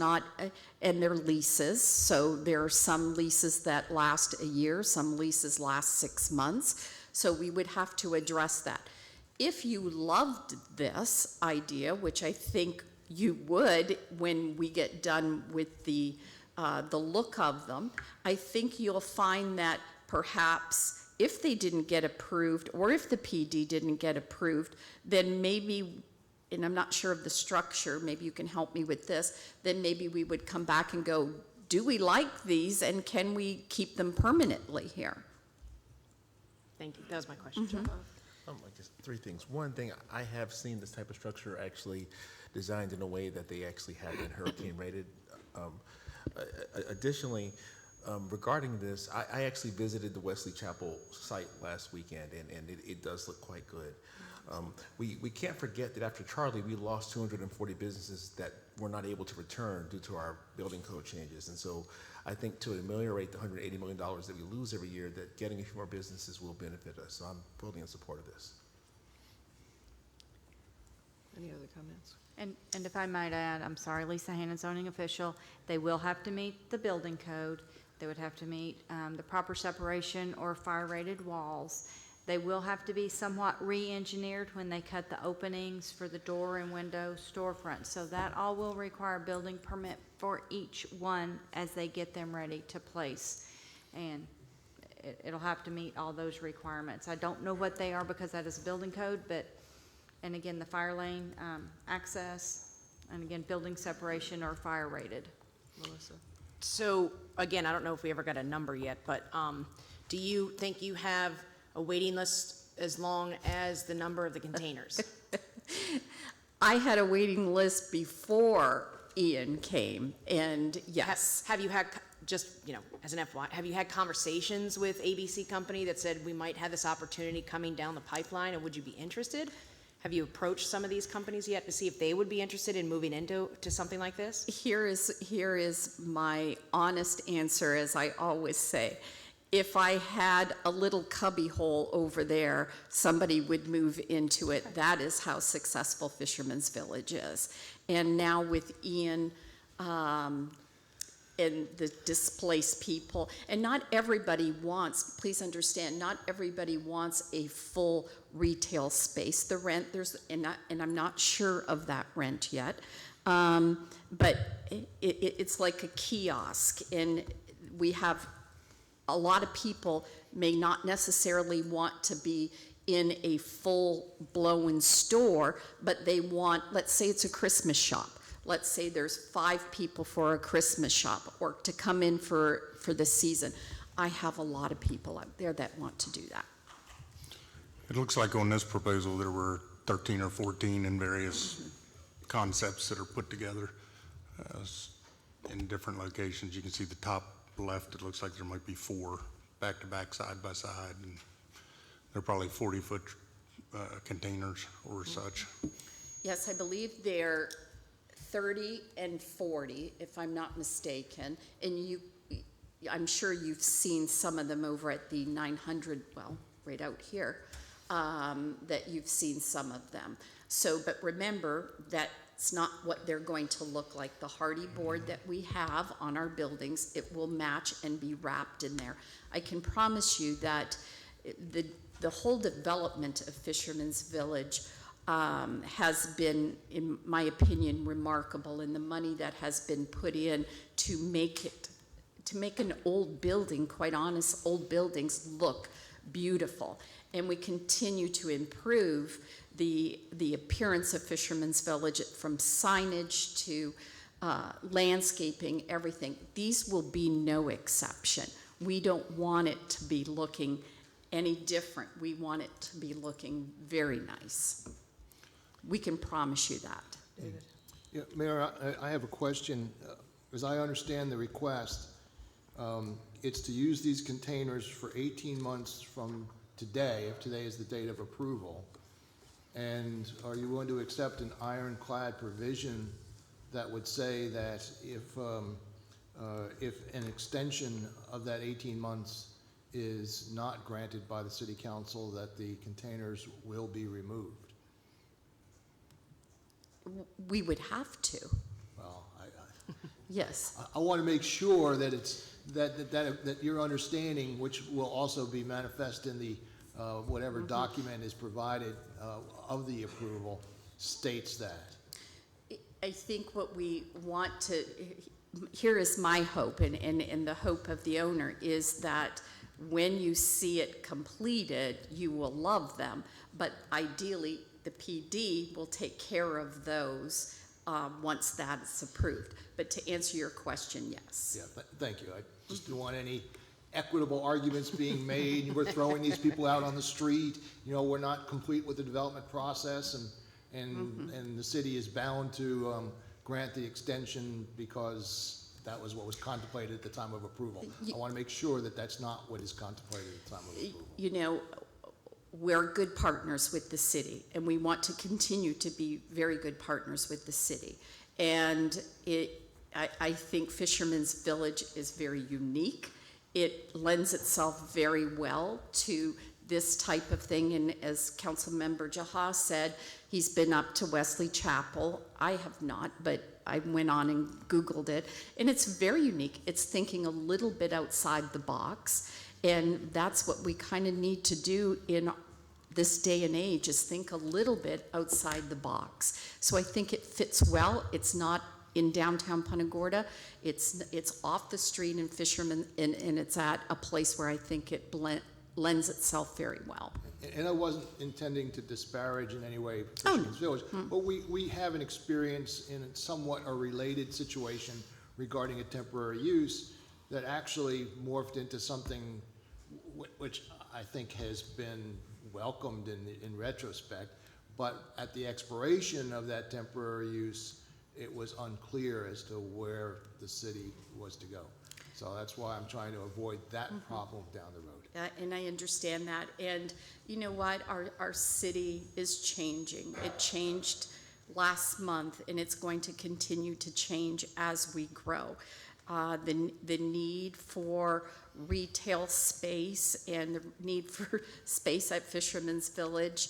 S18: and they're leases. So there are some leases that last a year, some leases last 6 months. So we would have to address that. If you loved this idea, which I think you would when we get done with the look of them, I think you'll find that perhaps if they didn't get approved, or if the PD didn't get approved, then maybe, and I'm not sure of the structure, maybe you can help me with this, then maybe we would come back and go, do we like these, and can we keep them permanently here?
S10: Thank you. That was my question.
S19: I guess 3 things. One thing, I have seen this type of structure actually designed in a way that they actually have been hurricane rated. Additionally, regarding this, I actually visited the Wesley Chapel site last weekend, and it does look quite good. We can't forget that after Charlie, we lost 240 businesses that were not able to return due to our building code changes. And so I think to ameliorate the $180 million that we lose every year, that getting a few more businesses will benefit us. So I'm fully in support of this.
S1: Any other comments?
S12: And if I might add, I'm sorry, Lisa Hannon, zoning official, they will have to meet the building code. They would have to meet the proper separation or fire-rated walls. They will have to be somewhat re-engineered when they cut the openings for the door and window storefronts. So that all will require a building permit for each one as they get them ready to place. And it'll have to meet all those requirements. I don't know what they are because that is a building code, but, and again, the fire lane access, and again, building separation or fire rated. Melissa?
S10: So, again, I don't know if we ever got a number yet, but do you think you have a waiting list as long as the number of the containers?
S18: I had a waiting list before Ian came, and yes.
S10: Have you had, just, as an FYI, have you had conversations with ABC Company that said we might have this opportunity coming down the pipeline, and would you be interested? Have you approached some of these companies yet to see if they would be interested in moving into something like this?
S18: Here is my honest answer, as I always say. If I had a little cubby hole over there, somebody would move into it. That is how successful Fisherman's Village is. And now with Ian and the displaced people, and not everybody wants, please understand, not everybody wants a full retail space. The rent, and I'm not sure of that rent yet, but it's like a kiosk, and we have a lot of people may not necessarily want to be in a full-blown store, but they want, let's say it's a Christmas shop. Let's say there's 5 people for a Christmas shop or to come in for the season. I have a lot of people out there that want to do that.
S3: It looks like on this proposal, there were 13 or 14 in various concepts that are put together in different locations. You can see the top left, it looks like there might be 4 back-to-back, side-by-side, and they're probably 40-foot containers or such.
S18: Yes, I believe they're 30 and 40, if I'm not mistaken, and I'm sure you've seen some of them over at the 900, well, right out here, that you've seen some of them. So, but remember, that's not what they're going to look like. The hardy board that we have on our buildings, it will match and be wrapped in there. I can promise you that the whole development of Fisherman's Village has been, in my opinion, remarkable, and the money that has been put in to make an old building, quite honest, old buildings look beautiful. And we continue to improve the appearance of Fisherman's Village, from signage to landscaping, everything. These will be no exception. We don't want it to be looking any different. We want it to be looking very nice. We can promise you that.
S1: David?
S11: Yeah, Mayor, I have a question. As I understand the request, it's to use these containers for 18 months from today, if today is the date of approval. And are you willing to accept an ironclad provision that would say that if an extension of that 18 months is not granted by the City Council, that the containers will be removed?
S18: We would have to.
S11: Well,
S18: Yes.
S11: I want to make sure that it's that your understanding, which will also be manifest in the whatever document is provided of the approval, states that.
S18: I think what we want to, here is my hope, and the hope of the owner, is that when you see it completed, you will love them. But ideally, the PD will take care of those once that is approved. But to answer your question, yes.
S11: Yeah, thank you. I just don't want any equitable arguments being made. We're throwing these people out on the street. You know, we're not complete with the development process, and the city is bound to grant the extension because that was what was contemplated at the time of approval. I want to make sure that that's not what is contemplated at the time of approval.
S18: You know, we're good partners with the city, and we want to continue to be very good partners with the city. And I think Fisherman's Village is very unique. It lends itself very well to this type of thing, and as Councilmember Jaha said, he's been up to Wesley Chapel. I have not, but I went on and Googled it, and it's very unique. It's thinking a little bit outside the box, And that's what we kind of need to do in this day and age, is think a little bit outside the box. So I think it fits well. It's not in downtown Punta Gorda. It's off the street in Fisherman, and it's at a place where I think it lends itself very well.
S11: And I wasn't intending to disparage in any way Fisherman's Village, but we have an experience in somewhat a related situation regarding a temporary use that actually morphed into something which I think has been welcomed in retrospect, but at the expiration of that temporary use, it was unclear as to where the city was to go. So that's why I'm trying to avoid that problem down the road.
S18: And I understand that. And you know what? Our city is changing. It changed last month, and it's going to continue to change as we grow. The need for retail space and the need for space at Fisherman's Village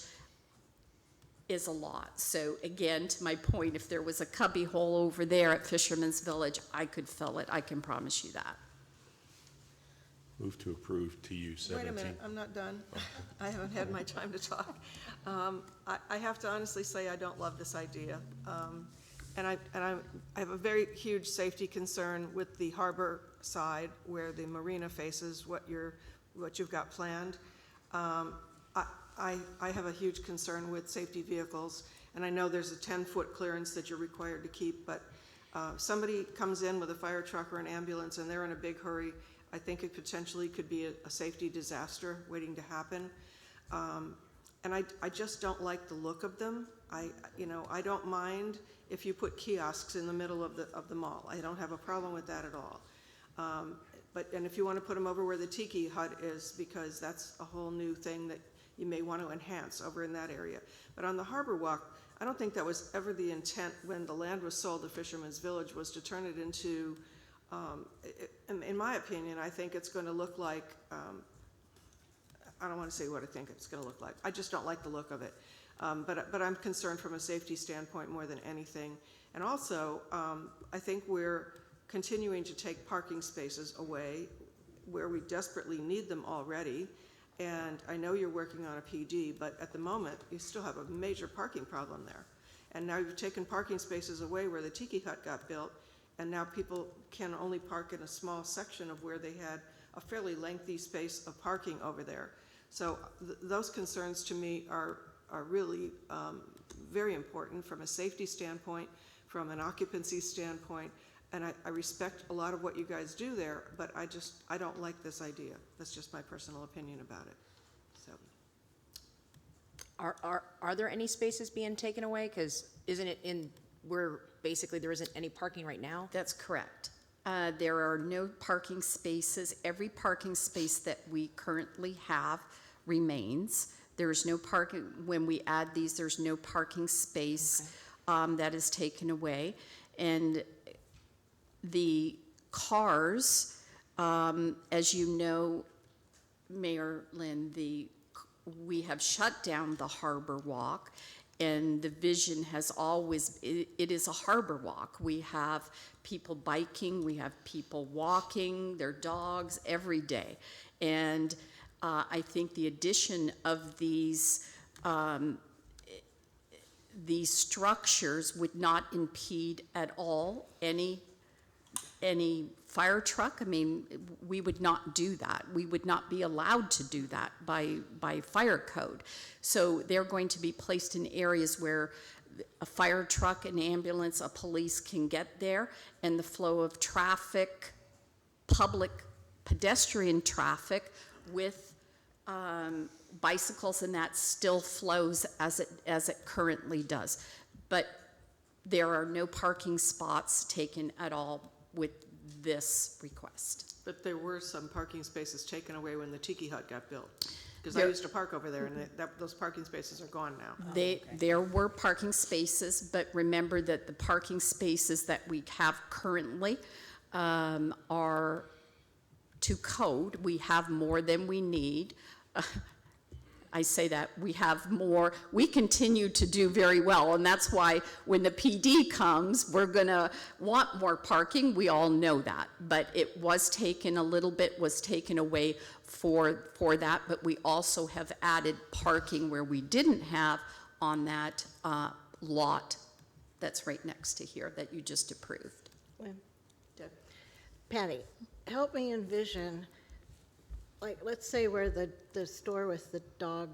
S18: is a lot. So again, to my point, if there was a cubby hole over there at Fisherman's Village, I could fill it. I can promise you that.
S8: Move to approve TU 17.
S1: Wait a minute, I'm not done. I haven't had my time to talk. I have to honestly say I don't love this idea. And I have a very huge safety concern with the harbor side where the marina faces what you've got planned. I have a huge concern with safety vehicles, and I know there's a 10-foot clearance that you're required to keep, but somebody comes in with a fire truck or an ambulance and they're in a big hurry, I think it potentially could be a safety disaster waiting to happen. And I just don't like the look of them. I don't mind if you put kiosks in the middle of the mall. I don't have a problem with that at all. And if you want to put them over where the tiki hut is, because that's a whole new thing that you may want to enhance over in that area. But on the Harbor Walk, I don't think that was ever the intent when the land was sold to Fisherman's Village, was to turn it into, in my opinion, I think it's going to look like, I don't want to say what I think it's going to look like. I just don't like the look of it. But I'm concerned from a safety standpoint more than anything. And also, I think we're continuing to take parking spaces away where we desperately need them already. And I know you're working on a PD, but at the moment, you still have a major parking problem there. And now you've taken parking spaces away where the tiki hut got built, and now people can only park in a small section of where they had a fairly lengthy space of parking over there. So those concerns to me are really very important from a safety standpoint, from an occupancy standpoint, and I respect a lot of what you guys do there, but I don't like this idea. That's just my personal opinion about it. So,
S10: Are there any spaces being taken away? Because isn't it where basically there isn't any parking right now?
S18: That's correct. There are no parking spaces. Every parking space that we currently have remains. There's no parking, when we add these, there's no parking space that is taken away. And the cars, as you know, Mayor Lynn, we have shut down the Harbor Walk, and the vision has always, it is a harbor walk. We have people biking, we have people walking, their dogs every day. And I think the addition of these structures would not impede at all any fire truck. I mean, we would not do that. We would not be allowed to do that by fire code. So they're going to be placed in areas where a fire truck, an ambulance, a police can get there, and the flow of traffic, public pedestrian traffic with bicycles and that still flows as it currently does. But there are no parking spots taken at all with this request.
S1: but there were some parking spaces taken away when the tiki hut got built. Because I used to park over there, and those parking spaces are gone now.
S18: There were parking spaces, but remember that the parking spaces that we have currently are to code. We have more than we need. I say that, we have more, we continue to do very well, and that's why when the PD comes, we're gonna want more parking, we all know that, but it was taken, a little bit was taken away for that, but we also have added parking where we didn't have on that lot that's right next to here that you just approved.
S2: Patty, help me envision, like, let's say where the store with the dog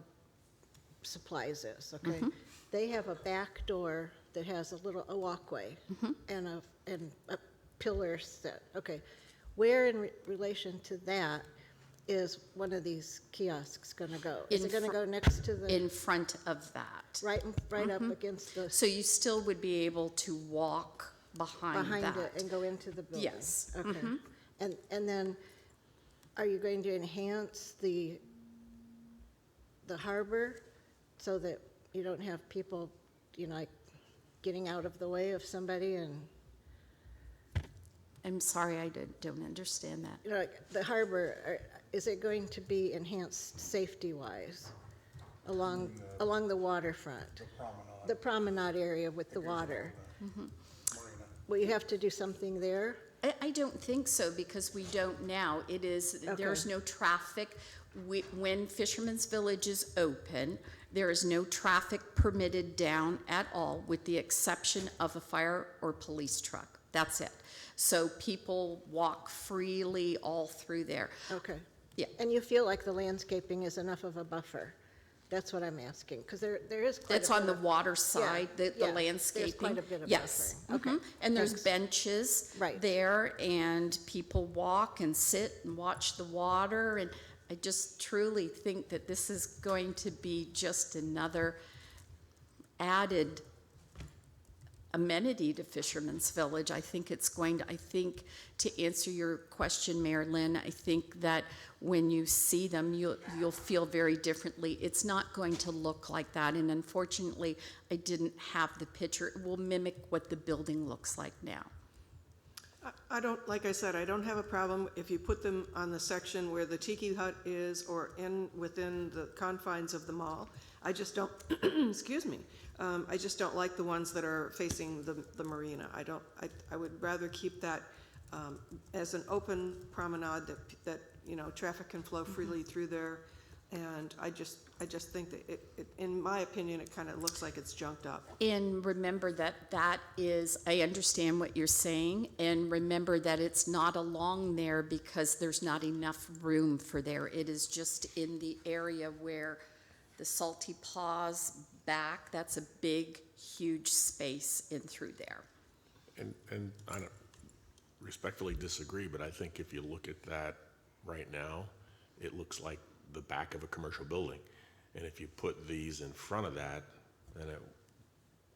S2: supplies is, okay? They have a back door that has a walkway and a pillar set, okay. Where in relation to that is one of these kiosks gonna go? Is it gonna go next to the?
S18: In front of that.
S2: Right up against the?
S18: So you still would be able to walk behind that.
S2: It and go into the building?
S18: Yes.
S2: Okay. And then, are you going to enhance the harbor so that you don't have people, like getting out of the way of somebody and?
S18: I'm sorry, I don't understand that.
S2: Like the harbor, is it going to be enhanced safety-wise along the waterfront? The promenade area with the water. Will you have to do something there?
S18: I don't think so, because we don't now. It is, there's no traffic. When Fisherman's Village is open, there is no traffic permitted down at all, with the exception of a fire or police truck. That's it. So people walk freely all through there.
S2: Okay.
S18: Yeah.
S2: And you feel like the landscaping is enough of a buffer? That's what I'm asking, because there is quite
S18: That's on the water side, the landscaping.
S2: There's quite a bit of
S18: yes.
S2: buffering. Okay.
S18: And there's benches there, and people walk and sit and watch the water, and I just truly think that this is going to be just another added amenity to Fisherman's Village. I think it's going to, to answer your question, Mayor Lynn, I think that when you see them, you'll feel very differently. It's not going to look like that, and unfortunately, I didn't have the picture. It will mimic what the building looks like now.
S1: I don't, like I said, I don't have a problem if you put them on the section where the Tiki Hut is or within the confines of the mall. I just don't, excuse me, I just don't like the ones that are facing the marina. I would rather keep that as an open promenade that traffic can flow freely through there. And I just think that it, in my opinion, it kind of looks like it's junked up.
S18: And remember that is, I understand what you're saying, and remember that it's not along there because there's not enough room for there. It is just in the area where the Salty Paws back, that's a big, huge space in through there.
S8: And I don't respectfully disagree, but I think if you look at that right now, it looks like the back of a commercial building. And if you put these in front of that, then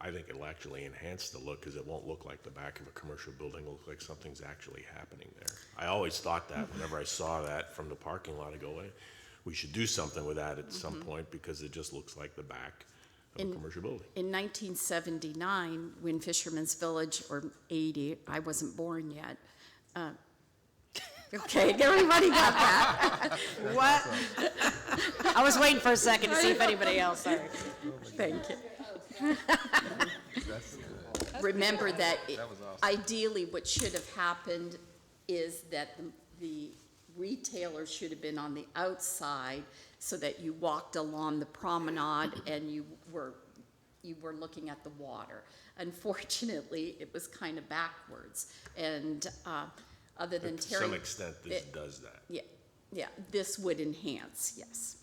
S8: I think it'll actually enhance the look, because it won't look like the back of a commercial building. It'll look like something's actually happening there. I always thought that whenever I saw that from the parking lot, I go, hey, we should do something with that at some point, because it just looks like the back of a commercial building.
S18: In 1979, when Fisherman's Village, or 80, I wasn't born yet. Okay, everybody got that.
S1: What?
S18: I was waiting for a second to see if anybody else. Sorry. Thank you. Remember that ideally what should have happened is that the retailers should have been on the outside so that you walked along the promenade and you were looking at the water. Unfortunately, it was kind of backwards. And other than
S8: To
S18: Terry,
S8: some extent, this does that.
S18: Yeah, this would enhance, yes.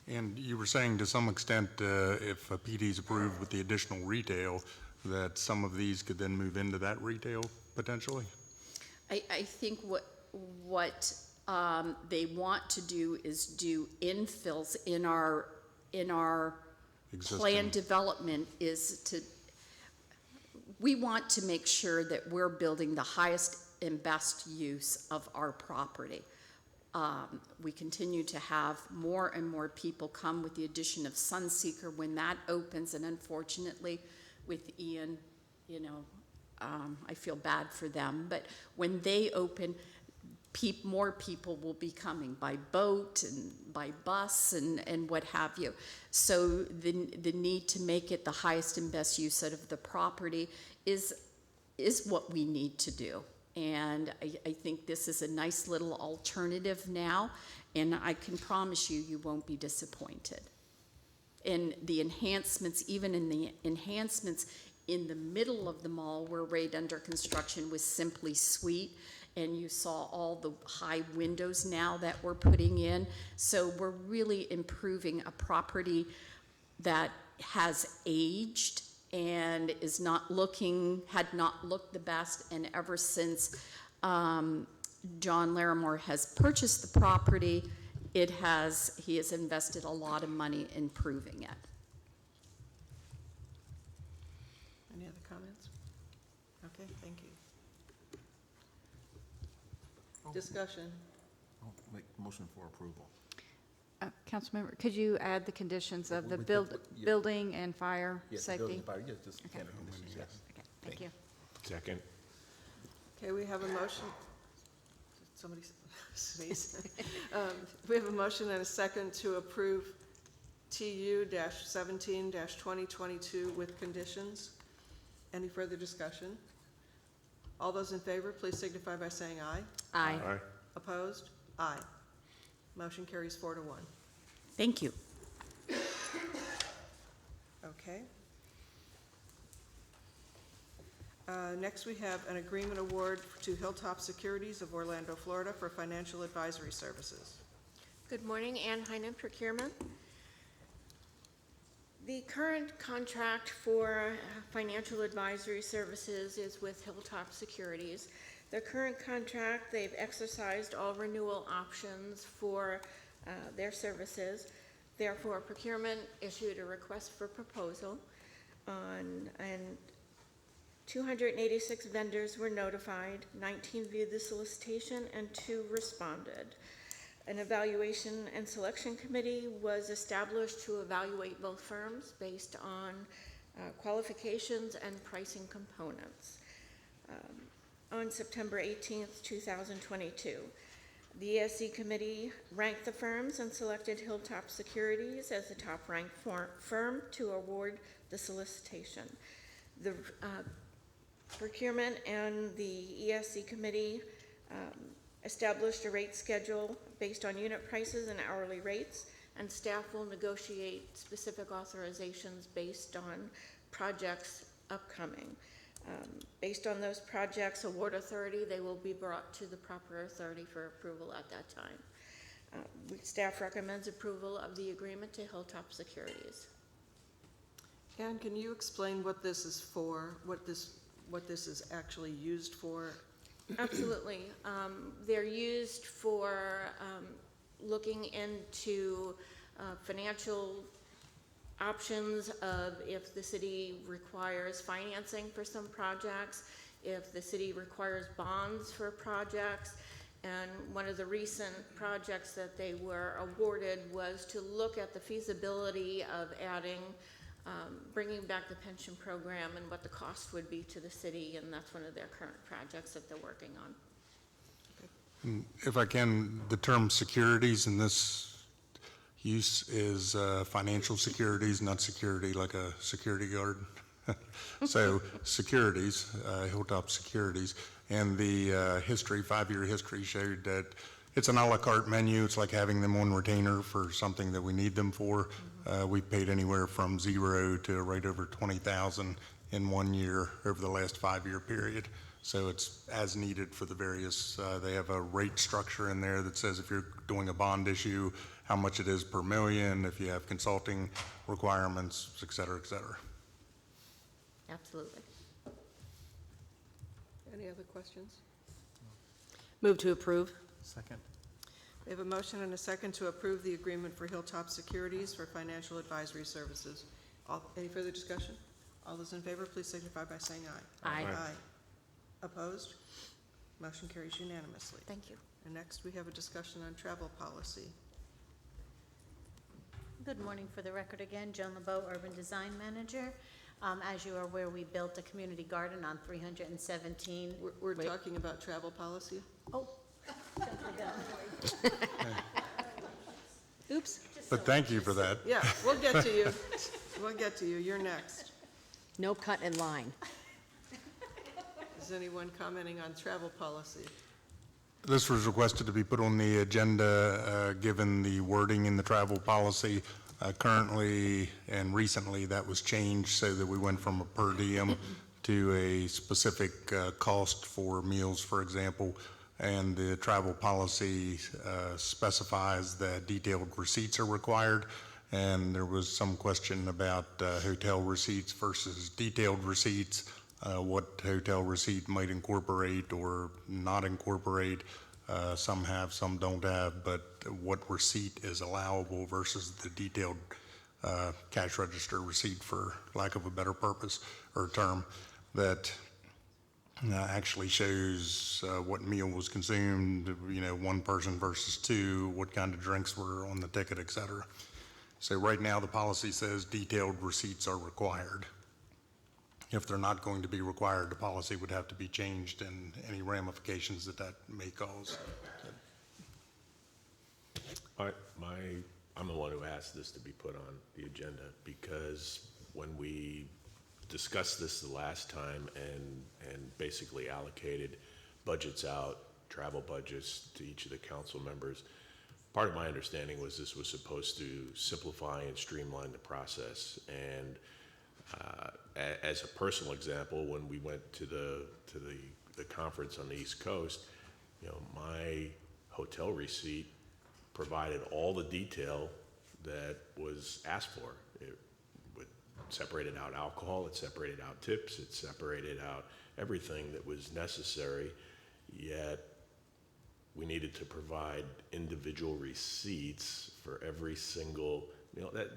S3: And you were saying to some extent, if a PD is approved with the additional retail, that some of these could then move into that retail potentially?
S18: I think what they want to do is do infills in our plan development we want to make sure that we're building the highest and best use of our property. We continue to have more and more people come with the addition of Sunseeker when that opens, and unfortunately with Ian, I feel bad for them, but when they open, more people will be coming by boat and by bus and what have you. So the need to make it the highest and best use out of the property is what we need to do. And I think this is a nice little alternative now, and I can promise you, you won't be disappointed. And the enhancements, even in the enhancements in the middle of the mall were right under construction, was simply sweet. And you saw all the high windows now that we're putting in. So we're really improving a property that has aged and is had not looked the best. And ever since John Larimore has purchased the property, he has invested a lot of money in improving it.
S1: Any other comments? Okay, thank you. Discussion.
S19: I'll make motion for approval.
S12: Councilmember, could you add the conditions of the
S19: Yeah.
S12: building and fire
S19: Yes,
S12: safety?
S19: building fire, yes, just
S12: Okay.
S19: standard conditions, yes.
S12: Okay, thank you.
S8: Second.
S1: Okay, we have a motion. Somebody sneeze. We have a motion and a second to approve TU-17-2022 with conditions. Any further discussion? All those in favor, please signify by saying aye.
S10: Aye.
S8: Aye.
S1: Opposed? Aye. Motion carries 4-1.
S18: Thank you.
S1: Okay. Next, we have an agreement award to Hilltop Securities of Orlando, Florida for financial advisory services.
S4: Good morning, Ann Heinen, Procurement. The current contract for financial advisory services is with Hilltop Securities. Their current contract, they've exercised all renewal options for their services. Therefore, Procurement issued a request for proposal and 286 vendors were notified, 19 viewed the solicitation, and 2 responded. An evaluation and selection committee was established to evaluate both firms based on qualifications and pricing components. On September 18th, 2022, the ESC committee ranked the firms and selected Hilltop Securities as the top-ranked firm to award the solicitation. The Procurement and the ESC committee established a rate schedule based on unit prices and hourly rates, and staff will negotiate specific authorizations based on projects upcoming. Based on those projects, award authority, they will be brought to the proper authority for approval at that time. Staff recommends approval of the agreement to Hilltop Securities.
S1: Ann, can you explain what this is for, what this is actually used for?
S4: Absolutely. They're used for looking into financial options of if the city requires financing for some projects, if the city requires bonds for projects. And one of the recent projects that they were awarded was to look at the feasibility of adding bringing back the pension program and what the cost would be to the city, and that's one of their current projects that they're working on.
S3: If I can, the term securities in this use is financial securities, not security like a security guard. So securities, Hilltop Securities, and the history, 5-year history showed that it's an a la carte menu. It's like having them on retainer for something that we need them for. We paid anywhere from 0 to right over 20,000 in 1 year over the last 5-year period. So it's as needed for the various, they have a rate structure in there that says if you're doing a bond issue, how much it is per million, if you have consulting requirements, et cetera, et cetera.
S4: Absolutely.
S1: Any other questions?
S10: Move to approve.
S19: Second.
S1: We have a motion and a second to approve the agreement for Hilltop Securities for financial advisory services. Any further discussion? All those in favor, please signify by saying aye.
S10: Aye.
S1: Aye. Opposed? Motion carries unanimously.
S4: Thank you.
S1: And next, we have a discussion on travel policy.
S7: Good morning. For the record again, Joan LeBeau, Urban Design Manager. As you are aware, we built a community garden on 317.
S1: We're talking about travel policy?
S7: Oh,
S10: Oops.
S3: But thank you for that.
S1: Yeah, we'll get to you. We'll get to you. You're next.
S10: No cut in line.
S1: Is anyone commenting on travel policy?
S3: This was requested to be put on the agenda, given the wording in the travel policy. Currently and recently, that was changed so that we went from a per diem to a specific cost for meals, for example. And the travel policy specifies that detailed receipts are required. And there was some question about hotel receipts versus detailed receipts, what hotel receipt might incorporate or not incorporate. Some have, some don't have, but what receipt is allowable versus the detailed cash register receipt, for lack of a better purpose or term, that actually shows what meal was consumed, one person versus two, what kind of drinks were on the ticket, et cetera. So right now, the policy says detailed receipts are required. If they're not going to be required, the policy would have to be changed and any ramifications that may cause.
S8: I'm the one who asked this to be put on the agenda because when we discussed this the last time and basically allocated budgets out, travel budgets to each of the council members, part of my understanding was this was supposed to simplify and streamline the process. And as a personal example, when we went to the conference on the East Coast, my hotel receipt provided all the detail that was asked for. It separated out alcohol, it separated out tips, it separated out everything that was necessary, yet we needed to provide individual receipts for every single, the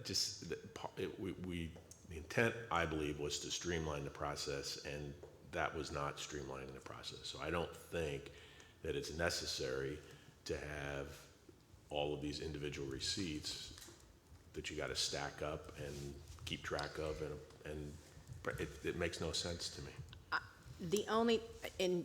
S8: intent, I believe, was to streamline the process, and that was not streamlining the process. So I don't think that it's necessary to have all of these individual receipts that you got to stack up and keep track of, and it makes no sense to me.
S10: And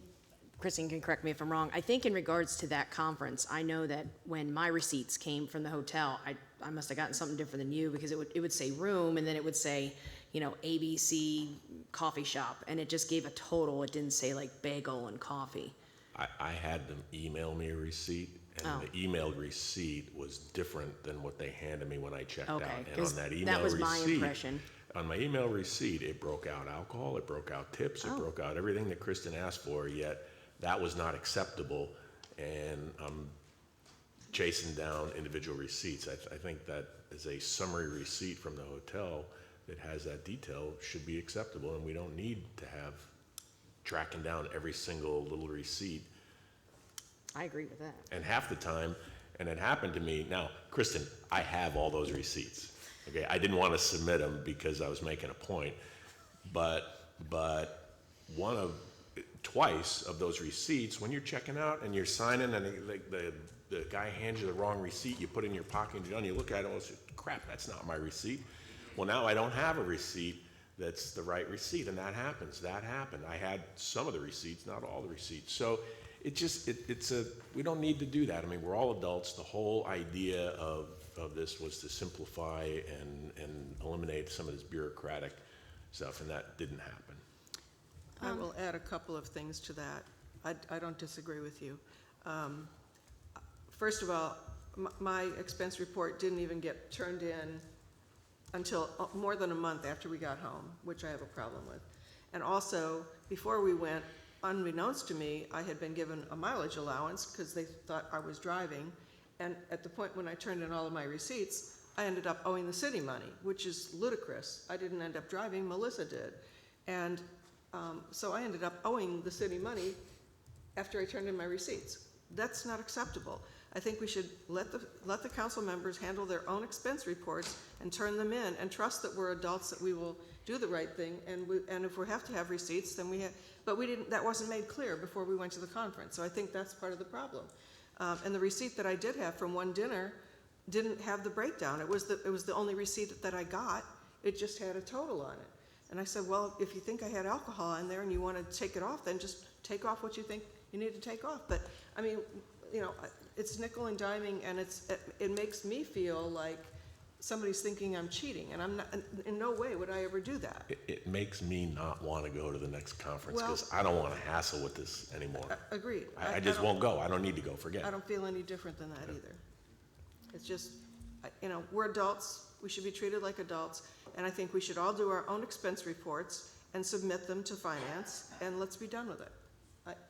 S10: Kristen can correct me if I'm wrong, I think in regards to that conference, I know that when my receipts came from the hotel, I must have gotten something different than you, because it would say room, and then it would say, ABC coffee shop, and it just gave a total. It didn't say like bagel and coffee.
S8: I had them email me a receipt, and the emailed receipt was different than what they handed me when I checked out. And on that email
S10: that was
S8: receipt,
S10: my impression.
S8: On my email receipt, it broke out alcohol, it broke out tips, it broke out everything that Kristen asked for, yet that was not acceptable, and I'm chasing down individual receipts. I think that as a summary receipt from the hotel that has that detail should be acceptable, and we don't need to have tracking down every single little receipt.
S10: I agree with that.
S8: And half the time, and it happened to me, now, Kristen, I have all those receipts. Okay, I didn't want to submit them because I was making a point, but twice of those receipts, when you're checking out and you're signing and the guy hands you the wrong receipt, you put it in your pocket and you're done, you look at it and say, crap, that's not my receipt. Well, now I don't have a receipt that's the right receipt, and that happens. That happened. I had some of the receipts, not all the receipts. So we don't need to do that. I mean, we're all adults. The whole idea of this was to simplify and eliminate some of this bureaucratic stuff, and that didn't happen.
S1: I will add a couple of things to that. I don't disagree with you. First of all, my expense report didn't even get turned in until more than a month after we got home, which I have a problem with. And also, before we went, unbeknownst to me, I had been given a mileage allowance because they thought I was driving. And at the point when I turned in all of my receipts, I ended up owing the city money, which is ludicrous. I didn't end up driving, Melissa did. And so I ended up owing the city money after I turned in my receipts. That's not acceptable. I think we should let the council members handle their own expense reports and turn them in, and trust that we're adults, that we will do the right thing. And if we have to have receipts, then we have. But we didn't. That wasn't made clear before we went to the conference. So I think that's part of the problem. And the receipt that I did have from one dinner didn't have the breakdown. It was the only receipt that I got. It just had a total on it. And I said, well, if you think I had alcohol in there and you want to take it off, then just take off what you think you need to take off. But, I mean, you know, it's nickel and diming, and it makes me feel like somebody's thinking I'm cheating, and I'm not, in no way would I ever do that.
S8: It makes me not want to go to the next conference
S1: Well-
S8: because I don't want to hassle with this anymore.
S1: Agreed.
S8: I just
S1: don't-
S8: won't go. I don't need to go. Forget
S1: I
S8: it.
S1: don't feel any different than that either. It's just, you know, we're adults, we should be treated like adults, and I think we should all do our own expense reports and submit them to finance, and let's be done with it.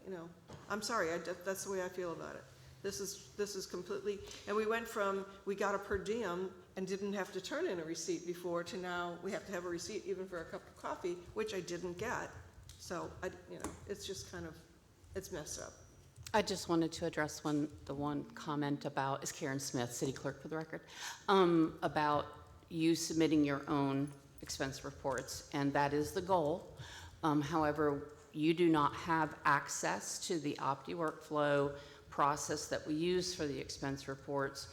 S1: You know, I'm sorry, that's the way I feel about it. This is completely, and we went from, we got a per diem and didn't have to turn in a receipt before, to now we have to have a receipt even for a cup of coffee, which I didn't get. So, you know, it's just kind of, it's messed up.
S6: I just wanted to address the one comment about, is Karen Smith, city clerk for the record, about you submitting your own expense reports, and that is the goal. However, you do not have access to the Opti workflow process that we use for the expense reports.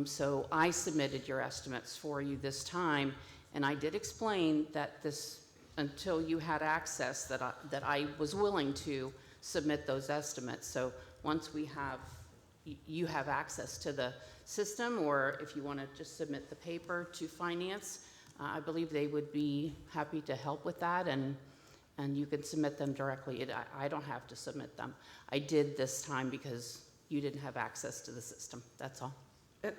S6: So I submitted your estimates for you this time, and I did explain that this, until you had access, that I was willing to submit those estimates. So once we have, you have access to the system, or if you want to just submit the paper to finance, I believe they would be happy to help with that, and you can submit them directly. I don't have to submit them. I did this time because you didn't have access to the system, that's all.
S1: And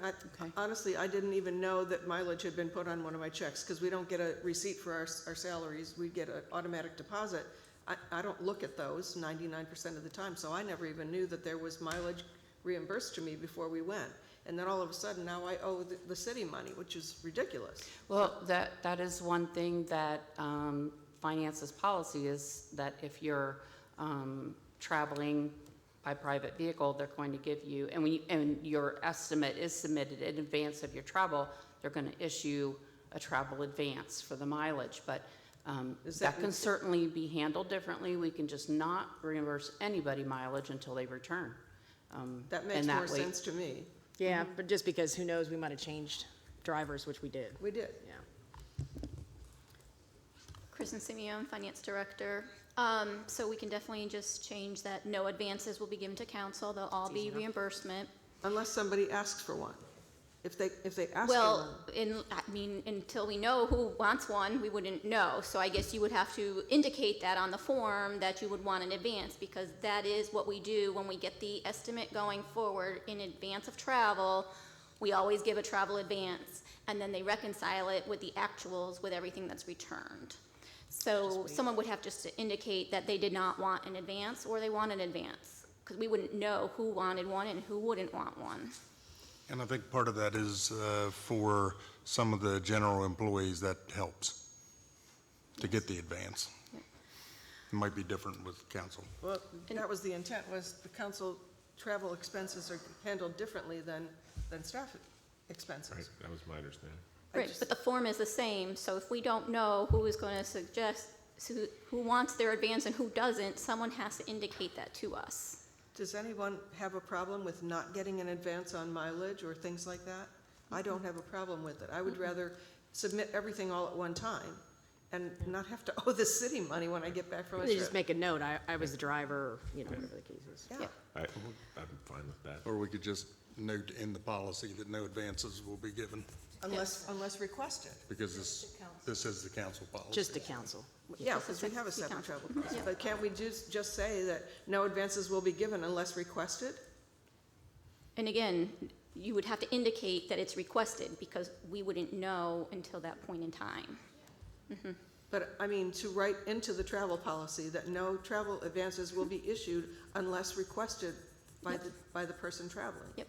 S1: honestly, I didn't even know that mileage had been put on one of my checks, because we don't get a receipt for our salaries. We get an automatic deposit. I don't look at those 99% of the time, so I never even knew that there was mileage reimbursed to me before we went. And then all of a sudden, now I owe the city money, which is ridiculous.
S6: Well, that is one thing that finance's policy is, that if you're traveling by private vehicle, they're going to give you, and your estimate is submitted in advance of your travel, they're going to issue a travel advance for the mileage. But that can certainly be handled differently. We can just not reimburse anybody mileage until they return.
S1: That makes more sense to me.
S10: Yeah, but just because, who knows, we might have changed drivers, which we did.
S1: We did.
S10: Yeah.
S16: Kristen Simeone, Finance Director. So we can definitely just change that no advances will be given to council. They'll all be reimbursement.
S1: Unless somebody asks for one. If they ask for
S16: Well,
S1: one.
S16: until we know who wants one, we wouldn't know. So I guess you would have to indicate that on the form that you would want an advance, because that is what we do when we get the estimate going forward in advance of travel. We always give a travel advance, and then they reconcile it with the actuals with everything that's returned. So someone would have just to indicate that they did not want an advance or they want an advance, because we wouldn't know who wanted one and who wouldn't want one.
S3: And I think part of that is for some of the general employees, that helps to get the advance. It might be different with council.
S1: Well, that was the intent, was the council travel expenses are handled differently than staff expenses.
S8: Right, that was my understanding.
S16: Right, but the form is the same, so if we don't know who is going to suggest, who wants their advance and who doesn't, someone has to indicate that to us.
S1: Does anyone have a problem with not getting an advance on mileage or things like that? I don't have a problem with it. I would rather submit everything all at one time and not have to owe the city money when I get back from a
S10: They
S1: trip.
S10: just make a note, I was the driver, or, you know, whatever the case is.
S1: Yeah.
S8: I'm fine with that.
S3: Or we could just note in the policy that no advances will be given,
S1: Unless requested.
S3: because this is the council policy.
S10: Just the council.
S1: Yeah, because we have a separate travel policy. But can't we just say that no advances will be given unless requested?
S16: And again, you would have to indicate that it's requested, because we wouldn't know until that point in time.
S1: But, I mean, to write into the travel policy that no travel advances will be issued unless requested by the person traveling.
S16: Yep.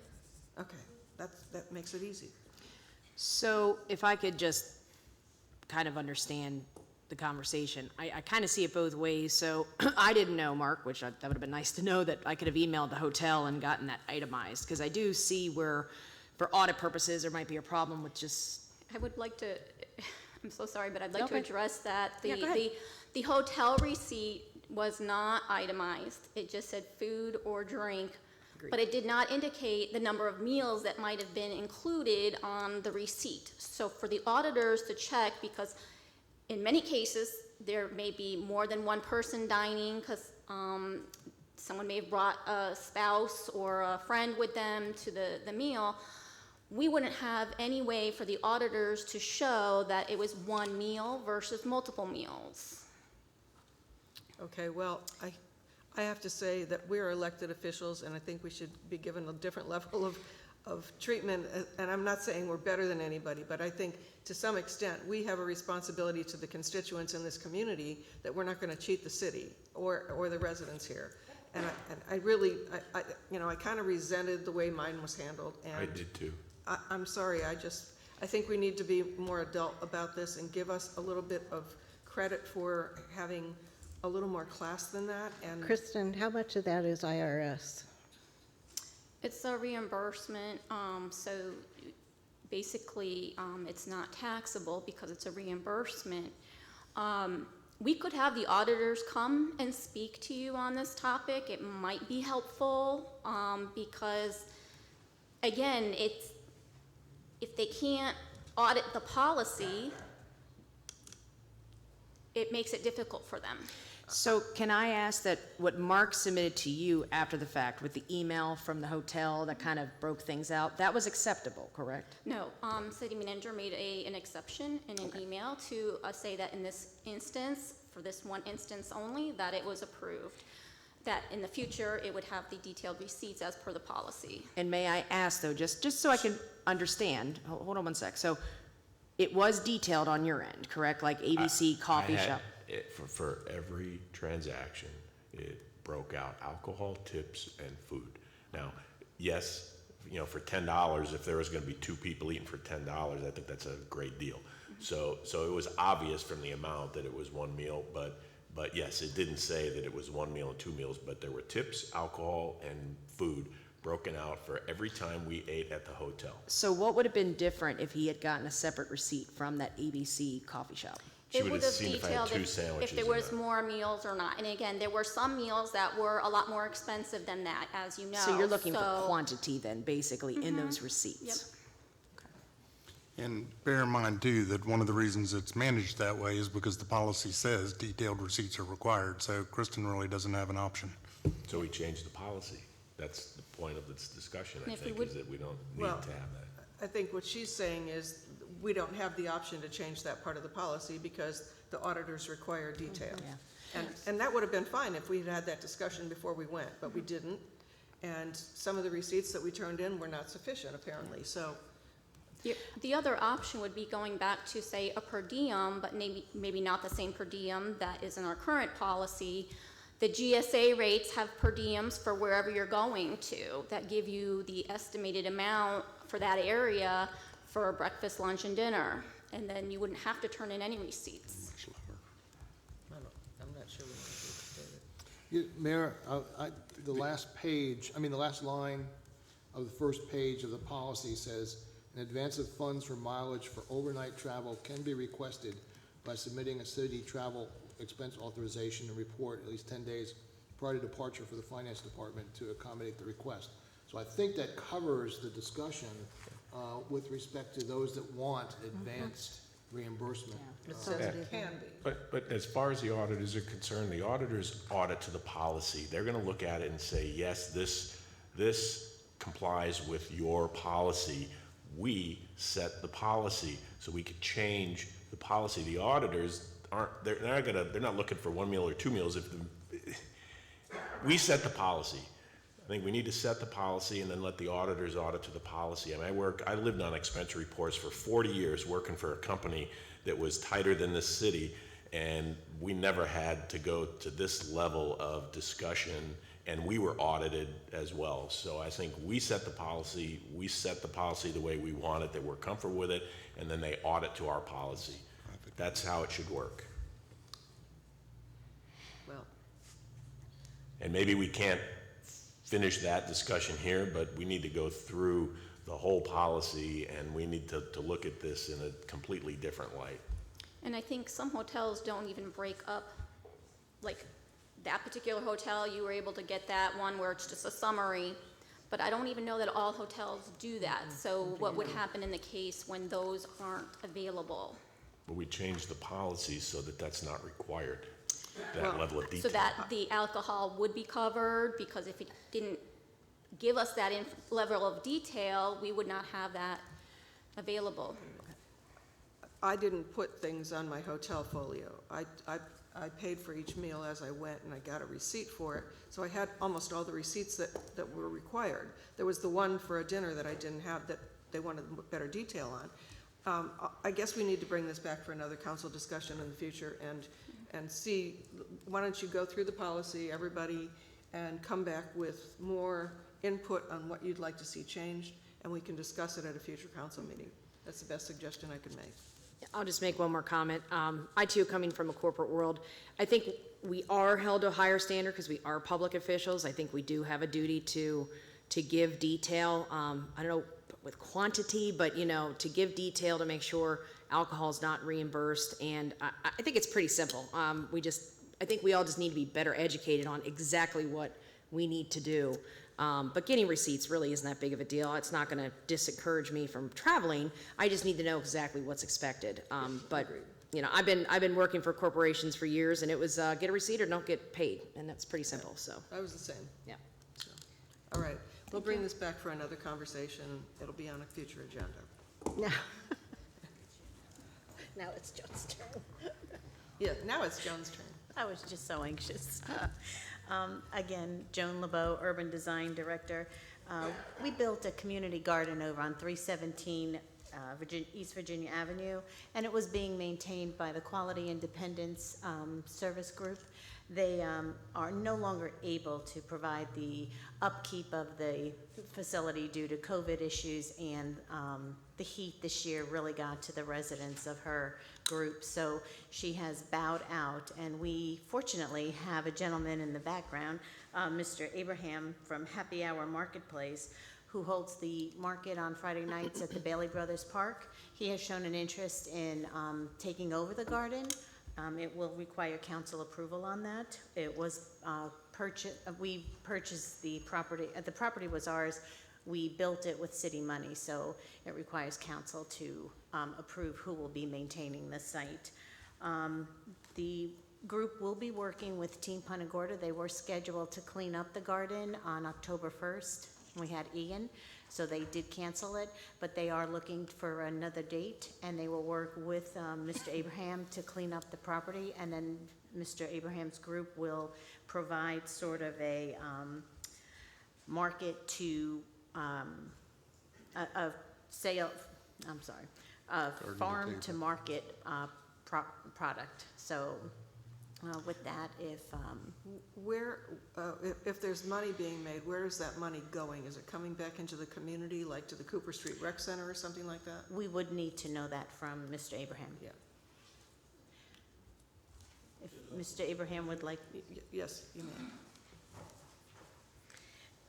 S1: Okay, that makes it easy.
S10: So if I could just kind of understand the conversation, I kind of see it both ways. So I didn't know, Mark, which that would have been nice to know, that I could have emailed the hotel and gotten that itemized, because I do see where, for audit purposes, there might be a problem with just.
S16: I would like to, I'm so sorry, but I'd like to
S10: Okay.
S16: address that.
S10: Yeah, go ahead.
S16: The hotel receipt was not itemized. It just said food or drink. But it did not indicate the number of meals that might have been included on the receipt. So for the auditors to check, because in many cases, there may be more than one person dining, because someone may have brought a spouse or a friend with them to the meal, we wouldn't have any way for the auditors to show that it was one meal versus multiple meals.
S1: Okay, well, I have to say that we're elected officials, and I think we should be given a different level of treatment. And I'm not saying we're better than anybody, but I think to some extent, we have a responsibility to the constituents in this community that we're not going to cheat the city or the residents here. And I really, you know, I kind of resented the way mine was handled. And
S8: I did too.
S1: I'm sorry, I think we need to be more adult about this and give us a little bit of credit for having a little more class than that. And
S2: Kristen, how much of that is IRS?
S16: It's a reimbursement, so basically it's not taxable because it's a reimbursement. We could have the auditors come and speak to you on this topic. It might be helpful because, again, if they can't audit the policy, it makes it difficult for them.
S10: So can I ask that what Mark submitted to you after the fact with the email from the hotel that kind of broke things out, that was acceptable, correct?
S16: No, city manager made an exception in an email to say that in this instance, for this one instance only, that it was approved. That in the future, it would have the detailed receipts as per the policy.
S10: And may I ask though, just so I can understand, hold on one sec. So it was detailed on your end, correct? Like ABC coffee shop?
S8: For every transaction, it broke out alcohol, tips, and food. Now, yes, you know, for $10, if there was gonna be two people eating for $10, I think that's a great deal. So it was obvious from the amount that it was one meal, but yes, it didn't say that it was one meal and two meals, but there were tips, alcohol, and food broken out for every time we ate at the hotel.
S10: So what would have been different if he had gotten a separate receipt from that ABC coffee shop?
S8: She
S16: It
S8: would
S16: would
S8: have
S16: have
S8: seen if I had
S16: detailed
S8: two sandwiches.
S16: if there was more meals or not. And again, there were some meals that were a lot more expensive than that, as you know.
S10: So you're looking for quantity then, basically, in those receipts?
S16: Yep.
S3: And bear in mind too, that one of the reasons it's managed that way is because the policy says detailed receipts are required, so Kristen really doesn't have an option.
S8: So we changed the policy. That's the point of this discussion, I
S16: And if we
S8: think,
S16: would-
S8: is that we don't need
S1: Well,
S8: to have that.
S1: I think what she's saying is we don't have the option to change that part of the policy because the auditors require detail. And that would have been fine if we had had that discussion before we went, but we didn't. And some of the receipts that we turned in were not sufficient, apparently, so.
S16: The other option would be going back to, say, a per diem, but maybe not the same per diem that is in our current policy. The GSA rates have per diems for wherever you're going to that give you the estimated amount for that area for breakfast, lunch, and dinner. And then you wouldn't have to turn in any receipts.
S1: I'm not sure we want to do it, David.
S11: Mayor, the last page, the last line of the first page of the policy says, an advance of funds for mileage for overnight travel can be requested by submitting a city travel expense authorization and report at least 10 days prior to departure for the finance department to accommodate the request. So I think that covers the discussion with respect to those that want advanced reimbursement.
S1: It says it can be.
S8: But as far as the auditors are concerned, the auditors audit to the policy. They're gonna look at it and say, yes, this complies with your policy. We set the policy, so we could change the policy. The auditors they're not looking for one meal or two meals. We set the policy. I think we need to set the policy and then let the auditors audit to the policy. I lived on expense reports for 40 years working for a company that was tighter than this city, and we never had to go to this level of discussion, and we were audited as well. So I think we set the policy the way we want it, that we're comfortable with it, and then they audit to our policy. That's how it should work.
S1: Well.
S8: And maybe we can't finish that discussion here, but we need to go through the whole policy, and we need to look at this in a completely different light.
S16: And I think some hotels don't even break up, like that particular hotel, you were able to get that one where it's just a summary, but I don't even know that all hotels do that. So what would happen in the case when those aren't available?
S8: But we changed the policy so that that's not required. that level of
S16: So
S8: detail.
S16: that the alcohol would be covered, because if it didn't give us that level of detail, we would not have that available.
S1: I didn't put things on my hotel folio. I paid for each meal as I went, and I got a receipt for it. So I had almost all the receipts that were required. There was the one for a dinner that I didn't have that they wanted better detail on. I guess we need to bring this back for another council discussion in the future and see, why don't you go through the policy, everybody, and come back with more input on what you'd like to see changed, and we can discuss it at a future council meeting. That's the best suggestion I could make.
S10: I'll just make one more comment. I too, coming from a corporate world, I think we are held to a higher standard because we are public officials. I think we do have a duty to give detail. I don't know with quantity, but to give detail to make sure alcohol is not reimbursed. And I think it's pretty simple. I think we all just need to be better educated on exactly what we need to do. But getting receipts really isn't that big of a deal. It's not going to discourage me from traveling. I just need to know exactly what's expected. But I've been working for corporations for years, and it was get a receipt or don't get paid, and that's pretty simple. So
S1: I was the same.
S10: yeah.
S1: So, all right, we'll bring this back for another conversation. It'll be on a future agenda.
S7: Now it's Joan's turn.
S1: Yeah, now it's Joan's turn.
S7: I was just so anxious. Again, Joan LeBeau, Urban Design Director. We built a community garden over on 317 East Virginia Avenue, and it was being maintained by the Quality Independence Service Group. They are no longer able to provide the upkeep of the facility due to COVID issues, and the heat this year really got to the residents of her group. So she has bowed out, and we fortunately have a gentleman in the background, Mr. Abraham from Happy Hour Marketplace, who holds the market on Friday nights at the Bailey Brothers Park. He has shown an interest in taking over the garden. It will require council approval on that. It was we purchased the property. The property was ours. We built it with city money, so it requires council to approve who will be maintaining the site. The group will be working with Team Punta Gorda. They were scheduled to clean up the garden on October 1st. We had Ian, so they did cancel it, but they are looking for another date, and they will work with Mr. Abraham to clean up the property, and then Mr. Abraham's group will provide sort of a market to a sale, a farm to market product. So with that,
S1: if there's money being made, where is that money going? Is it coming back into the community, like to the Cooper Street Rec Center or something like that?
S7: we would need to know that from Mr. Abraham.
S1: Yeah.
S7: If Mr. Abraham would like.
S1: Yes, you may.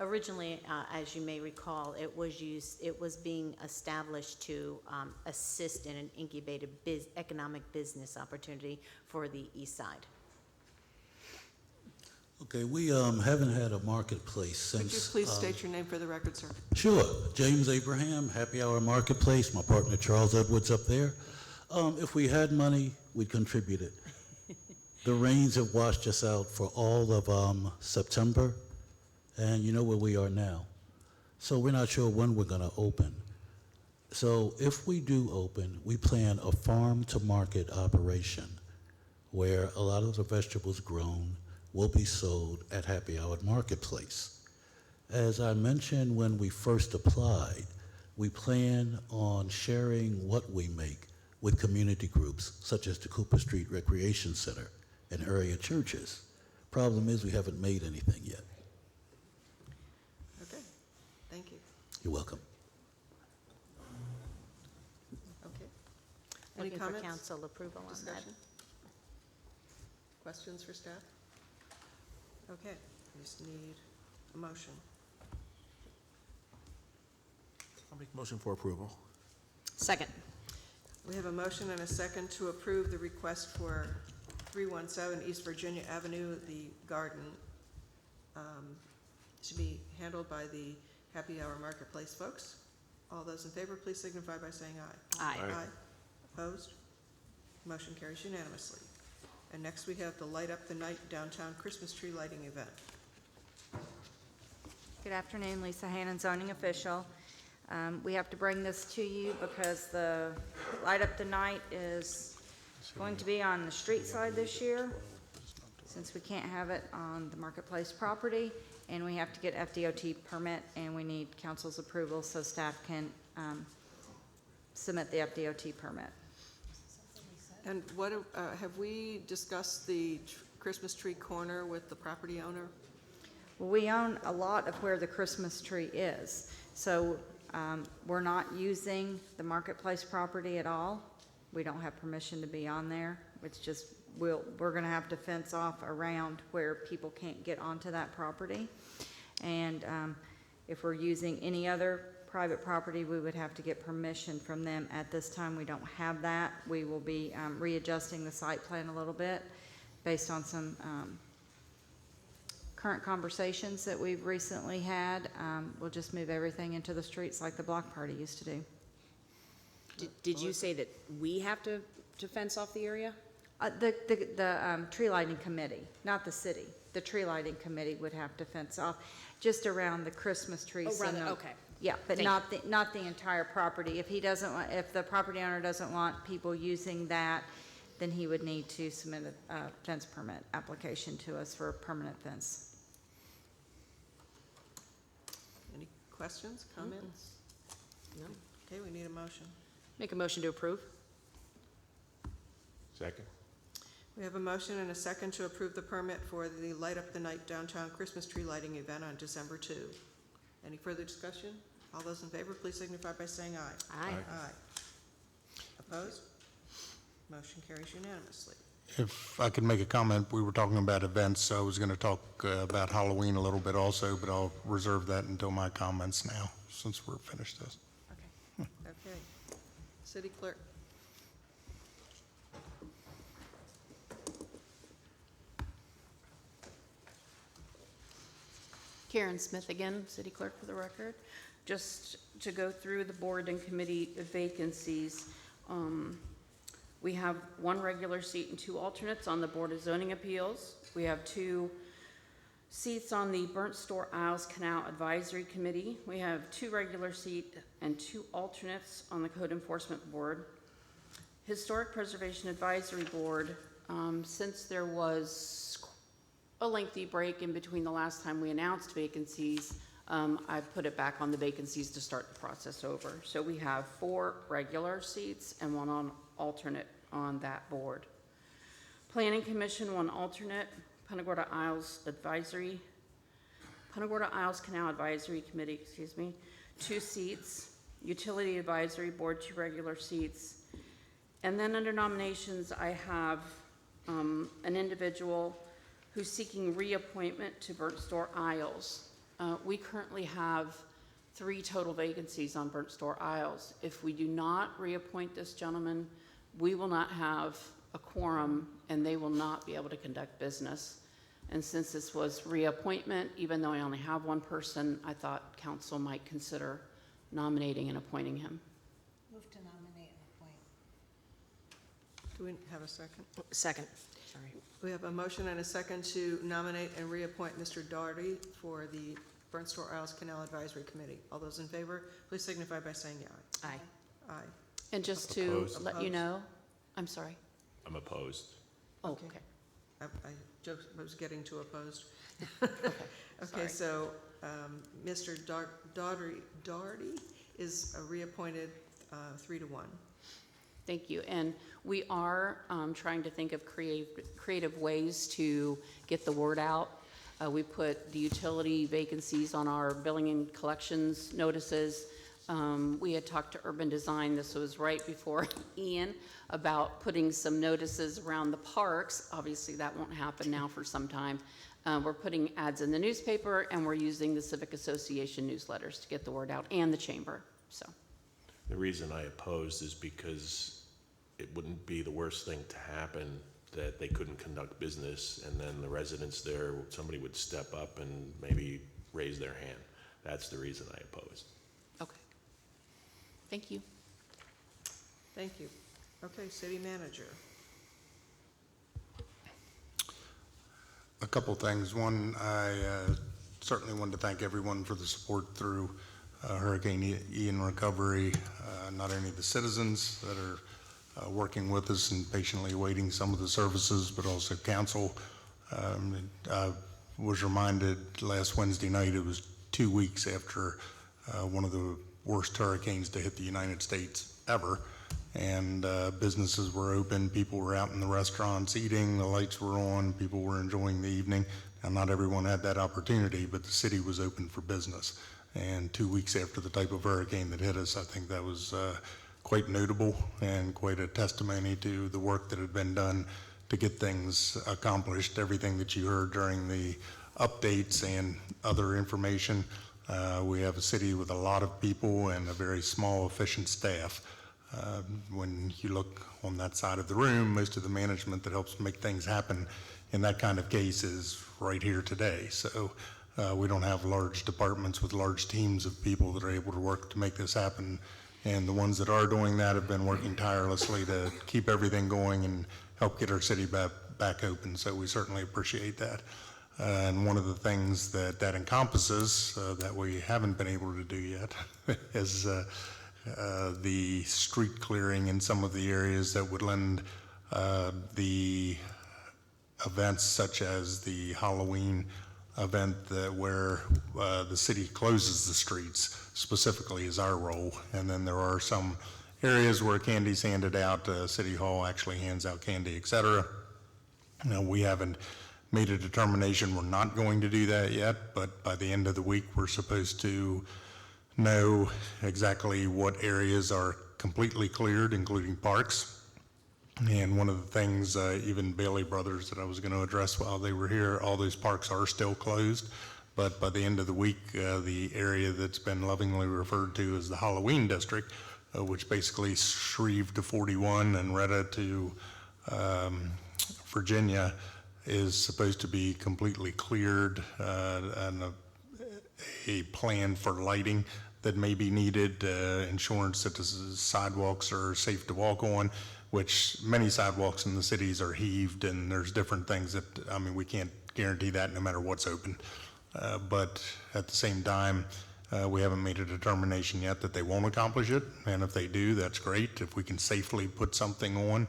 S7: Originally, as you may recall, it was being established to assist in an incubated economic business opportunity for the east side.
S20: Okay, we haven't had a marketplace since.
S1: Could you please state your name for the record, sir?
S20: Sure. James Abraham, Happy Hour Marketplace, my partner Charles Edwards up there. If we had money, we'd contribute it. The rains have washed us out for all of September, and you know where we are now. So we're not sure when we're gonna open. So if we do open, we plan a farm-to-market operation where a lot of the vegetables grown will be sold at Happy Hour Marketplace. As I mentioned when we first applied, we plan on sharing what we make with community groups such as the Cooper Street Recreation Center and area churches. Problem is we haven't made anything yet.
S1: Okay, thank you.
S20: You're welcome.
S1: Okay. Any
S7: Looking
S1: comments?
S7: for council approval on that.
S1: Discussion? Questions for staff? Okay, we just need a motion.
S19: I'll make a motion for approval.
S10: Second.
S1: We have a motion and a second to approve the request for 317 East Virginia Avenue, the garden, to be handled by the Happy Hour Marketplace folks. All those in favor, please signify by saying aye.
S10: Aye.
S1: Aye. Opposed? Motion carries unanimously. And next we have the Light Up the Night Downtown Christmas Tree Lighting Event.
S12: Good afternoon, Lisa Hannon, zoning official. We have to bring this to you because the Light Up the Night is going to be on the street side this year, since we can't have it on the marketplace property, and we have to get FDOT permit, and we need council's approval so staff can submit the FDOT permit.
S1: And what, have we discussed the Christmas tree corner with the property owner?
S12: We own a lot of where the Christmas tree is, so we're not using the marketplace property at all. We don't have permission to be on there. It's just, we're gonna have to fence off around where people can't get onto that property. And if we're using any other private property, we would have to get permission from them. At this time, we don't have that. We will be readjusting the site plan a little bit based on some current conversations that we've recently had. We'll just move everything into the streets like the block party used to do.
S10: Did you say that we have to fence off the area?
S12: The tree lighting committee, not the city. The tree lighting committee would have to fence off just around the Christmas trees.
S10: Oh, rather, okay.
S12: Yeah, but
S10: Thank
S12: not the entire property. If he doesn't want, if the property owner doesn't want people using that, then he would need to submit a fence permit application to us for a permanent fence.
S1: Any questions, comments?
S10: No.
S1: Okay, we need a motion.
S10: Make a motion to approve.
S8: Second?
S1: We have a motion and a second to approve the permit for the Light Up the Night Downtown Christmas Tree Lighting Event on December 2. Any further discussion? All those in favor, please signify by saying aye.
S10: Aye.
S1: Aye. Opposed? Motion carries unanimously.
S3: If I could make a comment, we were talking about events, so I was going to talk about Halloween a little bit also, but I'll reserve that until my comments now, since we're finished this.
S1: Okay. City Clerk.
S21: Karen Smith again, City Clerk for the record. Just to go through the board and committee vacancies, we have one regular seat and 2 alternates on the Board of Zoning Appeals. We have 2 seats on the Burnt Store Isles Canal Advisory Committee. We have 2 regular seats and 2 alternates on the Code Enforcement Board. Historic Preservation Advisory Board, since there was a lengthy break in between the last time we announced vacancies, I've put it back on the vacancies to start the process over. So we have 4 regular seats and 1 on alternate on that board. Planning Commission, 1 alternate. Punta Gorda Isles Canal Advisory Committee, 2 seats. Utility Advisory Board, 2 regular seats. And then under nominations, I have an individual who's seeking reappointment to Burnt Store Isles. We currently have 3 total vacancies on Burnt Store Isles. If we do not reappoint this gentleman, we will not have a quorum and they will not be able to conduct business. And since this was reappointment, even though I only have 1 person, I thought council might consider nominating and appointing him.
S2: Move to nominate and appoint.
S1: Do we have a second?
S10: Second, sorry.
S1: We have a motion and a second to nominate and reappoint Mr. Daugherty for the Burnt Store Isles Canal Advisory Committee. All those in favor, please signify by saying aye.
S10: Aye.
S1: Aye.
S21: And just to
S8: Opposed.
S21: let you know, I'm sorry.
S8: I'm opposed.
S21: Oh, okay.
S1: I was getting to opposed.
S21: Sorry.
S1: Okay, so Mr. Daugherty is reappointed 3-1.
S21: Thank you. And we are trying to think of creative ways to get the word out. We put the utility vacancies on our billing and collections notices. We had talked to Urban Design, this was right before Ian, about putting some notices around the parks. Obviously, that won't happen now for some time. We're putting ads in the newspaper, and we're using the Civic Association newsletters to get the word out, and the chamber, so.
S8: The reason I opposed is because it wouldn't be the worst thing to happen that they couldn't conduct business and then the residents there, somebody would step up and maybe raise their hand. That's the reason I opposed.
S21: Okay. Thank you.
S1: Thank you. Okay, City Manager.
S3: A couple things. One, I certainly wanted to thank everyone for the support through Hurricane Ian recovery, not only the citizens that are working with us and patiently awaiting some of the services, but also council. I was reminded last Wednesday night, it was 2 weeks after one of the worst hurricanes to hit the United States ever. And businesses were open, people were out in the restaurants eating, the lights were on, people were enjoying the evening. Now, not everyone had that opportunity, but the city was open for business. And 2 weeks after the type of hurricane that hit us, I think that was quite notable and quite a testimony to the work that had been done to get things accomplished. Everything that you heard during the updates and other information. We have a city with a lot of people and a very small, efficient staff. When you look on that side of the room, most of the management that helps make things happen in that kind of case is right here today. So we don't have large departments with large teams of people that are able to work to make this happen. And the ones that are doing that have been working tirelessly to keep everything going and help get our city back open. So we certainly appreciate that. And one of the things that encompasses that we haven't been able to do yet is the street clearing in some of the areas that would lend the events such as the Halloween event where the city closes the streets specifically is our role. And then there are some areas where candy's handed out, City Hall actually hands out candy, et cetera. Now, we haven't made a determination, we're not going to do that yet, but by the end of the week, we're supposed to know exactly what areas are completely cleared, including parks. And one of the things, even Bailey Brothers that I was going to address while they were here, all those parks are still closed. But by the end of the week, the area that's been lovingly referred to as the Halloween district, which basically Shreve to 41 and Retta to Virginia, is supposed to be completely cleared, and a plan for lighting that may be needed, insurance that the sidewalks are safe to walk on, which many sidewalks in the cities are heaved, and there's different things that, I mean, we can't guarantee that no matter what's open. But at the same time, we haven't made a determination yet that they won't accomplish it, and if they do, that's great. If we can safely put something on,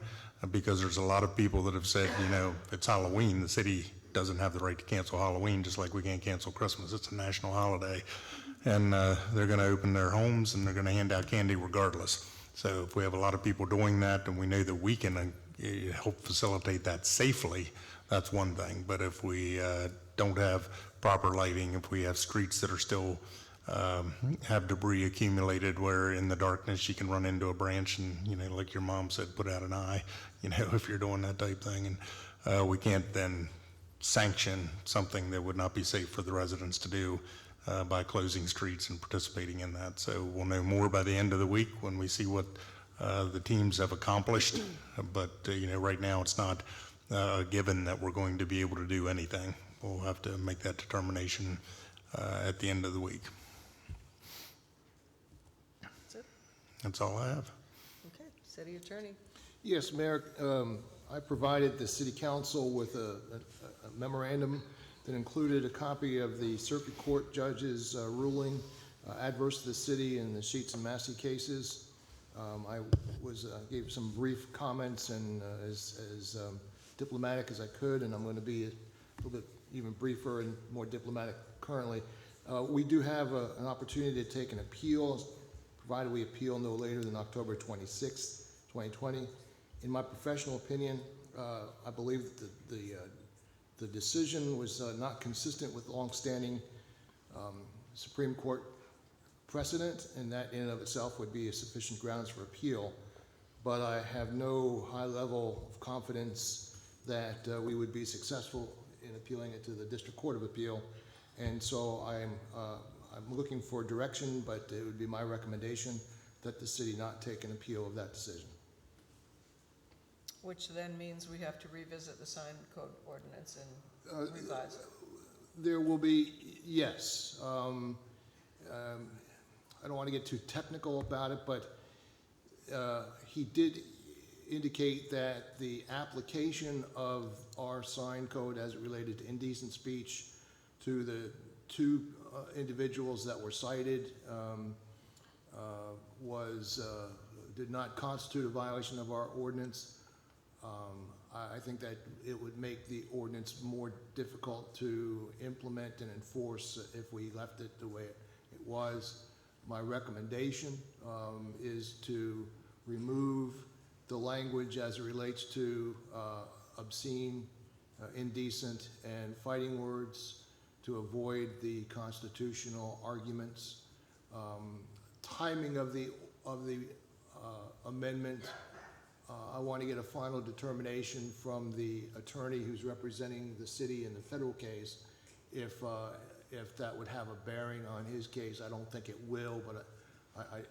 S3: because there's a lot of people that have said, you know, it's Halloween, the city doesn't have the right to cancel Halloween, just like we can't cancel Christmas. It's a national holiday. And they're going to open their homes and they're going to hand out candy regardless. So if we have a lot of people doing that and we know that we can help facilitate that safely, that's one thing. But if we don't have proper lighting, if we have streets that are still have debris accumulated where in the darkness you can run into a branch and, you know, like your mom said, put out an eye, you know, if you're doing that type thing. And we can't then sanction something that would not be safe for the residents to do by closing streets and participating in that. So we'll know more by the end of the week when we see what the teams have accomplished. But, you know, right now it's not a given that we're going to be able to do anything. We'll have to make that determination at the end of the week.
S1: That's it?
S3: That's all I have.
S1: Okay, City Attorney.
S11: Yes, Mayor, I provided the City Council with a memorandum that included a copy of the Circuit Court Judge's ruling adverse to the city in the Sheets and Massey cases. I gave some brief comments and as diplomatic as I could, and I'm going to be a little bit even briefer and more diplomatic currently. We do have an opportunity to take an appeal, provided we appeal no later than October 26, 2020. In my professional opinion, I believe that the decision was not consistent with longstanding Supreme Court precedent, and that in and of itself would be a sufficient grounds for appeal. But I have no high level of confidence that we would be successful in appealing it to the District Court of Appeal. And so I'm looking for direction, but it would be my recommendation that the city not take an appeal of that decision.
S1: Which then means we have to revisit the sign code ordinance and revise it.
S11: There will be, yes. I don't want to get too technical about it, but he did indicate that the application of our sign code as it related to indecent speech to the two individuals that were cited did not constitute a violation of our ordinance. I think that it would make the ordinance more difficult to implement and enforce if we left it the way it was. My recommendation is to remove the language as it relates to obscene, indecent, and fighting words to avoid the constitutional arguments. Timing of the amendment, I want to get a final determination from the attorney who's representing the city in the federal case if that would have a bearing on his case. I don't think it will, but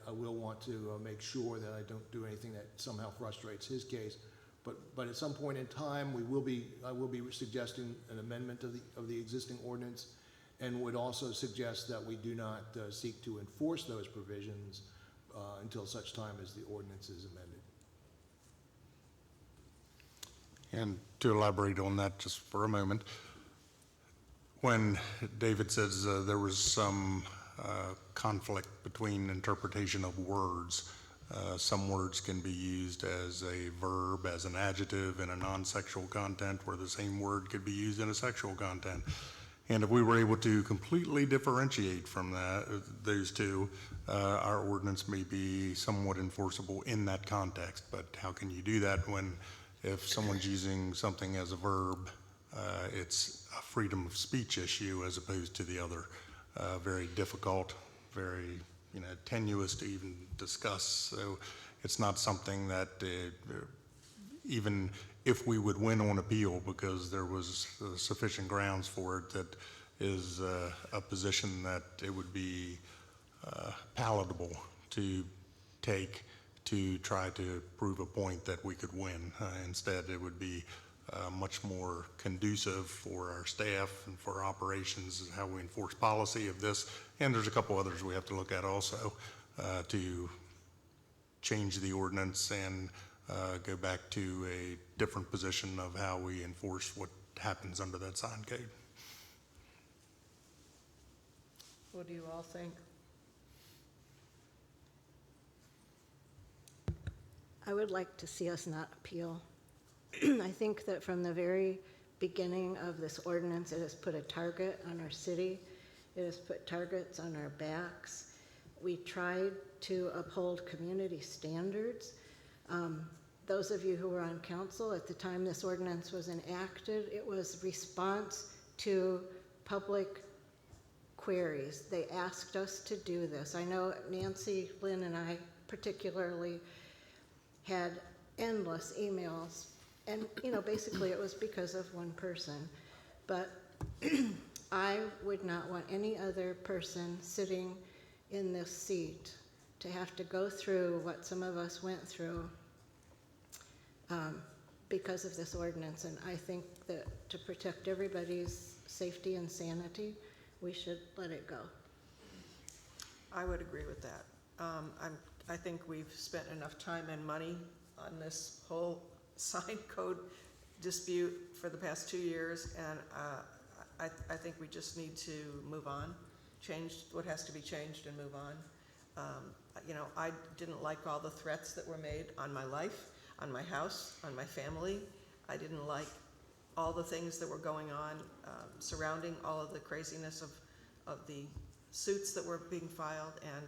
S11: I will want to make sure that I don't do anything that somehow frustrates his case. But at some point in time, I will be suggesting an amendment of the existing ordinance, and would also suggest that we do not seek to enforce those provisions until such time as the ordinance is amended.
S3: And to elaborate on that just for a moment, when David says there was some conflict between interpretation of words, some words can be used as a verb, as an adjective in a non-sexual content, where the same word could be used in a sexual content. And if we were able to completely differentiate from those two, our ordinance may be somewhat enforceable in that context. But how can you do that when, if someone's using something as a verb, it's a freedom of speech issue as opposed to the other? Very difficult, very tenuous to even discuss. So it's not something that even if we would win on appeal, because there was sufficient grounds for it, that is a position that it would be palatable to take to try to prove a point that we could win. Instead, it would be much more conducive for our staff and for our operations, how we enforce policy of this. And there's a couple others we have to look at also to change the ordinance and go back to a different position of how we enforce what happens under that sign code.
S1: What do you all think?
S2: I would like to see us not appeal. I think that from the very beginning of this ordinance, it has put a target on our city. It has put targets on our backs. We tried to uphold community standards. Those of you who were on council at the time this ordinance was enacted, it was response to public queries. They asked us to do this. I know Nancy, Lynn, and I particularly had endless emails, and basically it was because of one person. But I would not want any other person sitting in this seat to have to go through what some of us went through because of this ordinance. And I think that to protect everybody's safety and sanity, we should let it go.
S1: I would agree with that. I think we've spent enough time and money on this whole sign code dispute for the past 2 years, and I think we just need to move on, change what has to be changed and move on. I didn't like all the threats that were made on my life, on my house, on my family. I didn't like all the things that were going on surrounding all of the craziness of the suits that were being filed, and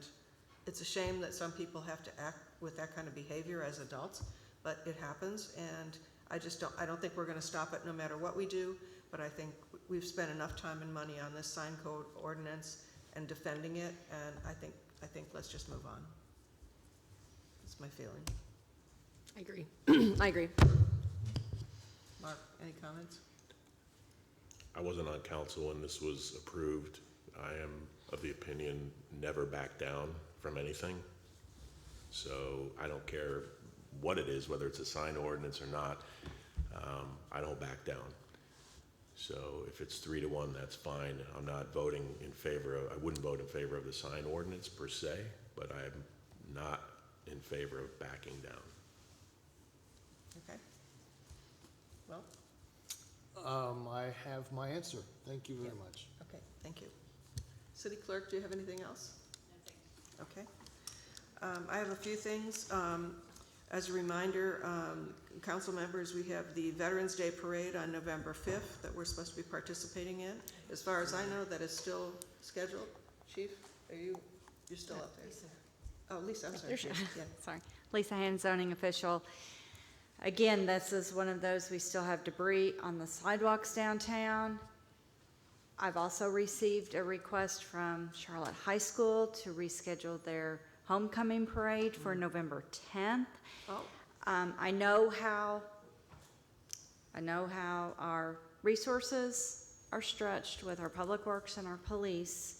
S1: it's a shame that some people have to act with that kind of behavior as adults, but it happens, and I don't think we're going to stop it no matter what we do, but I think we've spent enough time and money on this sign code ordinance and defending it, and I think let's just move on. That's my feeling.
S10: I agree. I agree.
S1: Mark, any comments?
S8: I wasn't on council when this was approved. I am of the opinion never back down from anything. So I don't care what it is, whether it's a sign ordinance or not, I don't back down. So if it's 3-1, that's fine. I'm not voting in favor of, I wouldn't vote in favor of the sign ordinance per se, but I'm not in favor of backing down.
S1: Okay. Well,
S11: I have my answer. Thank you very much.
S1: okay, thank you. City Clerk, do you have anything else? Okay. I have a few things. As a reminder, council members, we have the Veterans Day Parade on November 5th that we're supposed to be participating in. As far as I know, that is still scheduled. Chief, you're still up there? Lisa. Oh, Lisa, I'm sorry. Yeah.
S12: Sorry. Lisa Hand, zoning official. Again, this is one of those, we still have debris on the sidewalks downtown. I've also received a request from Charlotte High School to reschedule their homecoming parade for November 10th.
S1: Oh.
S12: I know how our resources are stretched with our public works and our police.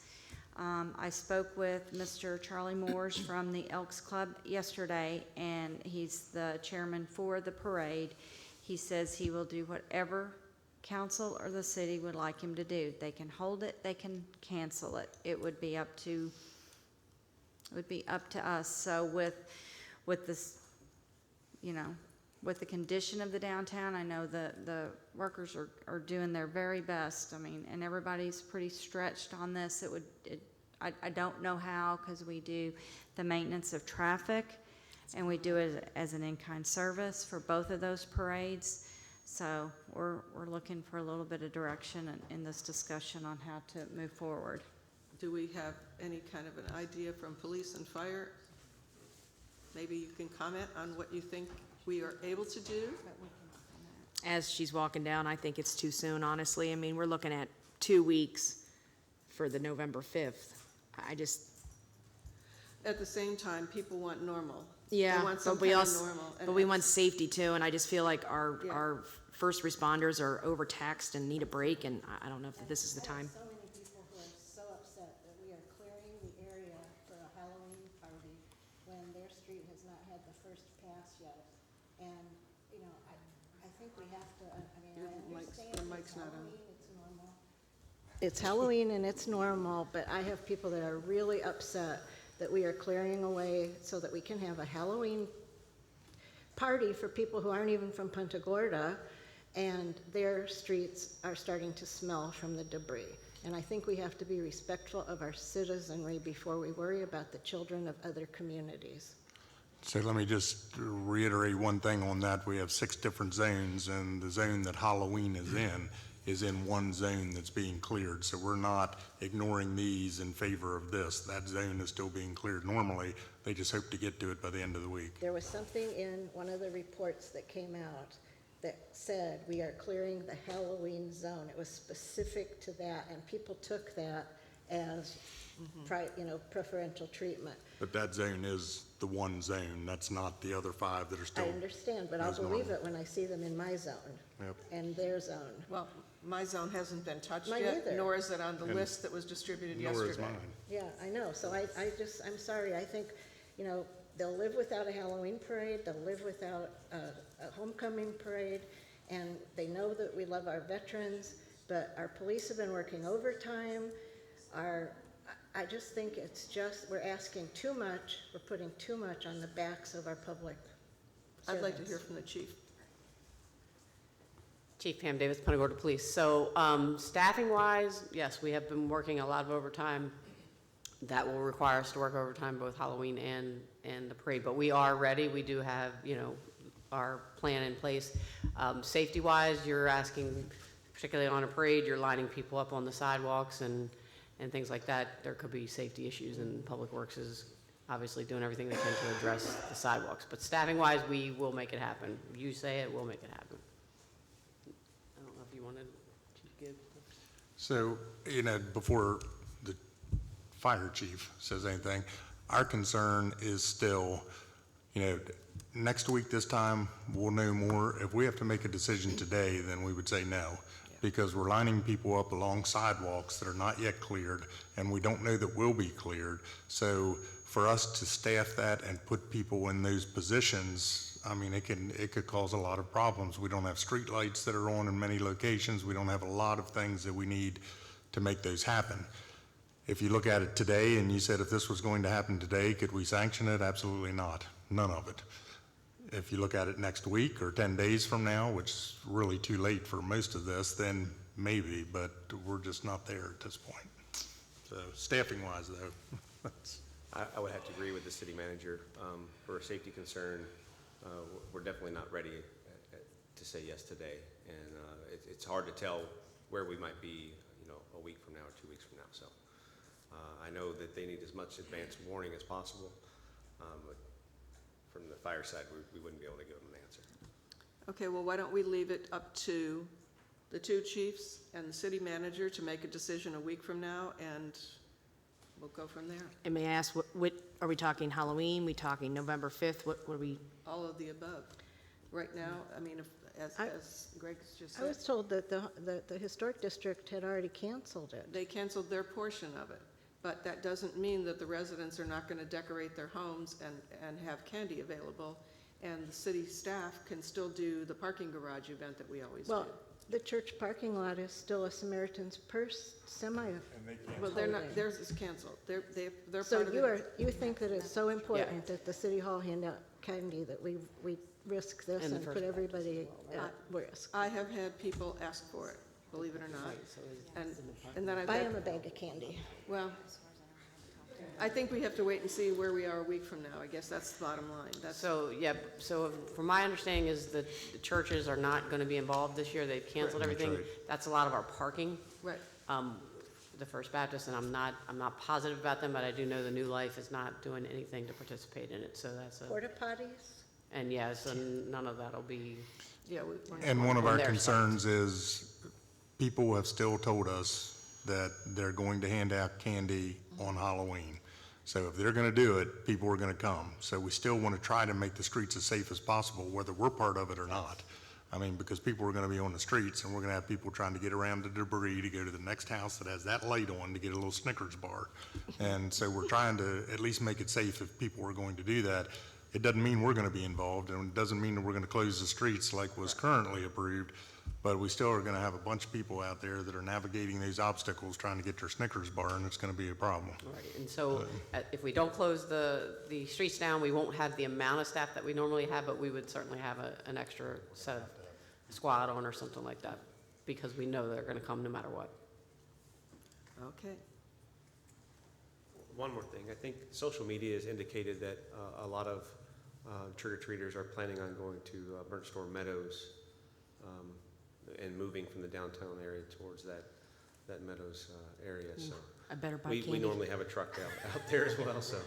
S12: I spoke with Mr. Charlie Moores from the Elks Club yesterday, and he's the chairman for the parade. He says he will do whatever council or the city would like him to do. They can hold it, they can cancel it. It would be up to us. So with this, with the condition of the downtown, I know the workers are doing their very best. I mean, and everybody's pretty stretched on this. I don't know how, because we do the maintenance of traffic, and we do it as an in-kind service for both of those parades. So we're looking for a little bit of direction in this discussion on how to move forward.
S1: Do we have any kind of an idea from police and fire? Maybe you can comment on what you think we are able to do?
S10: As she's walking down, I think it's too soon, honestly. I mean, we're looking at 2 weeks for the November 5th.
S1: At the same time, people want normal.
S10: Yeah,
S1: They want some
S10: but we
S1: kind of
S10: also,
S1: normal.
S10: but we want safety too, and I just feel like our first responders are overtaxed and need a break, and I don't know if this is the time.
S2: So many people who are so upset that we are clearing the area for a Halloween party when their street has not had the first pass yet. And, I think we have to, I understand
S1: Your mic's not on.
S2: it's normal. It's Halloween and it's normal, but I have people that are really upset that we are clearing away so that we can have a Halloween party for people who aren't even from Punta Gorda, and their streets are starting to smell from the debris. And I think we have to be respectful of our citizenry before we worry about the children of other communities.
S3: So let me just reiterate one thing on that. We have 6 different zones, and the zone that Halloween is in one zone that's being cleared. So we're not ignoring these in favor of this. That zone is still being cleared normally. They just hope to get to it by the end of the week.
S2: There was something in one of the reports that came out that said we are clearing the Halloween zone. It was specific to that, and people took that as preferential treatment.
S3: But that zone is the one zone. That's not the other 5 that are still.
S2: I understand, but I'll
S3: as
S2: believe
S3: normal.
S2: it when I see them in my zone
S3: Yep.
S2: and their zone.
S1: Well, my zone hasn't been touched
S2: Mine
S1: yet,
S2: either.
S1: nor is it on the
S3: And
S1: list that was distributed
S3: Nor
S1: yesterday.
S3: is mine.
S2: Yeah, I know, so I'm sorry, I think, they'll live without a Halloween parade, they'll live without a homecoming parade, and they know that we love our veterans, but our police have been working overtime. I just think we're asking too much, we're putting too much on the backs of our public
S1: I'd like to
S2: servants.
S1: hear from the chief.
S6: Chief Pam Davis, Punta Gorda Police. So staffing-wise, yes, we have been working a lot of overtime. That will require us to work overtime both Halloween and the parade, but we are ready. We do have, our plan in place. Safety-wise, you're asking, particularly on a parade, you're lining people up on the sidewalks and things like that. There could be safety issues, and Public Works is obviously doing everything they can to address the sidewalks. But staffing-wise, we will make it happen. You say it, we'll make it happen. I don't know if you wanted to give.
S3: So, before the fire chief says anything, our concern is still, next week this time, we'll know more. If we have to make a decision today, then we would say no, because we're lining people up along sidewalks that are not yet cleared, and we don't know that will be cleared. So for us to staff that and put people in those positions, it could cause a lot of problems. We don't have street lights that are on in many locations. We don't have a lot of things that we need to make those happen. If you look at it today and you said if this was going to happen today, could we sanction it? Absolutely not. None of it. if you look at it next week or 10 days from now, which is really too late for most of this, then maybe, but we're just not there at this point. So staffing wise though,
S5: I would have to agree with the city manager. For a safety concern, we're definitely not ready to say yes today. And it's hard to tell where we might be, a week from now or 2 weeks from now. So I know that they need as much advance warning as possible. But from the fire side, we wouldn't be able to give them an answer.
S1: Okay, well, why don't we leave it up to the two chiefs and the city manager to make a decision a week from now, and we'll go from there.
S10: And may I ask, what are we talking Halloween? We talking November 5th? What are we?
S1: All of the above. Right now, I mean, as Greg's just said.
S2: I was told that the historic district had already canceled it.
S1: They canceled their portion of it, but that doesn't mean that the residents are not going to decorate their homes and have candy available, and the city staff can still do the parking garage event that we always do.
S2: Well, the church parking lot is still a Samaritan's Purse semi.
S1: Well, they're not, theirs is canceled. They're
S2: So
S1: part of it.
S2: you think that it's so important that the city hall hand out candy that we risk this
S6: In the
S2: and
S6: first
S2: put everybody at risk?
S1: I have had people ask for it, believe it or not, and then I've
S2: Buy
S1: had,
S2: them a bag of candy.
S1: well, I think we have to wait and see where we are a week from now. I guess that's the bottom line. That's,
S6: So, yeah, so from my understanding is that the churches are not going to be involved this year. They've canceled
S3: Right.
S6: everything.
S3: That's right.
S6: That's a lot of our parking.
S1: right.
S6: The First Baptist, and I'm not positive about them, but I do know the New Life is not doing anything to participate in it, so that's a,
S2: Porta potties?
S6: and yeah, so none of that'll be,
S1: Yeah, we're
S3: and one of
S6: On
S3: our
S6: their side.
S3: concerns is people have still told us that they're going to hand out candy on Halloween. So if they're going to do it, people are going to come. So we still want to try to make the streets as safe as possible, whether we're part of it or not. I mean, because people are going to be on the streets, and we're going to have people trying to get around the debris to go to the next house that has that light on to get a little Snickers bar. And so we're trying to at least make it safe if people are going to do that. It doesn't mean we're going to be involved, and it doesn't mean that we're going to close the streets like was currently approved, but we still are going to have a bunch of people out there that are navigating these obstacles trying to get their Snickers bar, and it's going to be a problem.
S6: right. And so if we don't close the streets down, we won't have the amount of staff that we normally have, but we would certainly have an extra set of squad on or something like that, because we know they're going to come no matter what.
S1: Okay.
S5: One more thing, I think social media has indicated that a lot of trick-or-treaters are planning on going to Burnt Store Meadows and moving from the downtown area towards that Meadows area, so.
S10: I better buy
S5: We
S10: candy.
S5: normally have a truck out there as well, so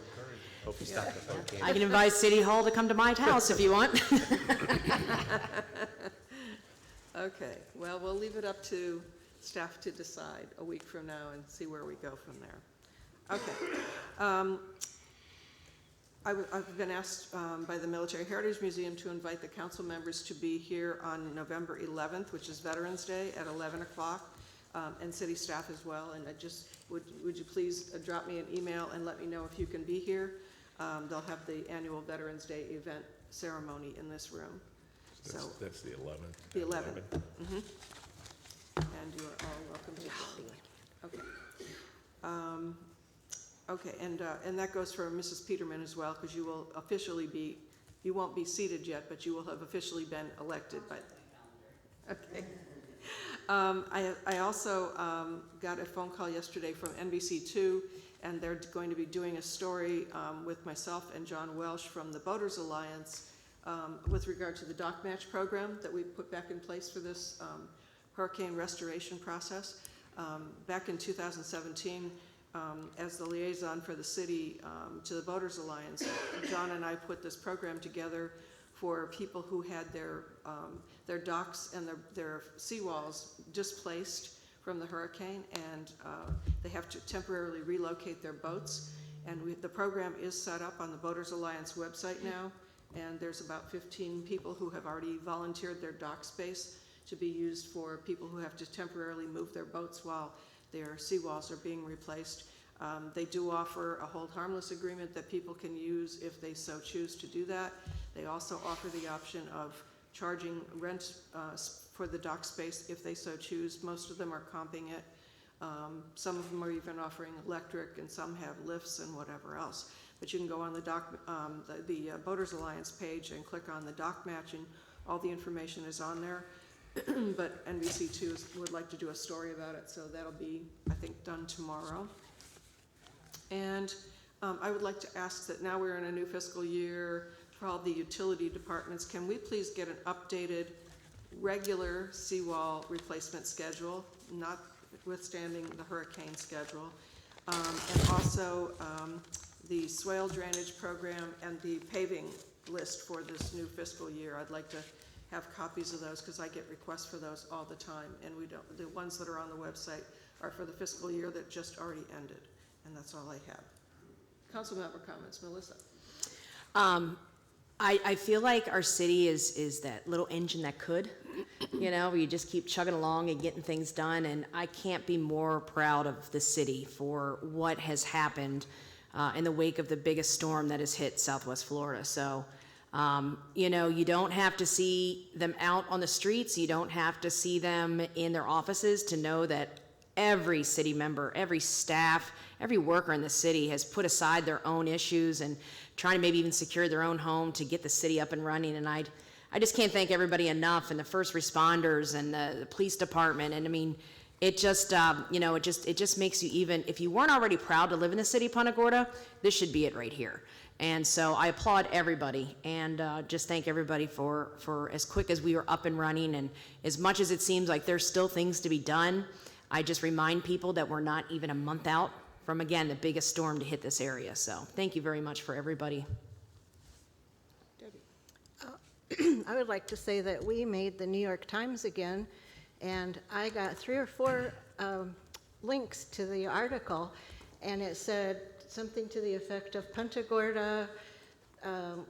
S5: hope you stop the phone candy.
S10: I can invite City Hall to come to my house if you want.
S1: Okay, well, we'll leave it up to staff to decide a week from now and see where we go from there. Okay. I've been asked by the Military Heritage Museum to invite the council members to be here on November 11th, which is Veterans Day, at 11 o'clock, and city staff as well. And I just, would you please drop me an email and let me know if you can be here? They'll have the annual Veterans Day event ceremony in this room. So
S8: That's the 11th.
S1: the 11th. Mhm. And you are all welcome to join. Okay. Okay, and that goes for Mrs. Peterman as well, because you will officially be, you won't be seated yet, but you will have officially been elected by. Okay. I also got a phone call yesterday from NBC2, and they're going to be doing a story with myself and John Welsh from the Boaters Alliance with regard to the dock match program that we put back in place for this hurricane restoration process. Back in 2017, as the liaison for the city to the Boaters Alliance, John and I put this program together for people who had their docks and their seawalls displaced from the hurricane, and they have to temporarily relocate their boats. And the program is set up on the Boaters Alliance website now, and there's about 15 people who have already volunteered their dock space to be used for people who have to temporarily move their boats while their seawalls are being replaced. They do offer a hold harmless agreement that people can use if they so choose to do that. They also offer the option of charging rent for the dock space if they so choose. Most of them are comping it. Some of them are even offering electric, and some have lifts and whatever else. But you can go on the Boaters Alliance page and click on the dock match, and all the information is on there. But NBC2 would like to do a story about it, so that'll be, I think, done tomorrow. And I would like to ask that now we're in a new fiscal year for all the utility departments, can we please get an updated regular seawall replacement schedule, notwithstanding the hurricane schedule, and also the swale drainage program and the paving list for this new fiscal year. I'd like to have copies of those because I get requests for those all the time, and we don't. The ones that are on the website are for the fiscal year that just already ended, and that's all I have. Council member comments, Melissa.
S10: I feel like our city is that little engine that could, you know, where you just keep chugging along and getting things done, and I can't be more proud of the city for what has happened in the wake of the biggest storm that has hit Southwest Florida. So, you know, you don't have to see them out on the streets, you don't have to see them in their offices to know that every city member, every staff, every worker in the city has put aside their own issues and trying to maybe even secure their own home to get the city up and running. And I just can't thank everybody enough, and the first responders and the police department. And I mean, it just, you know, it just makes you, even if you weren't already proud to live in the city of Punta Gorda, this should be it right here. And so I applaud everybody, and just thank everybody for as quick as we were up and running. And as much as it seems like there's still things to be done, I just remind people that we're not even a month out from, again, the biggest storm to hit this area. So thank you very much for everybody.
S2: I would like to say that we made the New York Times again, and I got 3 or 4 links to the article, and it said something to the effect of Punta Gorda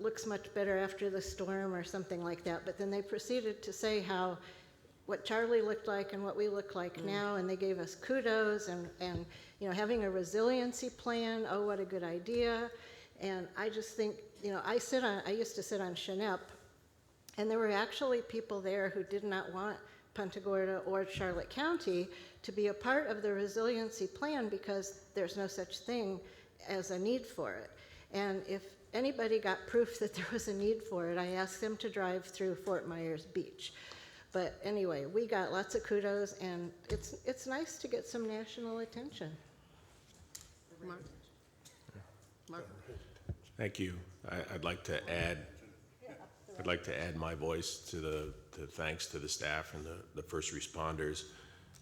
S2: looks much better after the storm or something like that. But then they proceeded to say how what Charlie looked like and what we look like now, and they gave us kudos and you know, having a resiliency plan, oh, what a good idea. And I just think, you know, I used to sit on Chenep, and there were actually people there who did not want Punta Gorda or Charlotte County to be a part of the resiliency plan because there's no such thing as a need for it. And if anybody got proof that there was a need for it, I asked them to drive through Fort Myers Beach. But anyway, we got lots of kudos, and it's nice to get some national attention. Mark?
S8: Thank you. I'd like to add my voice to the thanks to the staff and the first responders,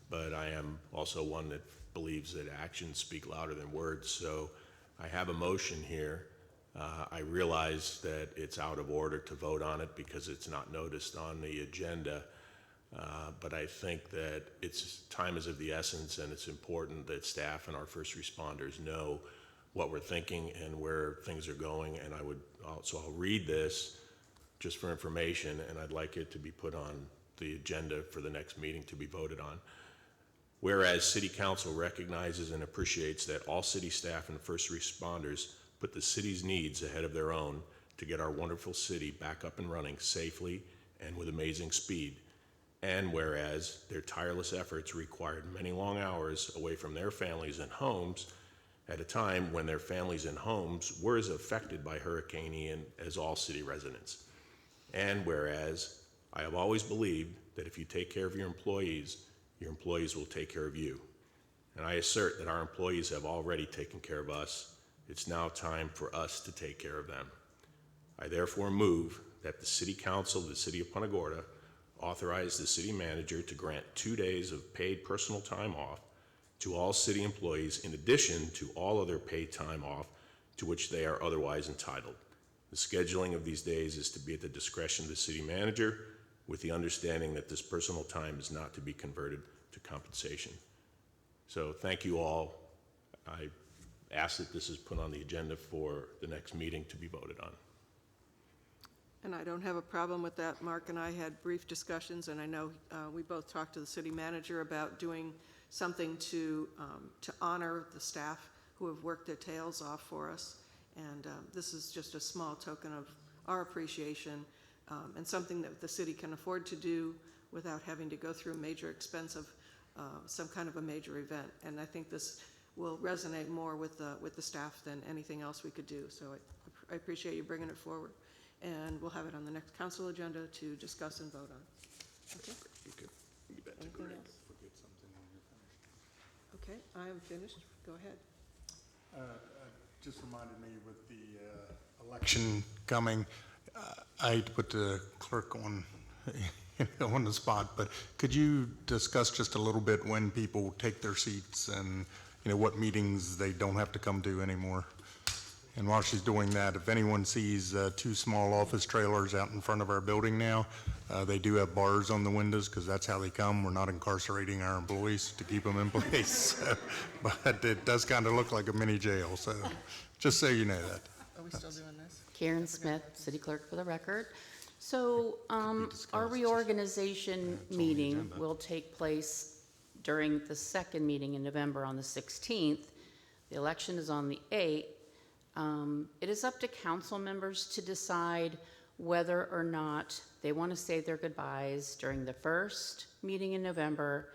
S8: but I am also one that believes that actions speak louder than words. So I have a motion here. I realize that it's out of order to vote on it because it's not noticed on the agenda, but I think that time is of the essence, and it's important that staff and our first responders know what we're thinking and where things are going. And I'll read this just for information, and I'd like it to be put on the agenda for the next meeting to be voted on. Whereas City Council recognizes and appreciates that all city staff and first responders put the city's needs ahead of their own to get our wonderful city back up and running safely and with amazing speed. And whereas their tireless efforts required many long hours away from their families and homes at a time when their families and homes were as affected by Hurricane Ian as all city residents. And whereas I have always believed that if you take care of your employees will take care of you. And I assert that our employees have already taken care of us. It's now time for us to take care of them. I therefore move that the City Council of the City of Punta Gorda authorize the city manager to grant 2 days of paid personal time off to all city employees in addition to all other paid time off to which they are otherwise entitled. The scheduling of these days is to be at the discretion of the city manager, with the understanding that this personal time is not to be converted to compensation. So thank you all. I ask that this is put on the agenda for the next meeting to be voted on.
S1: And I don't have a problem with that. Mark and I had brief discussions, and I know we both talked to the city manager about doing something to honor the staff who have worked their tails off for us. And this is just a small token of our appreciation and something that the city can afford to do without having to go through a major expense of some kind of a major event. And I think this will resonate more with the staff than anything else we could do. So I appreciate you bringing it forward. And we'll have it on the next council agenda to discuss and vote on. Okay? Anything else? Okay, I am finished. Go ahead.
S3: Just reminded me with the election coming, I hate to put the clerk on, on the spot, but could you discuss just a little bit when people take their seats and, what meetings they don't have to come to anymore? And while she's doing that, if anyone sees 2 small office trailers out in front of our building now, they do have bars on the windows because that's how they come. We're not incarcerating our employees to keep them in place. But it does kind of look like a mini jail, so just so you know that.
S1: Are we still doing this?
S21: Karen Smith, City Clerk for the record. So our reorganization meeting will take place during the second meeting in November on the 16th. The election is on the 8th. It is up to council members to decide whether or not they want to say their goodbyes during the first meeting in November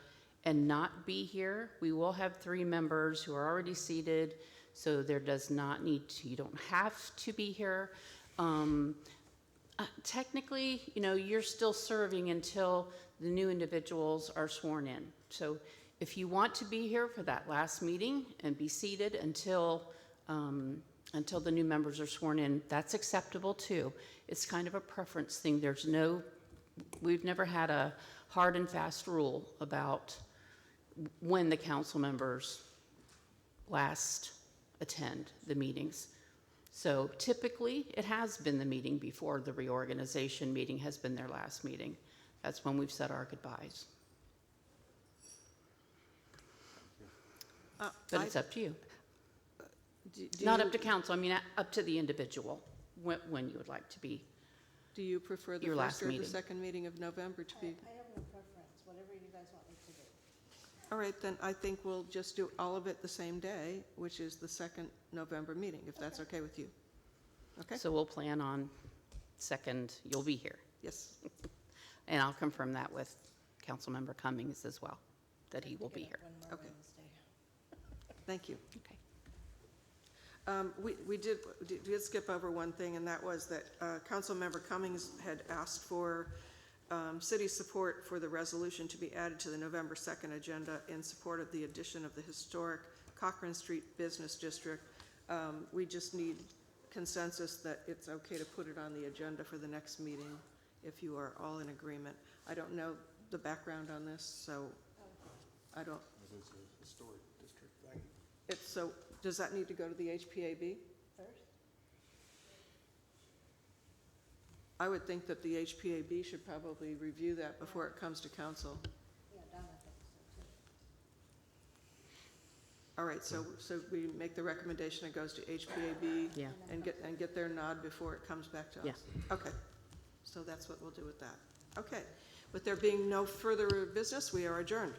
S21: and not be here. We will have 3 members who are already seated, so there does not need to, you don't have to be here. Technically, you're still serving until the new individuals are sworn in. So if you want to be here for that last meeting and be seated until the new members are sworn in, that's acceptable too. It's kind of a preference thing. We've never had a hard and fast rule about when the council members last attend the meetings. So typically, it has been the meeting before the reorganization meeting has been their last meeting. That's when we've said our goodbyes. But it's up to you. Not up to council, up to the individual, when you would like to be.
S1: Do you prefer the
S21: Your
S1: first
S21: last
S1: or the
S21: meeting.
S1: second meeting of November to be?
S2: I have no preference, whatever you guys want me to do.
S1: All right, then I think we'll just do all of it the same day, which is the second November meeting, if that's okay with you. Okay?
S21: So we'll plan on second, you'll be here.
S1: Yes.
S21: And I'll confirm that with Councilmember Cummings as well, that he will be here.
S1: Okay. Thank you.
S21: Okay.
S1: We did skip over one thing, and that was that Councilmember Cummings had asked for city support for the resolution to be added to the November 2nd agenda in support of the addition of the historic Cochran Street Business District. We just need consensus that it's okay to put it on the agenda for the next meeting if you are all in agreement. I don't know the background on this, so I don't.
S3: It's a historic district thing.
S1: So does that need to go to the HPAB?
S2: First?
S1: I would think that the HPAB should probably review that before it comes to council.
S2: Yeah, Donna thinks so too.
S1: All right, so we make the recommendation it goes to HPAB
S21: Yeah.
S1: and get their nod before it comes back to us?
S21: Yeah.
S1: Okay, so that's what we'll do with that. Okay, with there being no further business, we are adjourned.